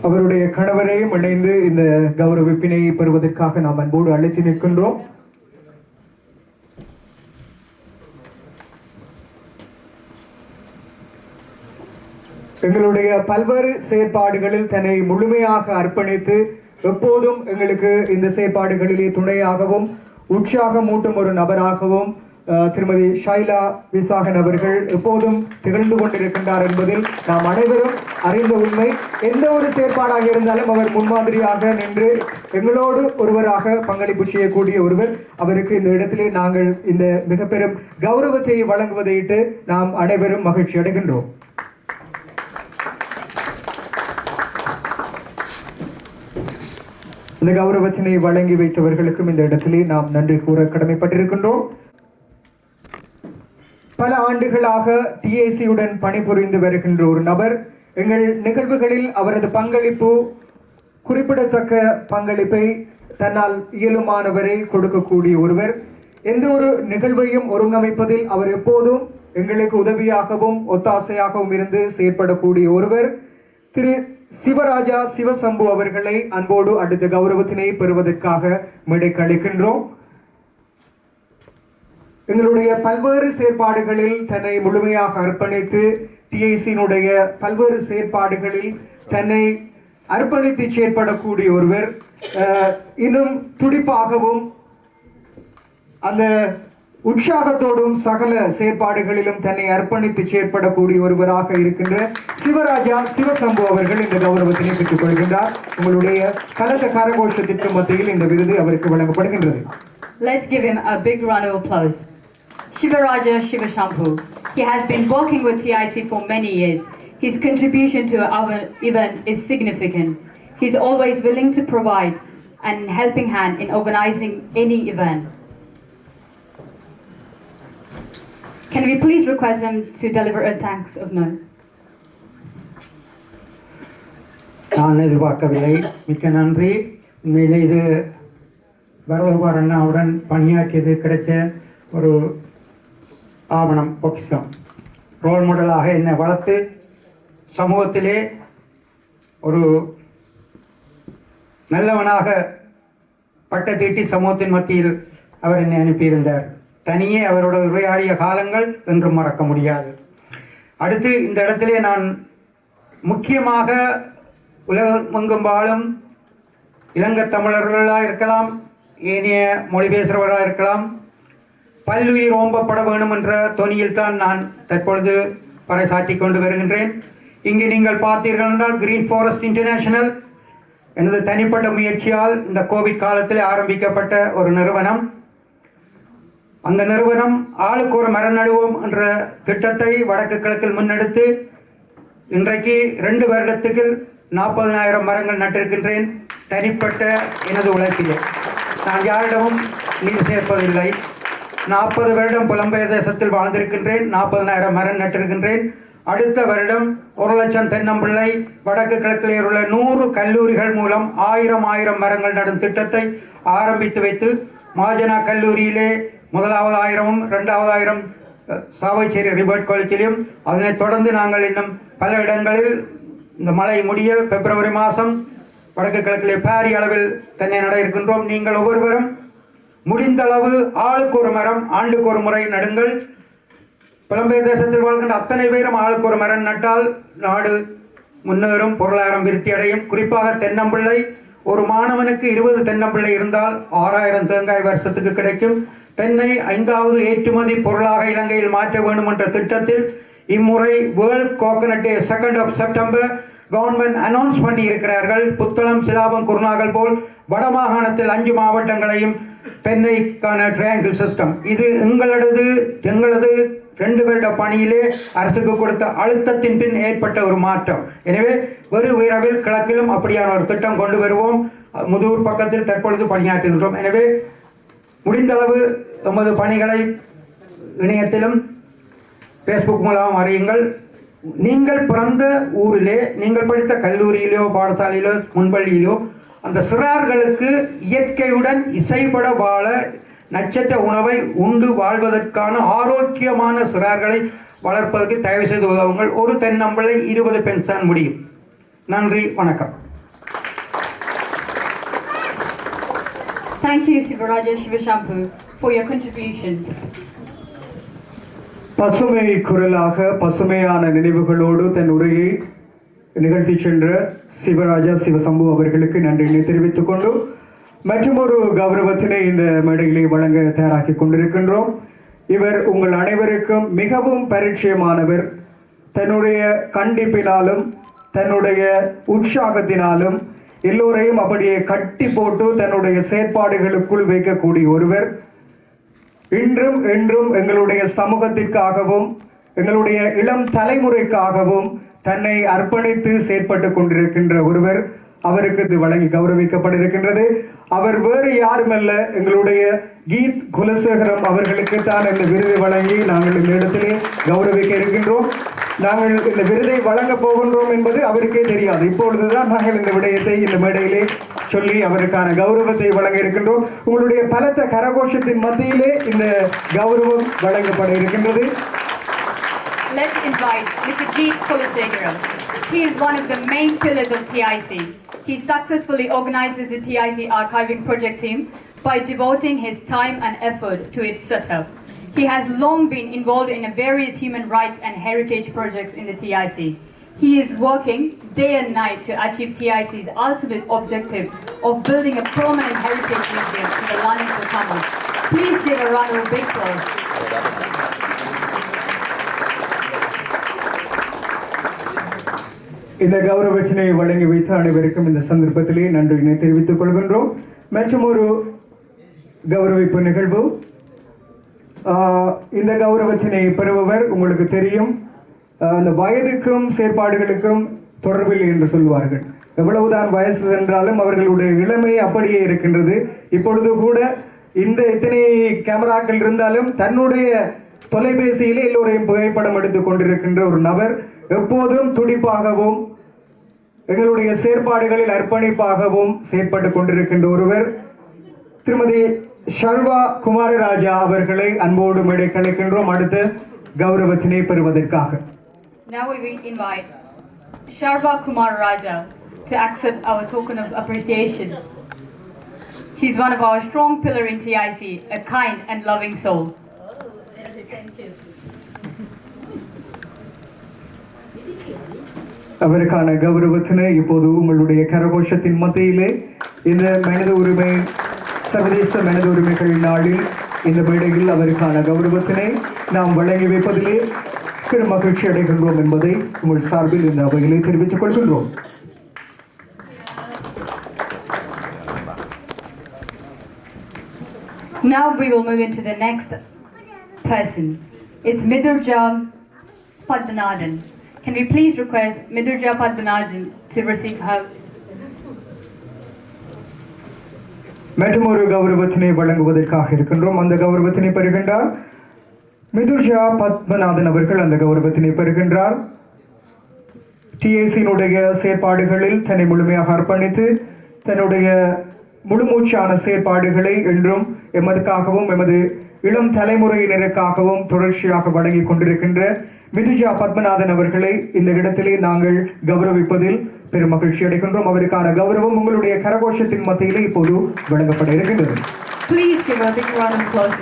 அவருடைய கணவரையும் இணைந்து இந்த கௌரவிப்பினை பெறுவதற்காக நாம் அன்போடு அழைத்து நிற்கின்றோம். எங்களுடைய பல்வேறு செயற்பாடுகளில் தன்னை முழுமையாக அர்ப்பணித்து எப்போதும் எங்களுக்கு இந்த செயற்பாடுகளிலே துணையாகவும் உற்சாகமூட்டும் ஒரு நபராகவும் திருமதி ஷைலா விசாகன் அவர்கள் எப்போதும் திகழ்ந்து கொண்டிருக்கின்றார் என்பதில் நாம் அனைவரும் அறிந்த உண்மை. எந்த ஒரு செயற்பாடாக இருந்தாலும் அவர் முன்மாதிரியாக நின்று எங்களோடு ஒருவராக பங்களிப்பு செய்யக்கூடிய ஒருவர். அவருக்கு இந்த இடத்திலே நாங்கள் இந்த மிக பெரும் கௌரவத்தை வழங்குவதையிட்டு நாம் அனைவரும் மகிழ்ச்சி அடைகின்றோம். இந்த கௌரவத்தினை வழங்கி வைத்தவர்களுக்கும் இந்த இடத்திலே நாம் நன்றி கூற கடமைப்பட்டிருக்கின்றோம். பல ஆண்டுகளாக டிஏசியுடன் பணிபுரிந்து வருகின்ற ஒரு நபர். எங்கள் நிகழ்வுகளில் அவரது பங்களிப்பு குறிப்பிடத்தக்க பங்களிப்பை தன்னால் இயலுமானவரை கொடுக்கக்கூடிய ஒருவர். எந்த ஒரு நிகழ்வையும் ஒருங்கமைப்பதில் அவர் எப்போதும் எங்களுக்கு உதவியாகவும் ஒத்தாசையாகவும் இருந்து செயற்படக்கூடிய ஒருவர். திரு சிவராஜா சிவசம்பு அவர்களை அன்போடு அடுத்த கௌரவத்தினை பெறுவதற்காக மேடைக்கு அழைக்கின்றோம். எங்களுடைய பல்வேறு செயற்பாடுகளில் தன்னை முழுமையாக அர்ப்பணித்து டிஐசியினுடைய பல்வேறு செயற்பாடுகளில் தன்னை அர்ப்பணித்து செயற்படக்கூடிய ஒருவர். இன்னும் துடிப்பாகவும் அந்த உற்சாகத்தோடும் சகல செயற்பாடுகளிலும் தன்னை அர்ப்பணித்து செயற்படக்கூடிய ஒருவராக இருக்கின்ற சிவராஜா சிவசம்பு அவர்கள் இந்த கௌரவத்தினை பெற்றுக் கொள்கின்றார். உங்களுடைய கலந்த கரகோஷத்திற்கு மத்தியில் இந்த விருது அவருக்கு வழங்கப்படுகின்றது. Let's give him a big round of applause. Shivaraja Shivashampoo. He has been working with TIC for many years. His contribution to our event is significant. He's always willing to provide a helping hand in organizing any event. Can we please request him to deliver a thanks of note? நான் எதிர்பார்க்கவில்லை. மிக்க நன்றி. உண்மையிலே இது வரதகுமார் அண்ணாவுடன் பணியாற்றியது கிடைச்ச ஒரு ஆவணம் பொக்கிஷம். ரோல் மாடலாக என்னை வளர்த்து சமூகத்திலே ஒரு நல்லவனாக பட்டத்தீட்டி சமூகத்தின் மத்தியில் அவர் என்னை அனுப்பியிருந்தார். தனியே அவரோட உரையாடிய காலங்கள் என்றும் மறக்க முடியாது. அடுத்து இந்த இடத்திலே நான் முக்கியமாக உலகமெங்கும் வாழும் இலங்கை தமிழர்களாக இருக்கலாம், ஏனைய மொழி பேசுகிறவர்களாக இருக்கலாம், பல்லுயிர் ஓம்பப்பட வேண்டும் என்ற தொனியில் தான் நான் தற்பொழுது பறைசாற்றி கொண்டு வருகின்றேன். இங்கே நீங்கள் பார்த்தீர்கள் என்றால் கிரீன் ஃபாரஸ்ட் இன்டர்நேஷனல் எனது தனிப்பட்ட முயற்சியால் இந்த கோவிட் காலத்தில் ஆரம்பிக்கப்பட்ட ஒரு நிறுவனம். அந்த நிறுவனம் ஆளுக்கு ஒரு மரம் நடுவோம் என்ற திட்டத்தை வடக்கு கிழக்கில் முன்னெடுத்து இன்றைக்கு 2 வருடத்துக்கு 40,000 மரங்கள் நட்டிருக்கின்றேன். தனிப்பட்ட எனது உழைப்பிலே நான் யாரிடமும் நீர் சேர்ப்பதில்லை. 40 வருடம் புலம்பெயர் தேசத்தில் வாழ்ந்திருக்கின்றேன். 40,000 மரம் நட்டிருக்கின்றேன். அடுத்த வருடம் 1,00,000 தென்னம்பிள்ளை வடக்கு கிழக்கில் உள்ள 100 கல்லூரிகள் மூலம் 1000 மரங்கள் நடும் திட்டத்தை ஆரம்பித்து வைத்து மாஜனா கல்லூரியிலே முதலாவது 1000, 2வது 1000 சாவைச்சேரி ரிபர்ட் காலேஜிலும், அதனைத் தொடர்ந்து நாங்கள் இன்னும் பல இடங்களில் இந்த மழை முடிய பிப்ரவரி மாதம் வடக்கு கிழக்கிலே பாரி அளவில் தன்னை நட இருக்கின்றோம். நீங்கள் ஒவ்வொருவரும் முடிந்தளவு ஆளுக்கு ஒரு மரம் ஆண்டுக்கு ஒரு முறை நடுங்கள். புலம்பெயர் தேசத்தில் வாழ்கின்ற அத்தனை பேரும் ஆளுக்கு ஒரு மரம் நட்டால் நாடு முன்னேறும், பொருளாதாரம் விருத்தி அடையும். குறிப்பாக தென்னம்பிள்ளை, ஒரு மாணவனுக்கு 20 தென்னம்பிள்ளை இருந்தால் 6000 தேங்காய் வருஷத்துக்கு கிடைக்கும். தென்னை 5வது ஏற்றுமதி பொருளாக இலங்கையில் மாற்ற வேண்டும் என்ற திட்டத்தில் இம்முறை வேர்ல்ட் கோகனட் டே 2 செப்டம்பர் கவர்மெண்ட் அனௌன்ஸ் பண்ணி இருக்கிறார்கள். புத்தளம், சிலாபம், குருநாகல் போல் வடமாகாணத்தில் 5 மாவட்டங்களையும் தென்னைக்கான ட்ரையாங்கிள் சிஸ்டம். இது எங்களது 2 வருட பணியிலே அரசுக்கு கொடுத்த அழுத்தத்தின் பின் ஏற்பட்ட ஒரு மாற்றம். எனவே வெறு விரைவில் கிழக்கிலும் அப்படியான ஒரு திட்டம் கொண்டு வருவோம். முதுகூர் பக்கத்தில் தற்பொழுது பணியாற்றுகின்றோம். எனவே முடிந்தளவு நமது பணிகளை இணையத்திலும் ஃபேஸ்புக் மூலம் அறியுங்கள். நீங்கள் பிறந்த ஊரிலே, நீங்கள் படித்த கல்லூரியிலோ பாடசாலையிலோ முன்பள்ளியிலோ அந்த சிறார்களுக்கு இயற்கையுடன் இசைப்பட வாழ நட்சத்திர உணவை உண்டு வாழ்வதற்கான ஆரோக்கியமான சிறார்களை வளர்ப்பதற்கு தயவு செய்து உதவுங்கள். ஒரு தென்னம்பிள்ளை 20 பென்ஸ் தான் முடியும். நன்றி, வணக்கம். Thank you, Shivaraja Shivashampoo, for your contribution. பசுமை குரலாக பசுமையான நினைவுகளோடு தன் உரையை நிகழ்த்தி சென்ற சிவராஜா சிவசம்பு அவர்களுக்கு நன்றியினை தெரிவித்துக் கொண்டு மற்றொரு கௌரவத்தினை இந்த மேடையிலே வழங்க தயாராக்கி கொண்டிருக்கின்றோம். இவர் உங்கள் அனைவருக்கும் மிகவும் பரிச்சயமானவர். தன்னுடைய கண்டிப்பினாலும் தன்னுடைய உற்சாகத்தினாலும் எல்லோரையும் அப்படியே கட்டி போட்டு தன்னுடைய செயற்பாடுகளுக்குள் வைக்கக்கூடிய ஒருவர். இன்றும் என்றும் எங்களுடைய சமூகத்திற்காகவும் எங்களுடைய இளம் தலைமுறைக்காகவும் தன்னை அர்ப்பணித்து செயற்பட்டு கொண்டிருக்கின்ற ஒருவர். அவருக்கு இது வழங்கி கௌரவிக்கப்பட்டிருக்கின்றது. அவர் வேறு யாருமல்ல, எங்களுடைய கீத் குலசேகரம் அவர்களுக்கு தான் இந்த விருது வழங்கி நாங்கள் இந்த இடத்திலே கௌரவிக்க இருக்கின்றோம். நாங்கள் இந்த விருதை வழங்க போகின்றோம் என்பது அவருக்கே தெரியாது. இப்பொழுதுதான் நாங்கள் இந்த விடயத்தை இந்த மேடையிலே சொல்லி அவருக்கான கௌரவத்தை வழங்க இருக்கின்றோம். உங்களுடைய பலத்த கரகோஷத்தின் மத்தியிலே இந்த கௌரவம் வழங்கப்பட இருக்கின்றது. Let's invite Mr. Geet Kulasekaram. He is one of the main pillars of TIC. He successfully organizes the TIC archiving project team by devoting his time and effort to its setup. He has long been involved in various human rights and heritage projects in the TIC. He is working day and night to achieve TIC's ultimate objective of building a permanent heritage museum in the London for Tamil. Please give a round of big applause. இந்த கௌரவத்தினை வழங்கி வைத்த அனைவருக்கும் இந்த சந்தர்ப்பத்திலே நன்றியினை தெரிவித்துக் கொள்கின்றோம். மற்றும் ஒரு கௌரவிப்பு நிகழ்வு. இந்த கௌரவத்தினை பெறுபவர் உங்களுக்கு தெரியும், அந்த வயதுக்கும் செயற்பாடுகளுக்கும் தொடர்பில்லை என்று சொல்வார்கள். எவ்வளவுதான் வயசு என்றாலும் அவர்களுடைய இளமை அப்படியே இருக்கின்றது. இப்பொழுது கூட இந்த எத்தனை கேமராக்கள் இருந்தாலும் தன்னுடைய தொலைபேசியிலே எல்லோரையும் புகைப்படம் எடுத்துக் கொண்டிருக்கின்ற ஒரு நபர், எப்போதும் துடிப்பாகவும் எங்களுடைய செயற்பாடுகளில் அர்ப்பணிப்பாகவும் செயற்பட்டுக் கொண்டிருக்கின்ற ஒருவர் திருமதி ஷர்வா குமாரராஜா அவர்களை அன்போடு மேடை கலைக்கின்றோம் அடுத்த கௌரவத்தினை பெறுவதற்காக. Now we invite Sharva Kumar Raja to accept our token of appreciation. She is one of our strong pillar in TIC, a kind and loving soul. Thank you. அவருக்கான கௌரவத்தினை இப்போது உங்களுடைய கரகோஷத்தின் மத்தியிலே இந்த மனித உரிமை சர்வதேச மனித உரிமைகள் நாளில் இந்த மேடையில் அவருக்கான கௌரவத்தினை நாம் வழங்கி வைப்பதிலே பெரும் மகிழ்ச்சி அடைகின்றோம் என்பதை உங்கள் சார்பில் இந்த அவையிலே தெரிவித்துக் கொள்கின்றோம். Now we will move into the next person. It's Midurja Padmanathan. Can we please request Midurja Padmanathan to receive her? மற்றும் ஒரு கௌரவத்தினை வழங்குவதற்காக இருக்கின்றோம். அந்த கௌரவத்தினை பெறுகின்றார் மிதுர்ஜா பத்மநாதன் அவர்கள். அந்த கௌரவத்தினை பெறுகின்றார். டிஏசியினுடைய செயற்பாடுகளில் தன்னை முழுமையாக அர்ப்பணித்து தன்னுடைய முழுமூச்சான செயற்பாடுகளை என்றும் எமதுக்காகவும் எமது இளம் தலைமுறையினருக்காகவும் தொடர்ச்சியாக வழங்கிக் கொண்டிருக்கின்ற மிதுஜா பத்மநாதன் அவர்களை இந்த இடத்திலே நாங்கள் கௌரவிப்பதில் பெரும் மகிழ்ச்சி அடைகின்றோம். அவருக்கான கௌரவம் உங்களுடைய கரகோஷத்தின் மத்தியிலே இப்போது வழங்கப்பட இருக்கின்றது. Please give a big round of applause.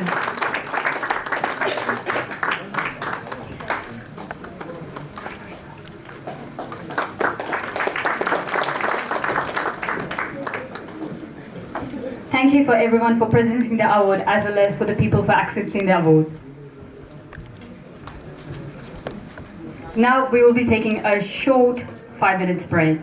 Thank you for everyone for presenting the award as well as for the people for accepting the award. Now we will be taking a short 5-minute break.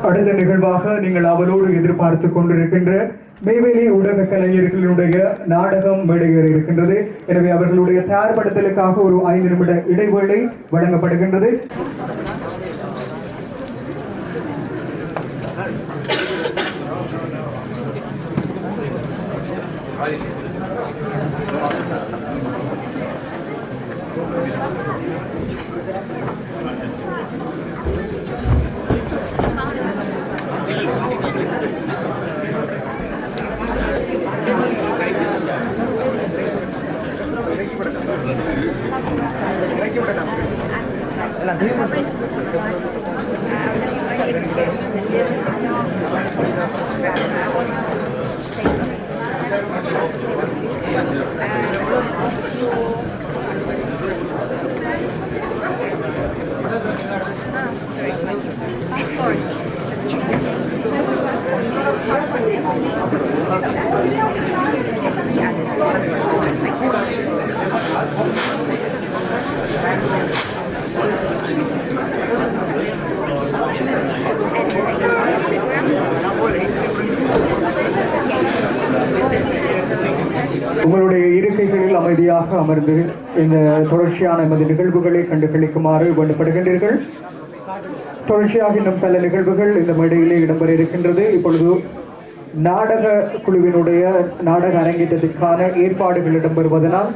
அடுத்த நிகழ்வாக நீங்கள் அவரோடு எதிர்பார்த்து கொண்டிருக்கின்ற மெய்வேலி ஊடக கலைஞர்களுடைய நாடகம் மேடையேற இருக்கின்றது. எனவே அவர்களுடைய தயார்படுத்தலுக்காக ஒரு 5 நிமிட இடைவேளை வழங்கப்படுகின்றது. உங்களுடைய இருக்கைகளில் அமைதியாக அமர்ந்து இந்த தொடர்ச்சியான எமது நிகழ்வுகளை கண்டுகளிக்குமாறு வேண்டப்படுகின்றீர்கள். தொடர்ச்சியாக இன்னும் பல நிகழ்வுகள் இந்த மேடையிலே இடம்பெற இருக்கின்றது. இப்பொழுது நாடக குழுவினுடைய நாடக அரங்கேற்றத்திற்கான ஏற்பாடுகள் இடம்பெறுவதனால்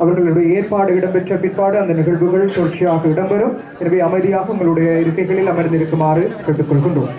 அவர்களுடைய ஏற்பாடு இடம்பெற்ற பிற்பாடு அந்த நிகழ்வுகள் தொடர்ச்சியாக இடம்பெறும். எனவே அமைதியாக உங்களுடைய இருக்கைகளில் அமர்ந்திருக்குமாறு கேட்டுக்கொள்கின்றோம்.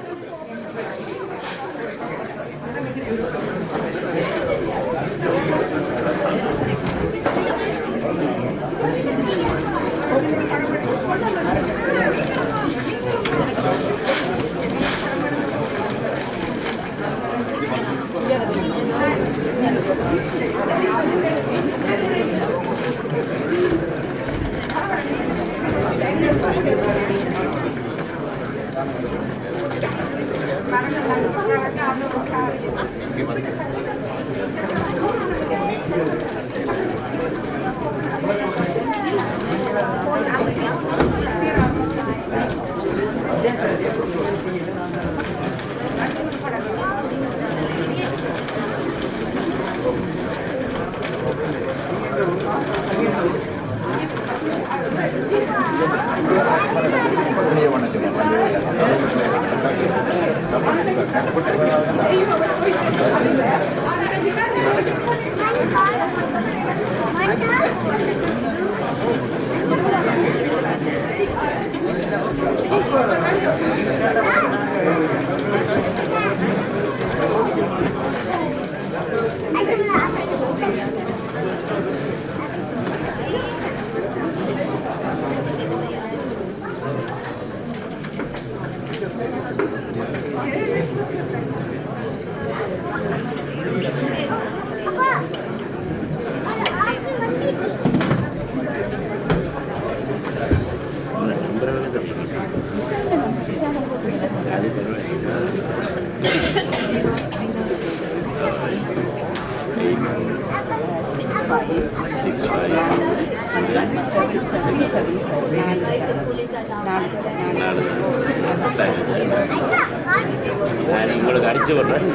நான் உங்களுக்கு அடிச்சு விட்றேன்.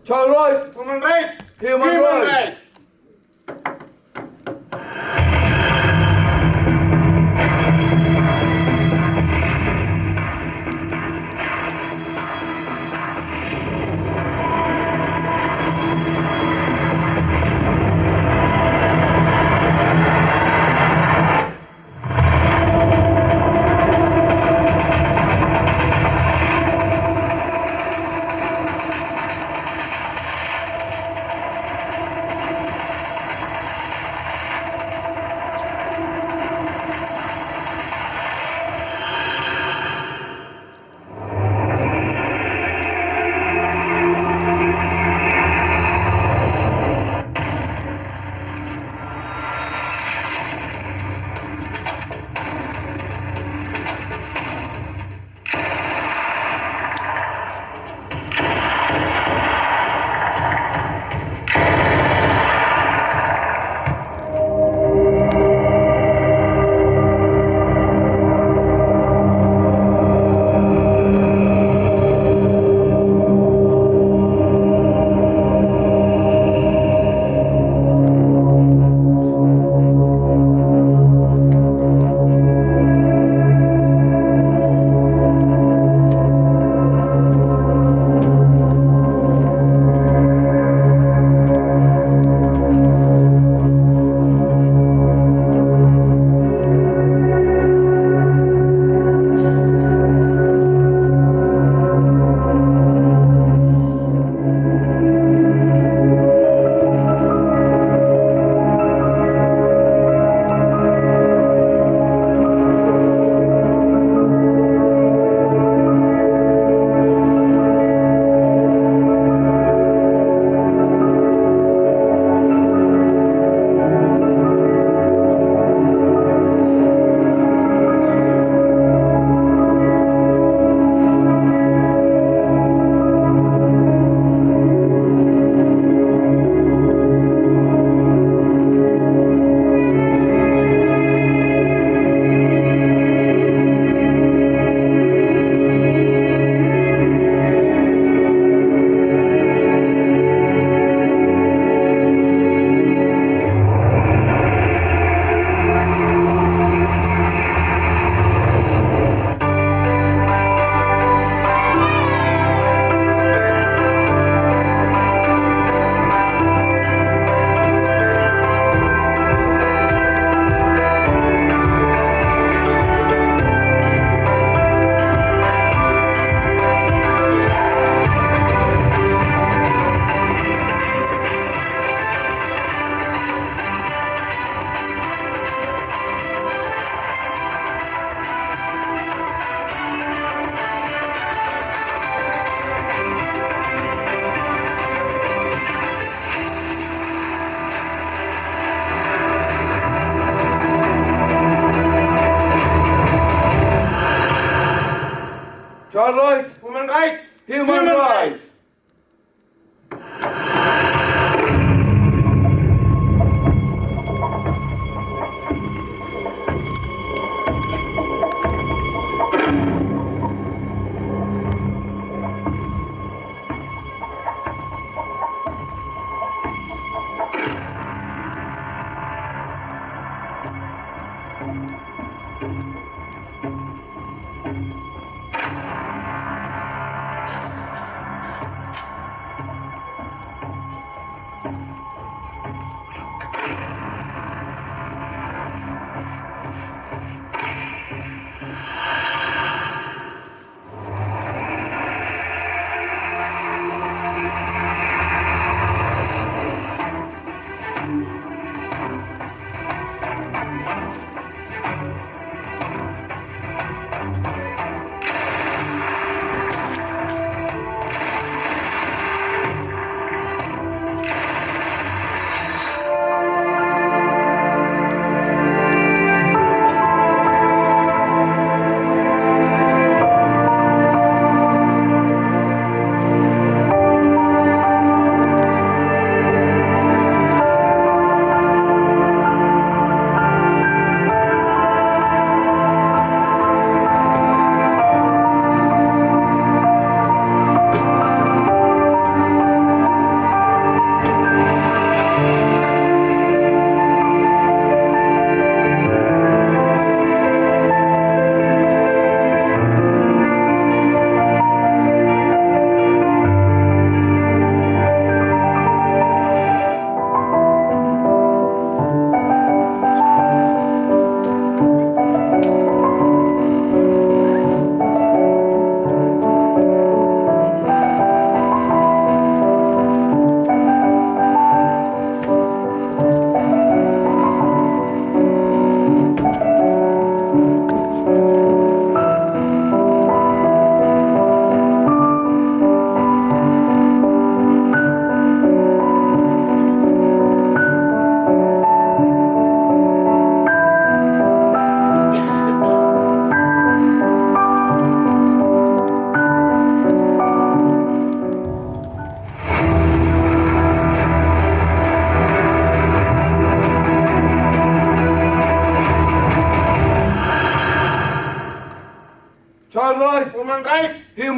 Child rights. Women rights. Human rights. Child rights. Women rights. Human rights.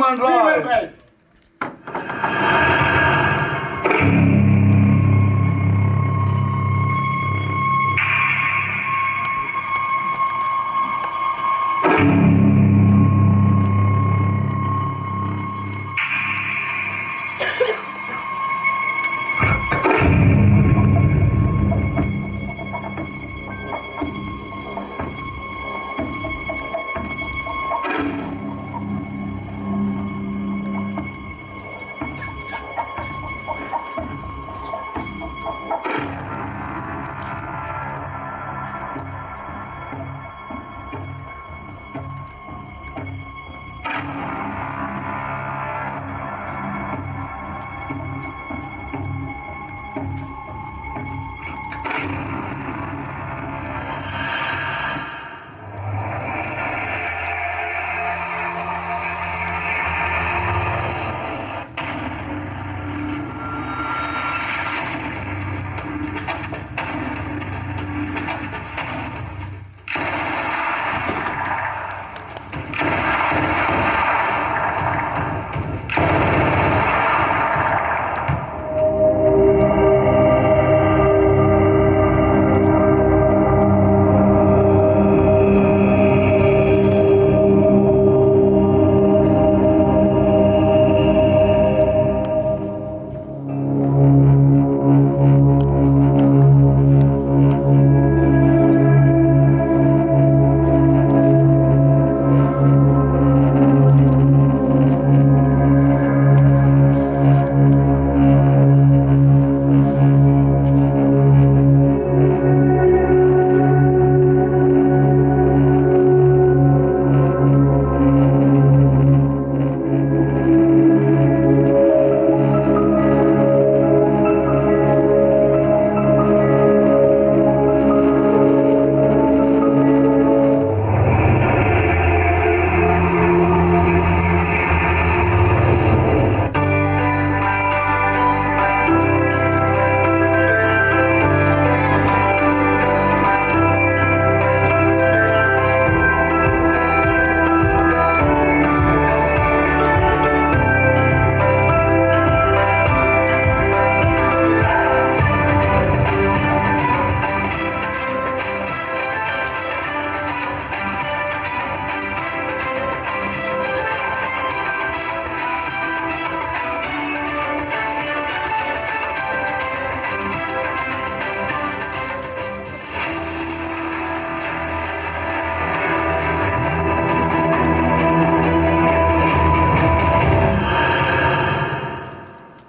Human rights.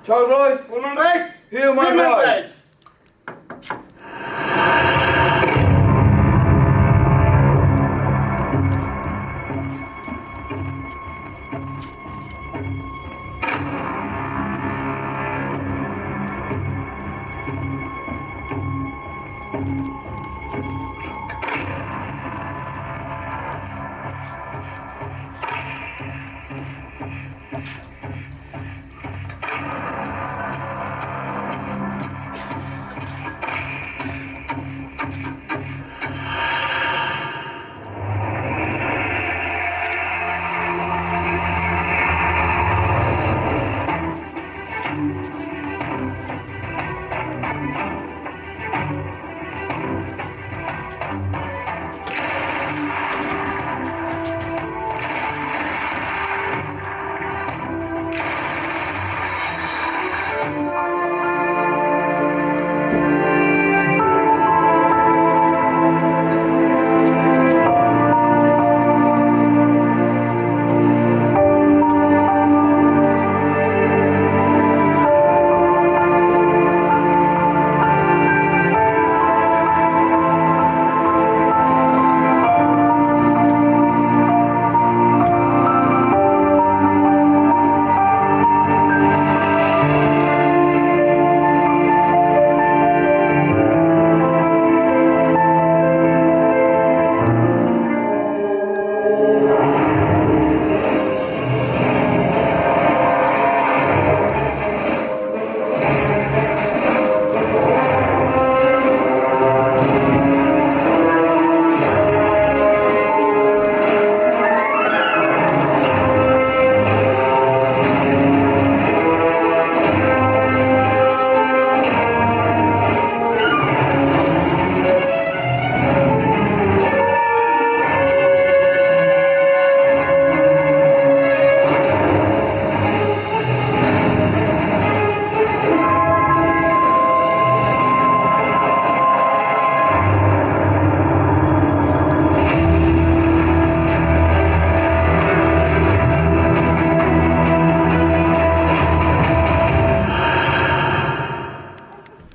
Child rights. Women rights. Human rights.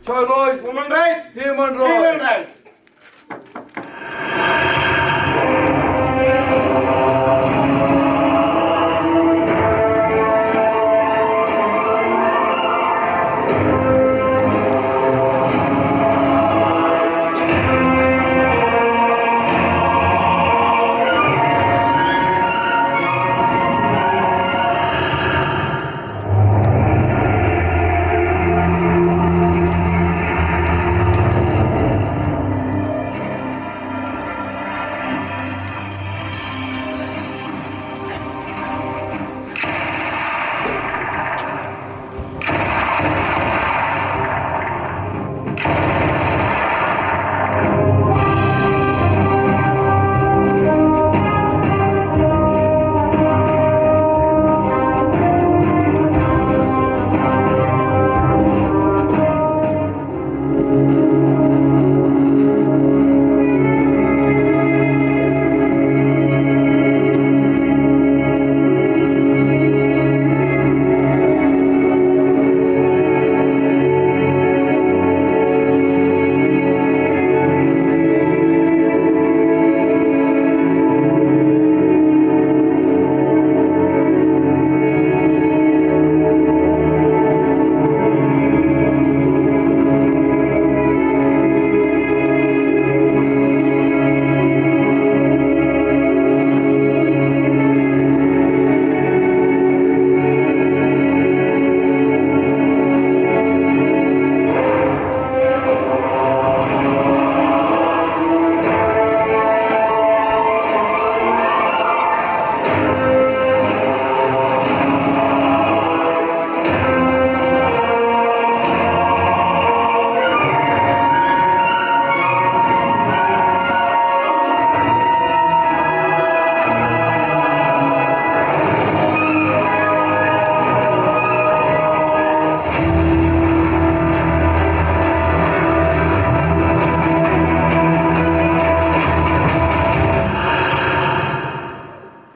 Child rights, women rights, human rights. Human rights.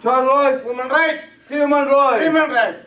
Child rights, women rights, human rights. Human rights.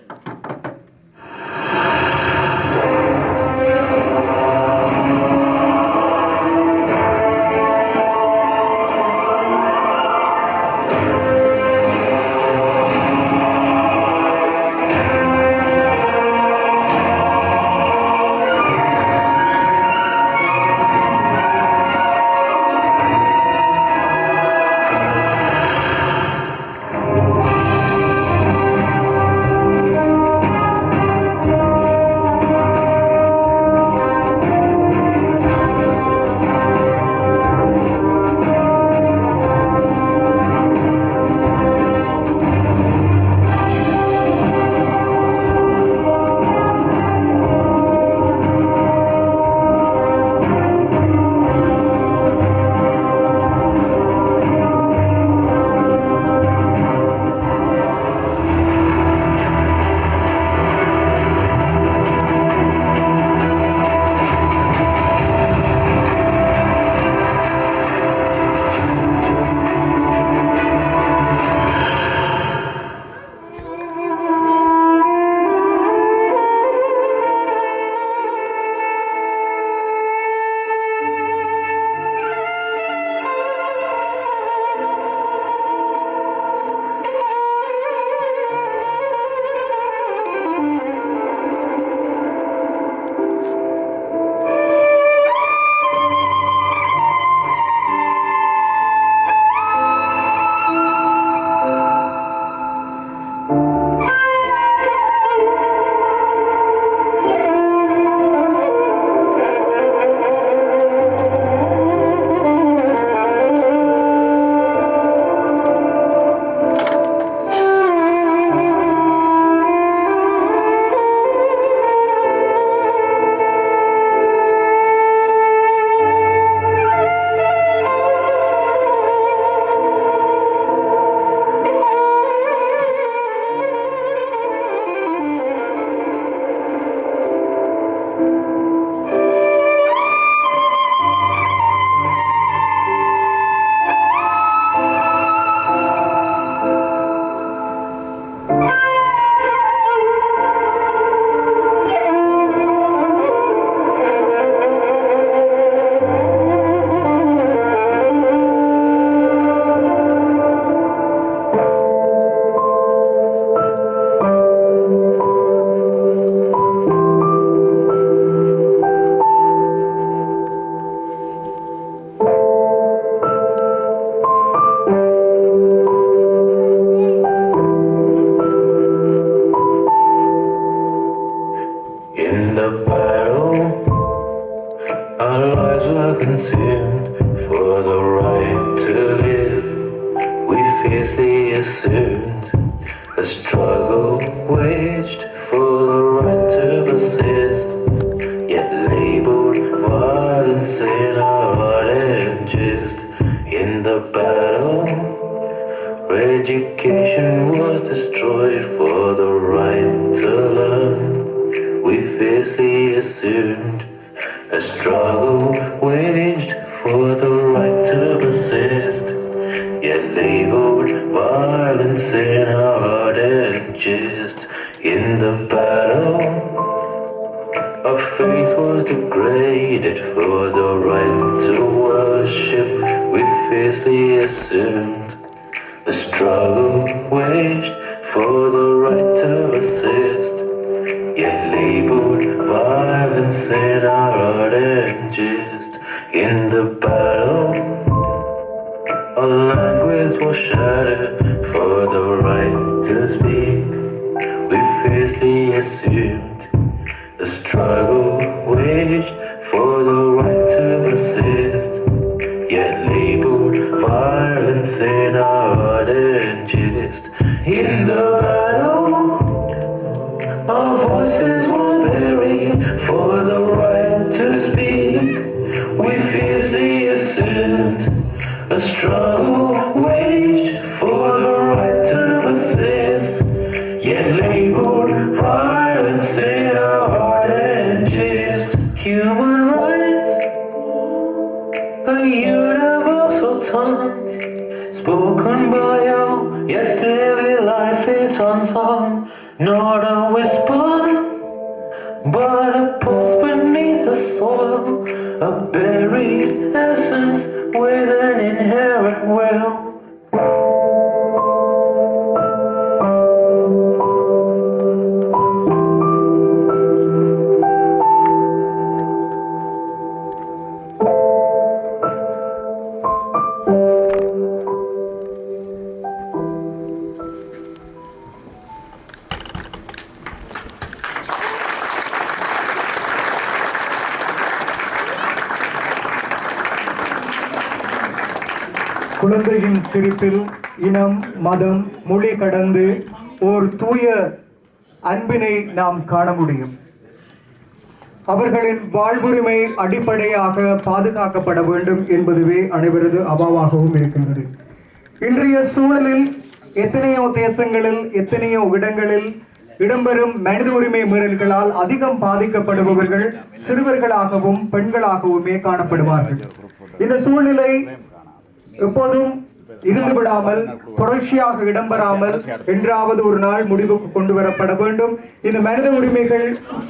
In the battle, our lives were consumed for the right to live. We fiercely assumed a struggle waged for the right to persist, yet labeled violence in our heart and gist. In the battle, education was destroyed for the right to learn. We fiercely assumed a struggle waged for the right to persist, yet labeled violence in our heart and gist. In the battle, our faith was degraded for the right to worship. We fiercely assumed a struggle waged for the right to persist, yet labeled violence in our heart and gist. In the battle, our language was shattered for the right to speak. We fiercely assumed a struggle waged for the right to persist, yet labeled violence in our heart and gist. In the battle, our voices were buried for the right to speak. We fiercely assumed a struggle waged for the right to persist, yet labeled violence in our heart and gist. Human rights, a universal tongue, spoken by all, yet daily life it's unsung. Not a whisper, but a pulse beneath the soil, a buried essence with an inherent will. குழந்தையின் சிரிப்பில் இனம், மதம், மொழி கடந்து ஓர் தூய அன்பினை நாம் காண முடியும். அவர்களின் வாழ்வுரிமை அடிப்படையாக பாதுகாக்கப்பட வேண்டும் என்பதுவே அனைவரது அவாவாகவும் இருக்கின்றது. இன்றைய சூழலில் எத்தனையோ தேசங்களில், எத்தனையோ இடங்களில் இடம்பெறும் மனித உரிமை மீறல்களால் அதிகம் பாதிக்கப்படுபவர்கள் சிறுவர்களாகவும் பெண்களாகவுமே காணப்படுவார்கள். இந்த சூழ்நிலை எப்போதும் இருந்து விடாமல், தொடர்ச்சியாக இடம்பெறாமல் என்றாவது ஒரு நாள் முடிவுக்கு கொண்டு வரப்பட வேண்டும். இந்த மனித உரிமைகள்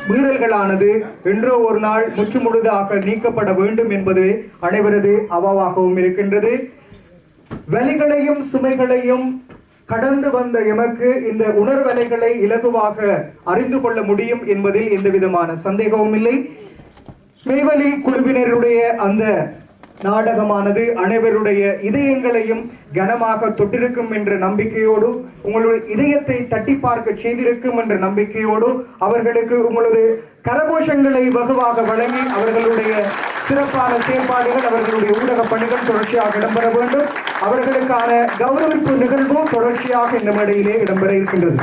மீறல்களானது என்றோ ஒரு நாள் முற்றுமுழுதாக நீக்கப்பட வேண்டும் என்பது அனைவரது அவாவாகவும் இருக்கின்றது. வலிகளையும் சுமைகளையும் கடந்து வந்த எமக்கு இந்த உணர்வலைகளை இலகுவாக அறிந்து கொள்ள முடியும் என்பதில் எந்த விதமான சந்தேகமும் இல்லை. மெய்வலி குழுவினருடைய அந்த நாடகமானது அனைவருடைய இதயங்களையும் கனமாக தொட்டிருக்கும் என்ற நம்பிக்கையோடு, உங்களுடைய இதயத்தை தட்டி பார்க்க செய்திருக்கும் என்ற நம்பிக்கையோடு அவர்களுக்கு உங்களது கரகோஷங்களை வெகுவாக வழங்கி அவர்களுடைய சிறப்பான செயல்பாடுகள், அவர்களுடைய ஊடக பணிகள் தொடர்ச்சியாக இடம்பெற வேண்டும். அவர்களுக்கான கௌரவிப்பு நிகழ்வும் தொடர்ச்சியாக இந்த மேடையிலே இடம்பெற இருக்கின்றது.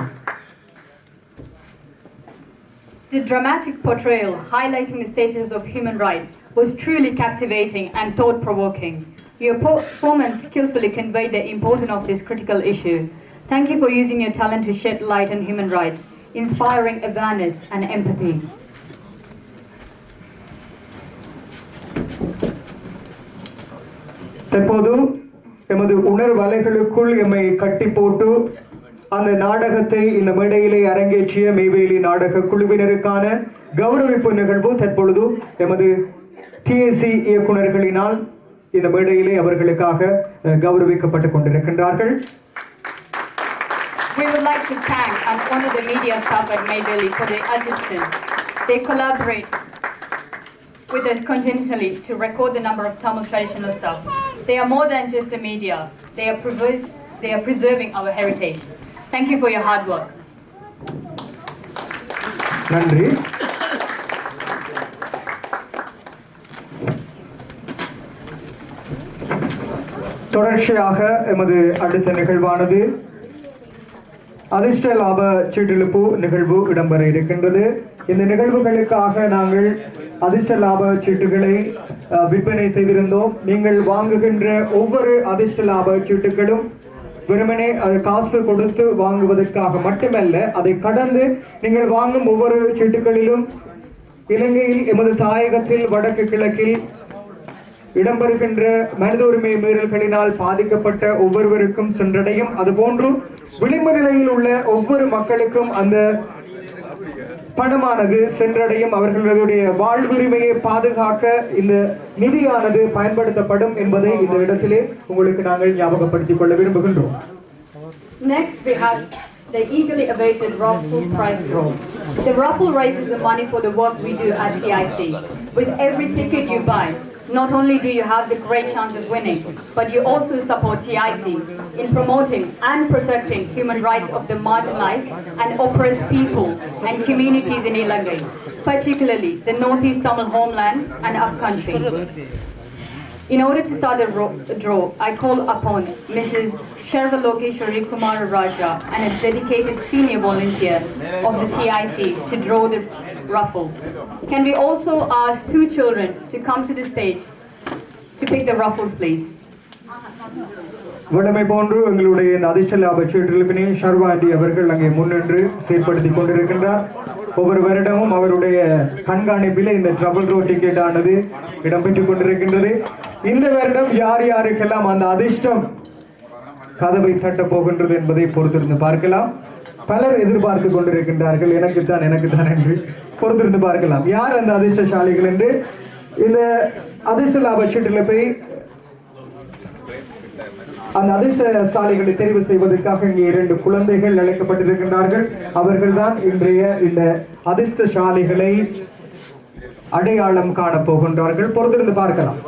The dramatic portrayal highlighting the status of human rights was truly captivating and thought-provoking. Your performance skillfully conveyed the importance of this critical issue. Thank you for using your talent to shed light on human rights, inspiring awareness and empathy. தற்போது எமது உணர்வலைகளுக்குள் எம்மை கட்டி போட்டு அந்த நாடகத்தை இந்த மேடையிலே அரங்கேற்றிய மெய்வேலி நாடக குழுவினருக்கான கௌரவிப்பு நிகழ்வு தற்பொழுது எமது டிஏசி இயக்குநர்களினால் இந்த மேடையிலே அவர்களுக்காக கௌரவிக்கப்பட்டுக் கொண்டிருக்கின்றார்கள். We would like to thank and honor the media staff at Mayveli for their assistance. They collaborate with us continuously to record the number of Tamil traditional stuff. They are more than just the media. They are preserving our heritage. Thank you for your hard work. நன்றி. தொடர்ச்சியாக எமது அடுத்த நிகழ்வானது அதிர்ஷ்ட லாப சீட்டெழுப்பு நிகழ்வு இடம்பெற இருக்கின்றது. இந்த நிகழ்வுகளுக்காக நாங்கள் அதிர்ஷ்ட லாப சீட்டுகளை விற்பனை செய்திருந்தோம். நீங்கள் வாங்குகின்ற ஒவ்வொரு அதிர்ஷ்ட லாப சீட்டுகளும் வெறுமனே காசு கொடுத்து வாங்குவதற்காக மட்டுமல்ல, அதை கடந்து நீங்கள் வாங்கும் ஒவ்வொரு சீட்டுகளிலும் இலங்கையில் எமது தாயகத்தில் வடக்கு கிழக்கில் இடம்பெறுகின்ற மனித உரிமை மீறல்களினால் பாதிக்கப்பட்ட ஒவ்வொருவருக்கும் சென்றடையும். அதுபோன்று விளிம்பு நிலையில் உள்ள ஒவ்வொரு மக்களுக்கும் அந்த பணமானது சென்றடையும். அவர்களுடைய வாழ்வுரிமையை பாதுகாக்க இந்த நிதியானது பயன்படுத்தப்படும் என்பதை இந்த இடத்திலே உங்களுக்கு நாங்கள் ஞாபகப்படுத்திக் கொள்ள விரும்புகின்றோம். Next we have the eagerly awaited raffle prize draw. The raffle raises the money for the work we do at TIC. With every ticket you buy, not only do you have the great chance of winning, but you also support TIC in promoting and protecting human rights of the marginalized and oppressed people and communities in Ilangai, particularly the Northeast Tamil homeland and upcountry. In order to start the draw, I call upon Mrs. Sharva Lokeshwari Kumar Raja and a dedicated senior volunteer of the TIC to draw the raffle. Can we also ask 2 children to come to the stage to pick the raffles, please? வழமை போன்று எங்களுடைய இந்த அதிர்ஷ்ட லாப சீட்டெழுப்பினை ஷர்வாண்டி அவர்கள் அங்கே முன்னின்று செயற்படுத்திக் கொண்டிருக்கின்றார். ஒவ்வொரு வருடமும் அவருடைய கண்காணிப்பில் இந்த ட்ரபிள் ரோ டிக்கெட் ஆனது இடம்பெற்றுக் கொண்டிருக்கின்றது. இந்த வருடம் யார் யாருக்கெல்லாம் அந்த அதிர்ஷ்டம் கதவை தட்ட போகின்றது என்பதை பொறுத்திருந்து பார்க்கலாம். பலர் எதிர்பார்த்து கொண்டிருக்கின்றார்கள், எனக்குத்தான் என்று பொறுத்திருந்து பார்க்கலாம். யார் அந்த அதிர்ஷ்டசாலிகள் என்று இந்த அதிர்ஷ்ட லாப சீட்டெழுப்பை அந்த அதிர்ஷ்டசாலிகளை தெரிவு செய்வதற்காக இங்கே 2 குழந்தைகள் அழைக்கப்பட்டிருக்கின்றார்கள். அவர்கள்தான் இன்றைய இந்த அதிர்ஷ்டசாலிகளை அடையாளம் காண போகின்றார்கள். பொறுத்திருந்து பார்க்கலாம்.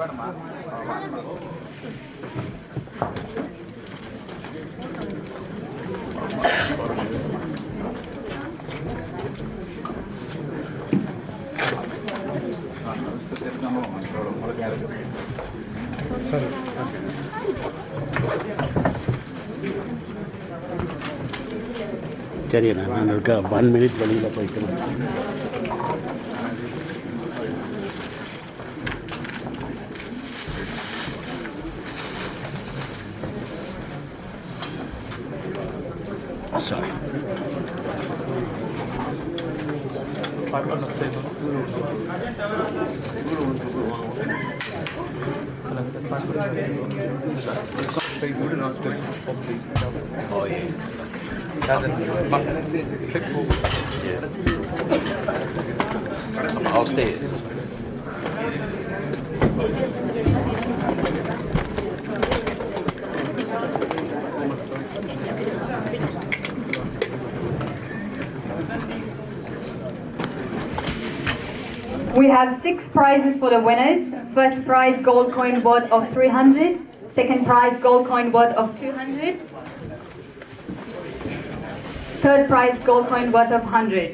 சரி, நான் இருக்க 1 மினிட் வெளியில் போய்க்கிறேன். Sorry. Oh yeah. I'll stay. We have 6 prizes for the winners. First prize, gold coin worth of 300. Second prize, gold coin worth of 200. Third prize, gold coin worth of 100.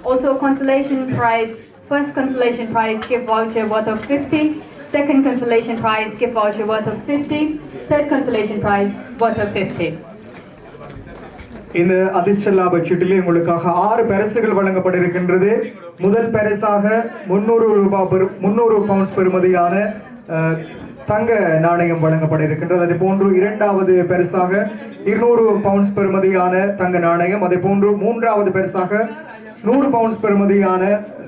Also consolation prize, first consolation prize, gift voucher worth of 50. Second consolation prize, gift voucher worth of 50. Third consolation prize worth of 50. இந்த அதிர்ஷ்ட லாப சீட்டிலே உங்களுக்காக 6 பரிசுகள் வழங்கப்பட இருக்கின்றது. முதல் பரிசாக 300 pounds பெறுமதியான தங்க நாணயம் வழங்கப்பட இருக்கின்றது. அதே போன்று இரண்டாவது பரிசாக 200 பவுண்ட்ஸ் பெறுமதியான தங்க நாணயம், அதே போன்று மூன்றாவது பரிசாக 100 பவுண்ட்ஸ் பெறுமதியான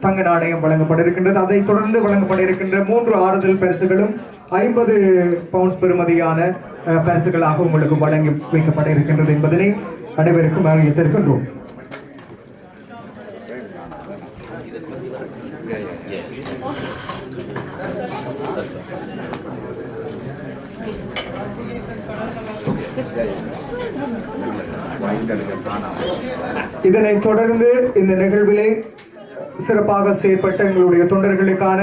தங்க நாணயம் வழங்கப்பட இருக்கின்றது. அதை தொடர்ந்து வழங்கப்பட இருக்கின்ற 3 ஆறுதல் பரிசுகளும் 50 பவுண்ட்ஸ் பெறுமதியான பரிசுகளாக உங்களுக்கு வழங்கி வைக்கப்பட இருக்கின்றது என்பதனை அனைவருக்கும் அறிவித்திருக்கின்றோம். இதனைத் தொடர்ந்து இந்த நிகழ்விலே சிறப்பாக செயற்பட்ட எங்களுடைய தொண்டர்களுக்கான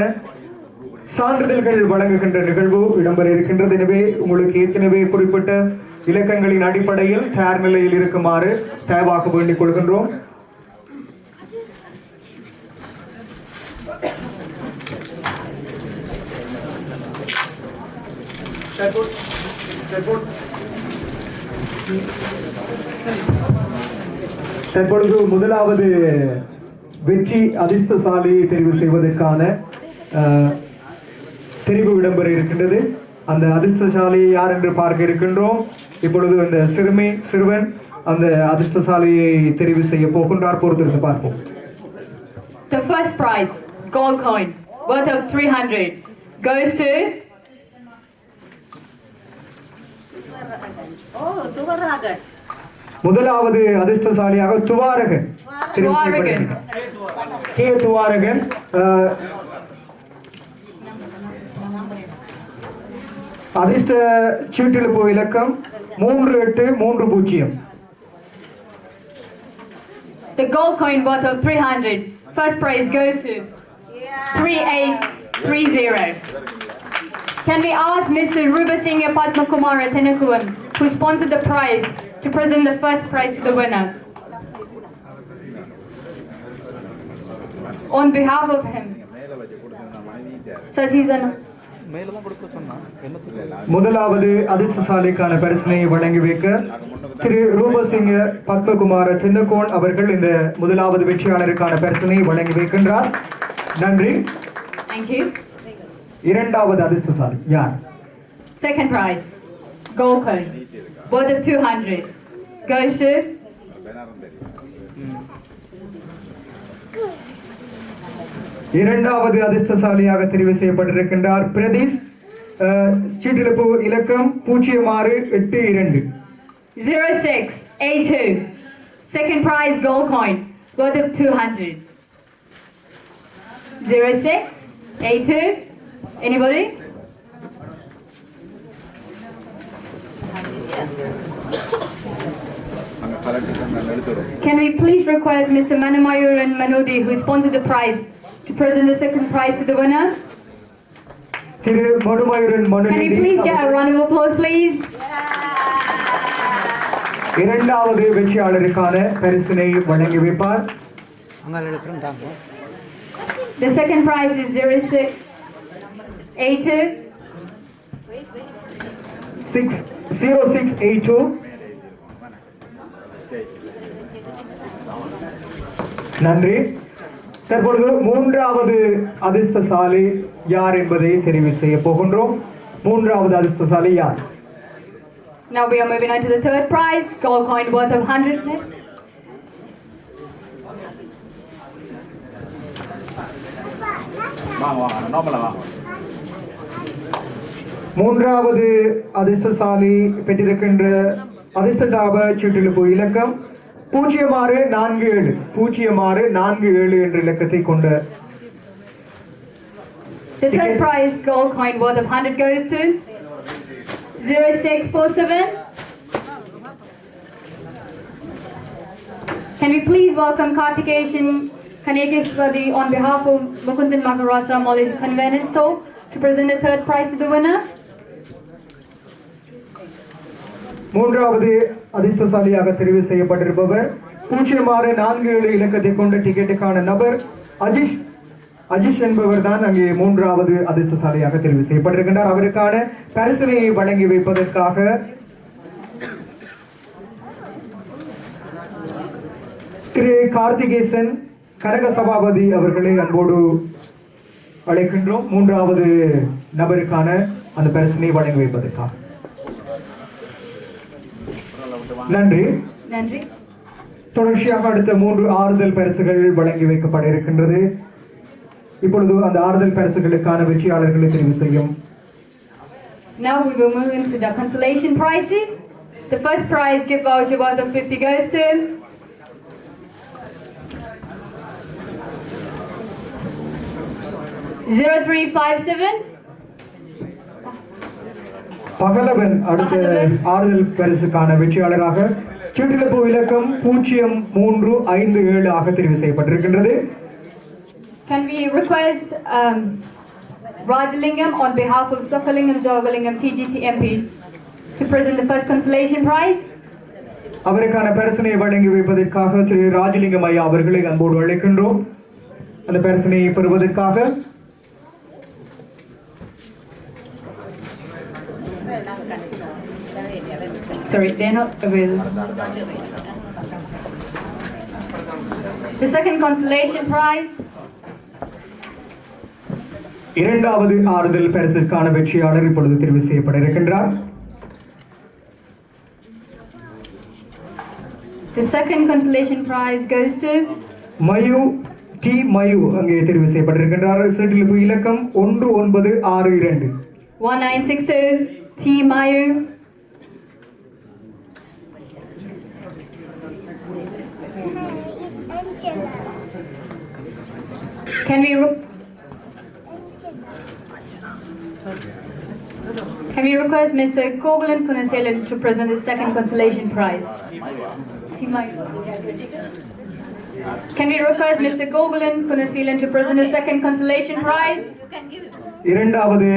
சான்றிதழ்கள் வழங்குகின்ற நிகழ்வு இடம்பெற இருக்கின்றது. எனவே உங்களுக்கு ஏற்கனவே குறிப்பிட்ட இலக்கங்களின் அடிப்படையில் தயார் நிலையில் இருக்குமாறு தயவாக வேண்டிக் கொள்கின்றோம். தற்பொழுது முதலாவது வெற்றி அதிர்ஷ்டசாலி தெரிவு செய்வதற்கான தெரிவு இடம்பெற இருக்கின்றது. அந்த அதிர்ஷ்டசாலி யார் என்று பார்க்க இருக்கின்றோம். இப்பொழுது இந்த சிறுவன் அந்த அதிர்ஷ்டசாலியை தெரிவு செய்ய போகின்றார். பொறுத்திருந்து பார்ப்போம். The first prize, gold coin, worth of 300, goes to முதலாவது அதிர்ஷ்டசாலியாக துவாரகன் தெரிவு செய்யப்பட்டிருக்கிறார். கே துவாரகன் அதிர்ஷ்ட சீட்டிழப்பு இலக்கம் 3830. the gold coin worth of 300. First prize goes to 3830. Can we ask Mr. Rubasinghe Padmakumara Tenakuwan, who sponsored the prize, to present the first prize to the winner? On behalf of him, Sasizana. முதலாவது அதிர்ஷ்டசாலிக்கான பரிசினை வழங்கி வைக்க திரு ரூபசிங்க பத்மகுமார தின்னகோன் அவர்கள் இந்த முதலாவது வெற்றியாளருக்கான பரிசினை வழங்கி வைக்கின்றார். நன்றி. Thank you. இரண்டாவது அதிர்ஷ்டசாலி யார்? Second prize, gold coin, worth of 200, goes to இரண்டாவது அதிர்ஷ்டசாலியாக தெரிவு செய்யப்பட்டிருக்கின்றார் பிரதீஷ். சீட்டிழப்பு இலக்கம் 0682. 0682. Second prize, gold coin, worth of 200. 0682. Anybody? Can we please request Mr. Manamayuran Manudi, who sponsored the prize, to present the second prize to the winner? Can we please get a round of applause, please? இரண்டாவது வெற்றியாளருக்கான பரிசினை வழங்கி வைப்பார். The second prize is 0682. 0682. நன்றி. தற்பொழுது மூன்றாவது அதிர்ஷ்டசாலி யார் என்பதை தெரிவு செய்ய போகின்றோம். மூன்றாவது அதிர்ஷ்டசாலி யார்? Now we are moving on to the third prize, gold coin worth of 100. மூன்றாவது அதிர்ஷ்டசாலி பெற்றிருக்கின்ற அதிர்ஷ்டதாப சீட்டிழப்பு இலக்கம் 0647. 0647 என்ற இலக்கத்தை கொண்ட The third prize, gold coin worth of 100, goes to 0647. Can we please welcome Karthikeshan Kanekeshwari on behalf of Mukundan Maharasa College Convenience Store to present the third prize to the winner? மூன்றாவது அதிர்ஷ்டசாலியாக தெரிவு செய்யப்பட்டிருப்பவர் 0647 இலக்கத்தை கொண்ட டிக்கெட்டுக்கான நபர் அஜிஷ் என்பவர் தான் அங்கே மூன்றாவது அதிர்ஷ்டசாலியாக தெரிவு செய்யப்பட்டிருக்கின்றார். அவருக்கான பரிசினை வழங்கி வைப்பதற்காக திரு கார்த்திகேசன் கனக சபாபதி அவர்களை அன்போடு அழைக்கின்றோம். மூன்றாவது நபருக்கான அந்த பரிசினை வழங்கி வைப்பதற்காக நன்றி. நன்றி. தொடர்ச்சியாக அடுத்த 3 ஆறுதல் பரிசுகள் வழங்கி வைக்கப்பட இருக்கின்றது. இப்பொழுது அந்த ஆறுதல் பரிசுகளுக்கான வெற்றியாளர்களை தெரிவு செய்யும். Now we will move into the consolation prizes. The first prize, gift voucher worth of 50, goes to (0357). பகலவன் அடுத்த ஆறுதல் பரிசுக்கான வெற்றியாளராக சீட்டிழப்பு இலக்கம் 0357 ஆக தெரிவு செய்யப்பட்டிருக்கின்றது. Can we request Rajalingam on behalf of Sokalingam Jogalingam TGT MP to present the first consolation prize? அவருக்கான பரிசினை வழங்கி வைப்பதற்காக திரு ராஜலிங்கம் ஐயா அவர்களை அன்போடு அழைக்கின்றோம். அந்த பரிசினை பெறுவதற்காக sorry, they're not available. The second consolation prize, இரண்டாவது ஆறுதல் பரிசிற்கான வெற்றியாளர் இப்பொழுது தெரிவு செய்யப்பட இருக்கின்றார். the second consolation prize goes to மயு டி மயு அங்கே தெரிவு செய்யப்பட்டிருக்கின்றார். சீட்டிலிப்பு இலக்கம் 1962 1962 T Mayu. Can we request Mr. Kogulan Kunaselan to present the second consolation prize? Can we request Mr. Kogulan Kunaselan to present the second consolation prize? இரண்டாவது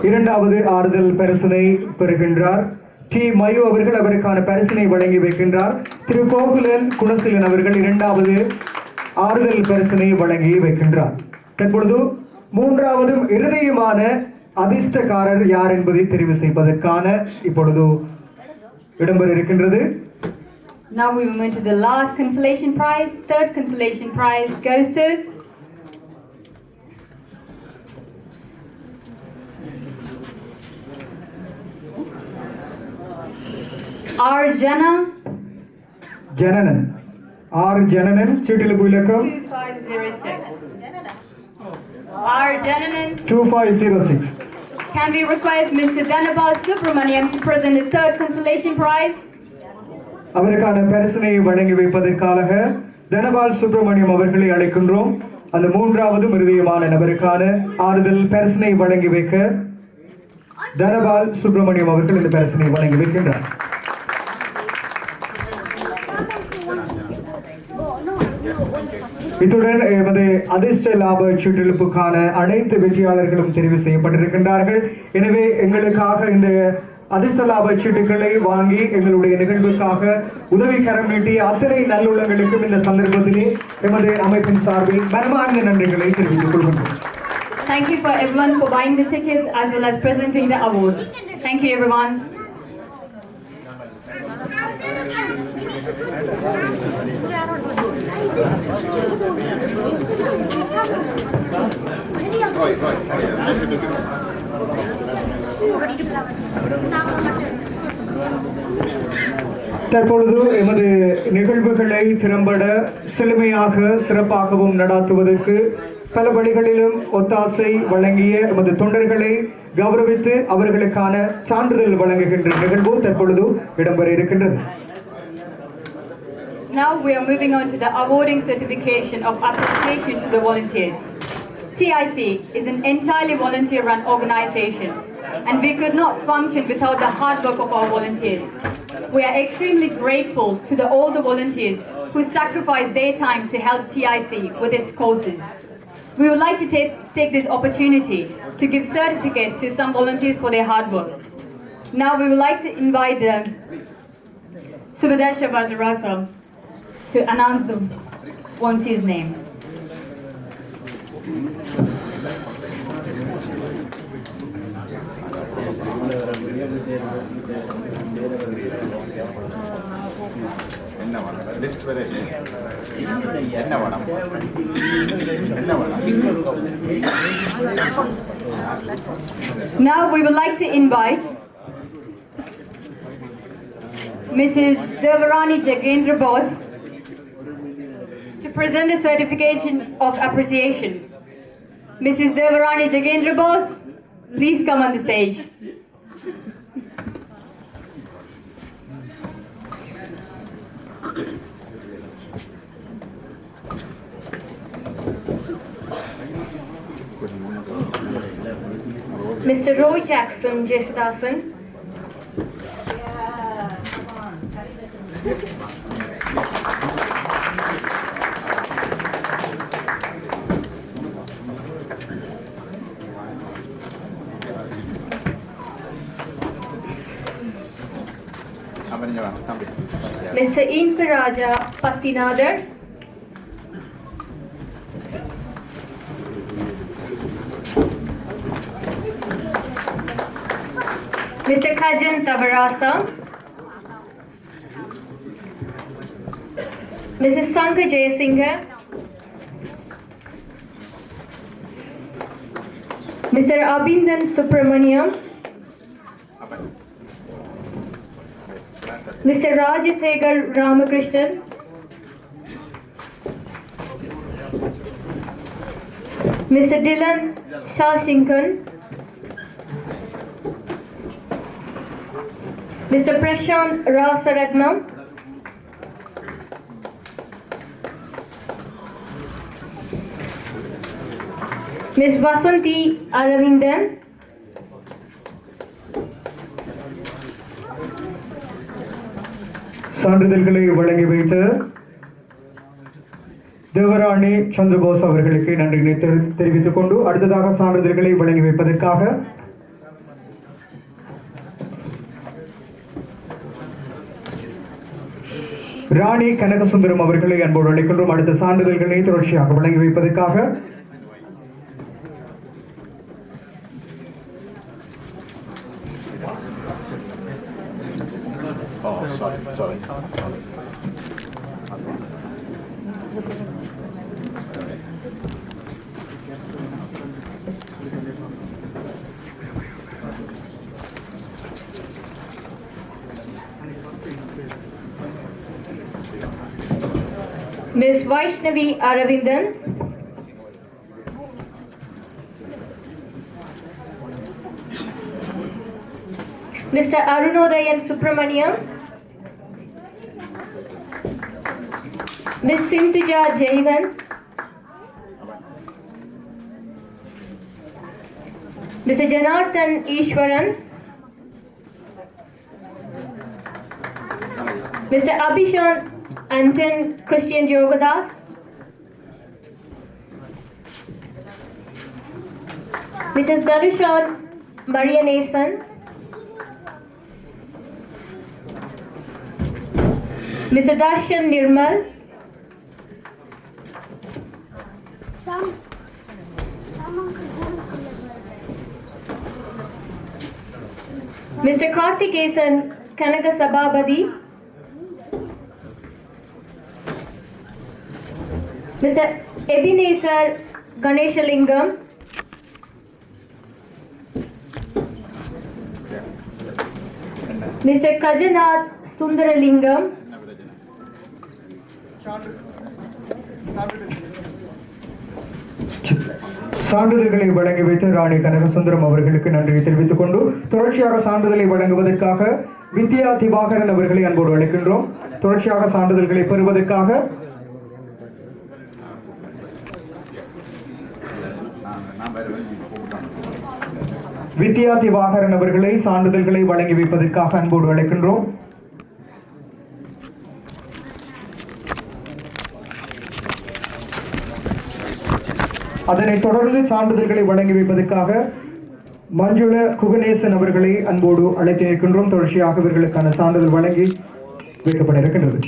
இரண்டாவது ஆறுதல் பரிசினை பெறுகின்றார். டி மயு அவர்கள் அவருக்கான பரிசினை வழங்கி வைக்கின்றார். திரு கோகுலன் குணசீலன் அவர்கள் இரண்டாவது ஆறுதல் பரிசினை வழங்கி வைக்கின்றார். தற்பொழுது மூன்றாவதும் இறுதியுமான அதிர்ஷ்டக்காரர் யார் என்பதை தெரிவு செய்வதற்கான இப்பொழுது இடம்பெற இருக்கின்றது. Now we move to the last consolation prize. Third consolation prize goes to R. Jananan. R. Jananan. சீட்டிலிப்பு இலக்கம் 2506. R. Jananan. 2506. Can we request Mr. Dhanabal Subramaniam to present the third consolation prize? அவருக்கான பரிசினை வழங்கி வைப்பதற்காக தனபால் சுப்பிரமணியம் அவர்களை அழைக்கின்றோம். அந்த மூன்றாவது இறுதியுமான நபருக்கான ஆறுதல் பரிசினை வழங்கி வைக்க தனபால் சுப்பிரமணியம் அவர்கள் இந்த பரிசினை வழங்கி வைக்கின்றார். இத்துடன் எமது அதிர்ஷ்ட லாப சுற்றிலுப்புக்கான அனைத்து வெற்றியாளர்களும் தெரிவு செய்யப்பட்டிருக்கின்றார்கள். எனவே எங்களுக்காக இந்த அதிர்ஷ்ட லாப சீட்டுகளை வாங்கி எங்களுடைய நிகழ்வுக்காக உதவி கரம் நீட்டிய அத்தனை நல்லுள்ளங்களுக்கும் இந்த சந்தர்ப்பத்திலே எமது அமைப்பின் சார்பில் மனமார்ந்த நன்றிகளை தெரிவித்துக் கொள்கின்றோம். Thank you for everyone for buying the tickets as well as presenting the awards. Thank you everyone. தற்பொழுது எமது நிகழ்வுகளை திறம்பட செழுமையாக சிறப்பாகவும் நடாத்துவதற்கு பல வழிகளிலும் ஒத்தாசை வழங்கிய எமது தொண்டர்களை கௌரவித்து அவர்களுக்கான சான்றிதழ் வழங்குகின்ற நிகழ்வு தற்பொழுது இடம்பெற இருக்கின்றது. Now we are moving on to the awarding certification of appreciation to the volunteers. TIC is an entirely volunteer-run organization, and we could not function without the hard work of our volunteers. We are extremely grateful to all the volunteers who sacrifice their time to help TIC with its causes. We would like to take this opportunity to give certificates to some volunteers for their hard work. Now we would like to invite Subhadesha Vajrasam to announce the volunteer's name. Now we would like to invite Mrs. Devarani Jagendra Bose to present the certification of appreciation. Mrs. Devarani Jagendra Bose, please come on the stage. Mr. Roy Jackson Jesdasan. Mr. Infiraja Pattinadar. Mr. Kajan Tavarasa, Mrs. Sangha Jayasinghe, Mr. Abindan Subramaniam, Mr. Rajasekhar Ramakrishnan, Mr. Dylan Shashinkan, Mr. Prashant Rasaragnam, Ms. Vasanthi Aravindan, சான்றிதழ்களை வழங்கி வைத்த தேவராணி சந்திரபோஸ் அவர்களுக்கு நன்றிகளை தெரிவித்துக் கொண்டு அடுத்ததாக சான்றிதழ்களை வழங்கி வைப்பதற்காக ராணி கனகசுந்தரம் அவர்களை அன்போடு அழைக்கின்றோம். அடுத்த சான்றிதழ்களை தொடர்ச்சியாக வழங்கி வைப்பதற்காக Sorry. Ms. Vaishnavi Aravindan, Mr. Arunodayan Subramaniam, Ms. Sintuja Jaivan, Mr. Janardhan Ishwaran, Mr. Abhishan Anton Christian Yogadas, Mrs. Darushan Maria Nason, Mr. Darshan Nirmal, Mr. Karthikesan Kanaka Sabhabadi, Mr. Ebenezer Ganeshalingam, Mr. Kajanath Sundaralingam, சான்றிதழ்களை வழங்கி வைத்த ராணி கனகசுந்தரம் அவர்களுக்கு நன்றி தெரிவித்துக் கொண்டு தொடர்ச்சியாக சான்றிதழை வழங்குவதற்காக வித்யா திவாகரன் அவர்களை அன்போடு அழைக்கின்றோம். தொடர்ச்சியாக சான்றிதழ்களை பெறுவதற்காக வித்யா திவாகரன் அவர்களை சான்றிதழ்களை வழங்கி வைப்பதற்காக அன்போடு அழைக்கின்றோம். அதனைத் தொடர்ந்து சான்றிதழ்களை வழங்கி வைப்பதற்காக மஞ்சுள குகநேசன் அவர்களை அன்போடு அழைத்து நிற்கின்றோம். தொடர்ச்சியாக இவர்களுக்கான சான்றிதழ் வழங்கி வைக்கப்பட இருக்கின்றது.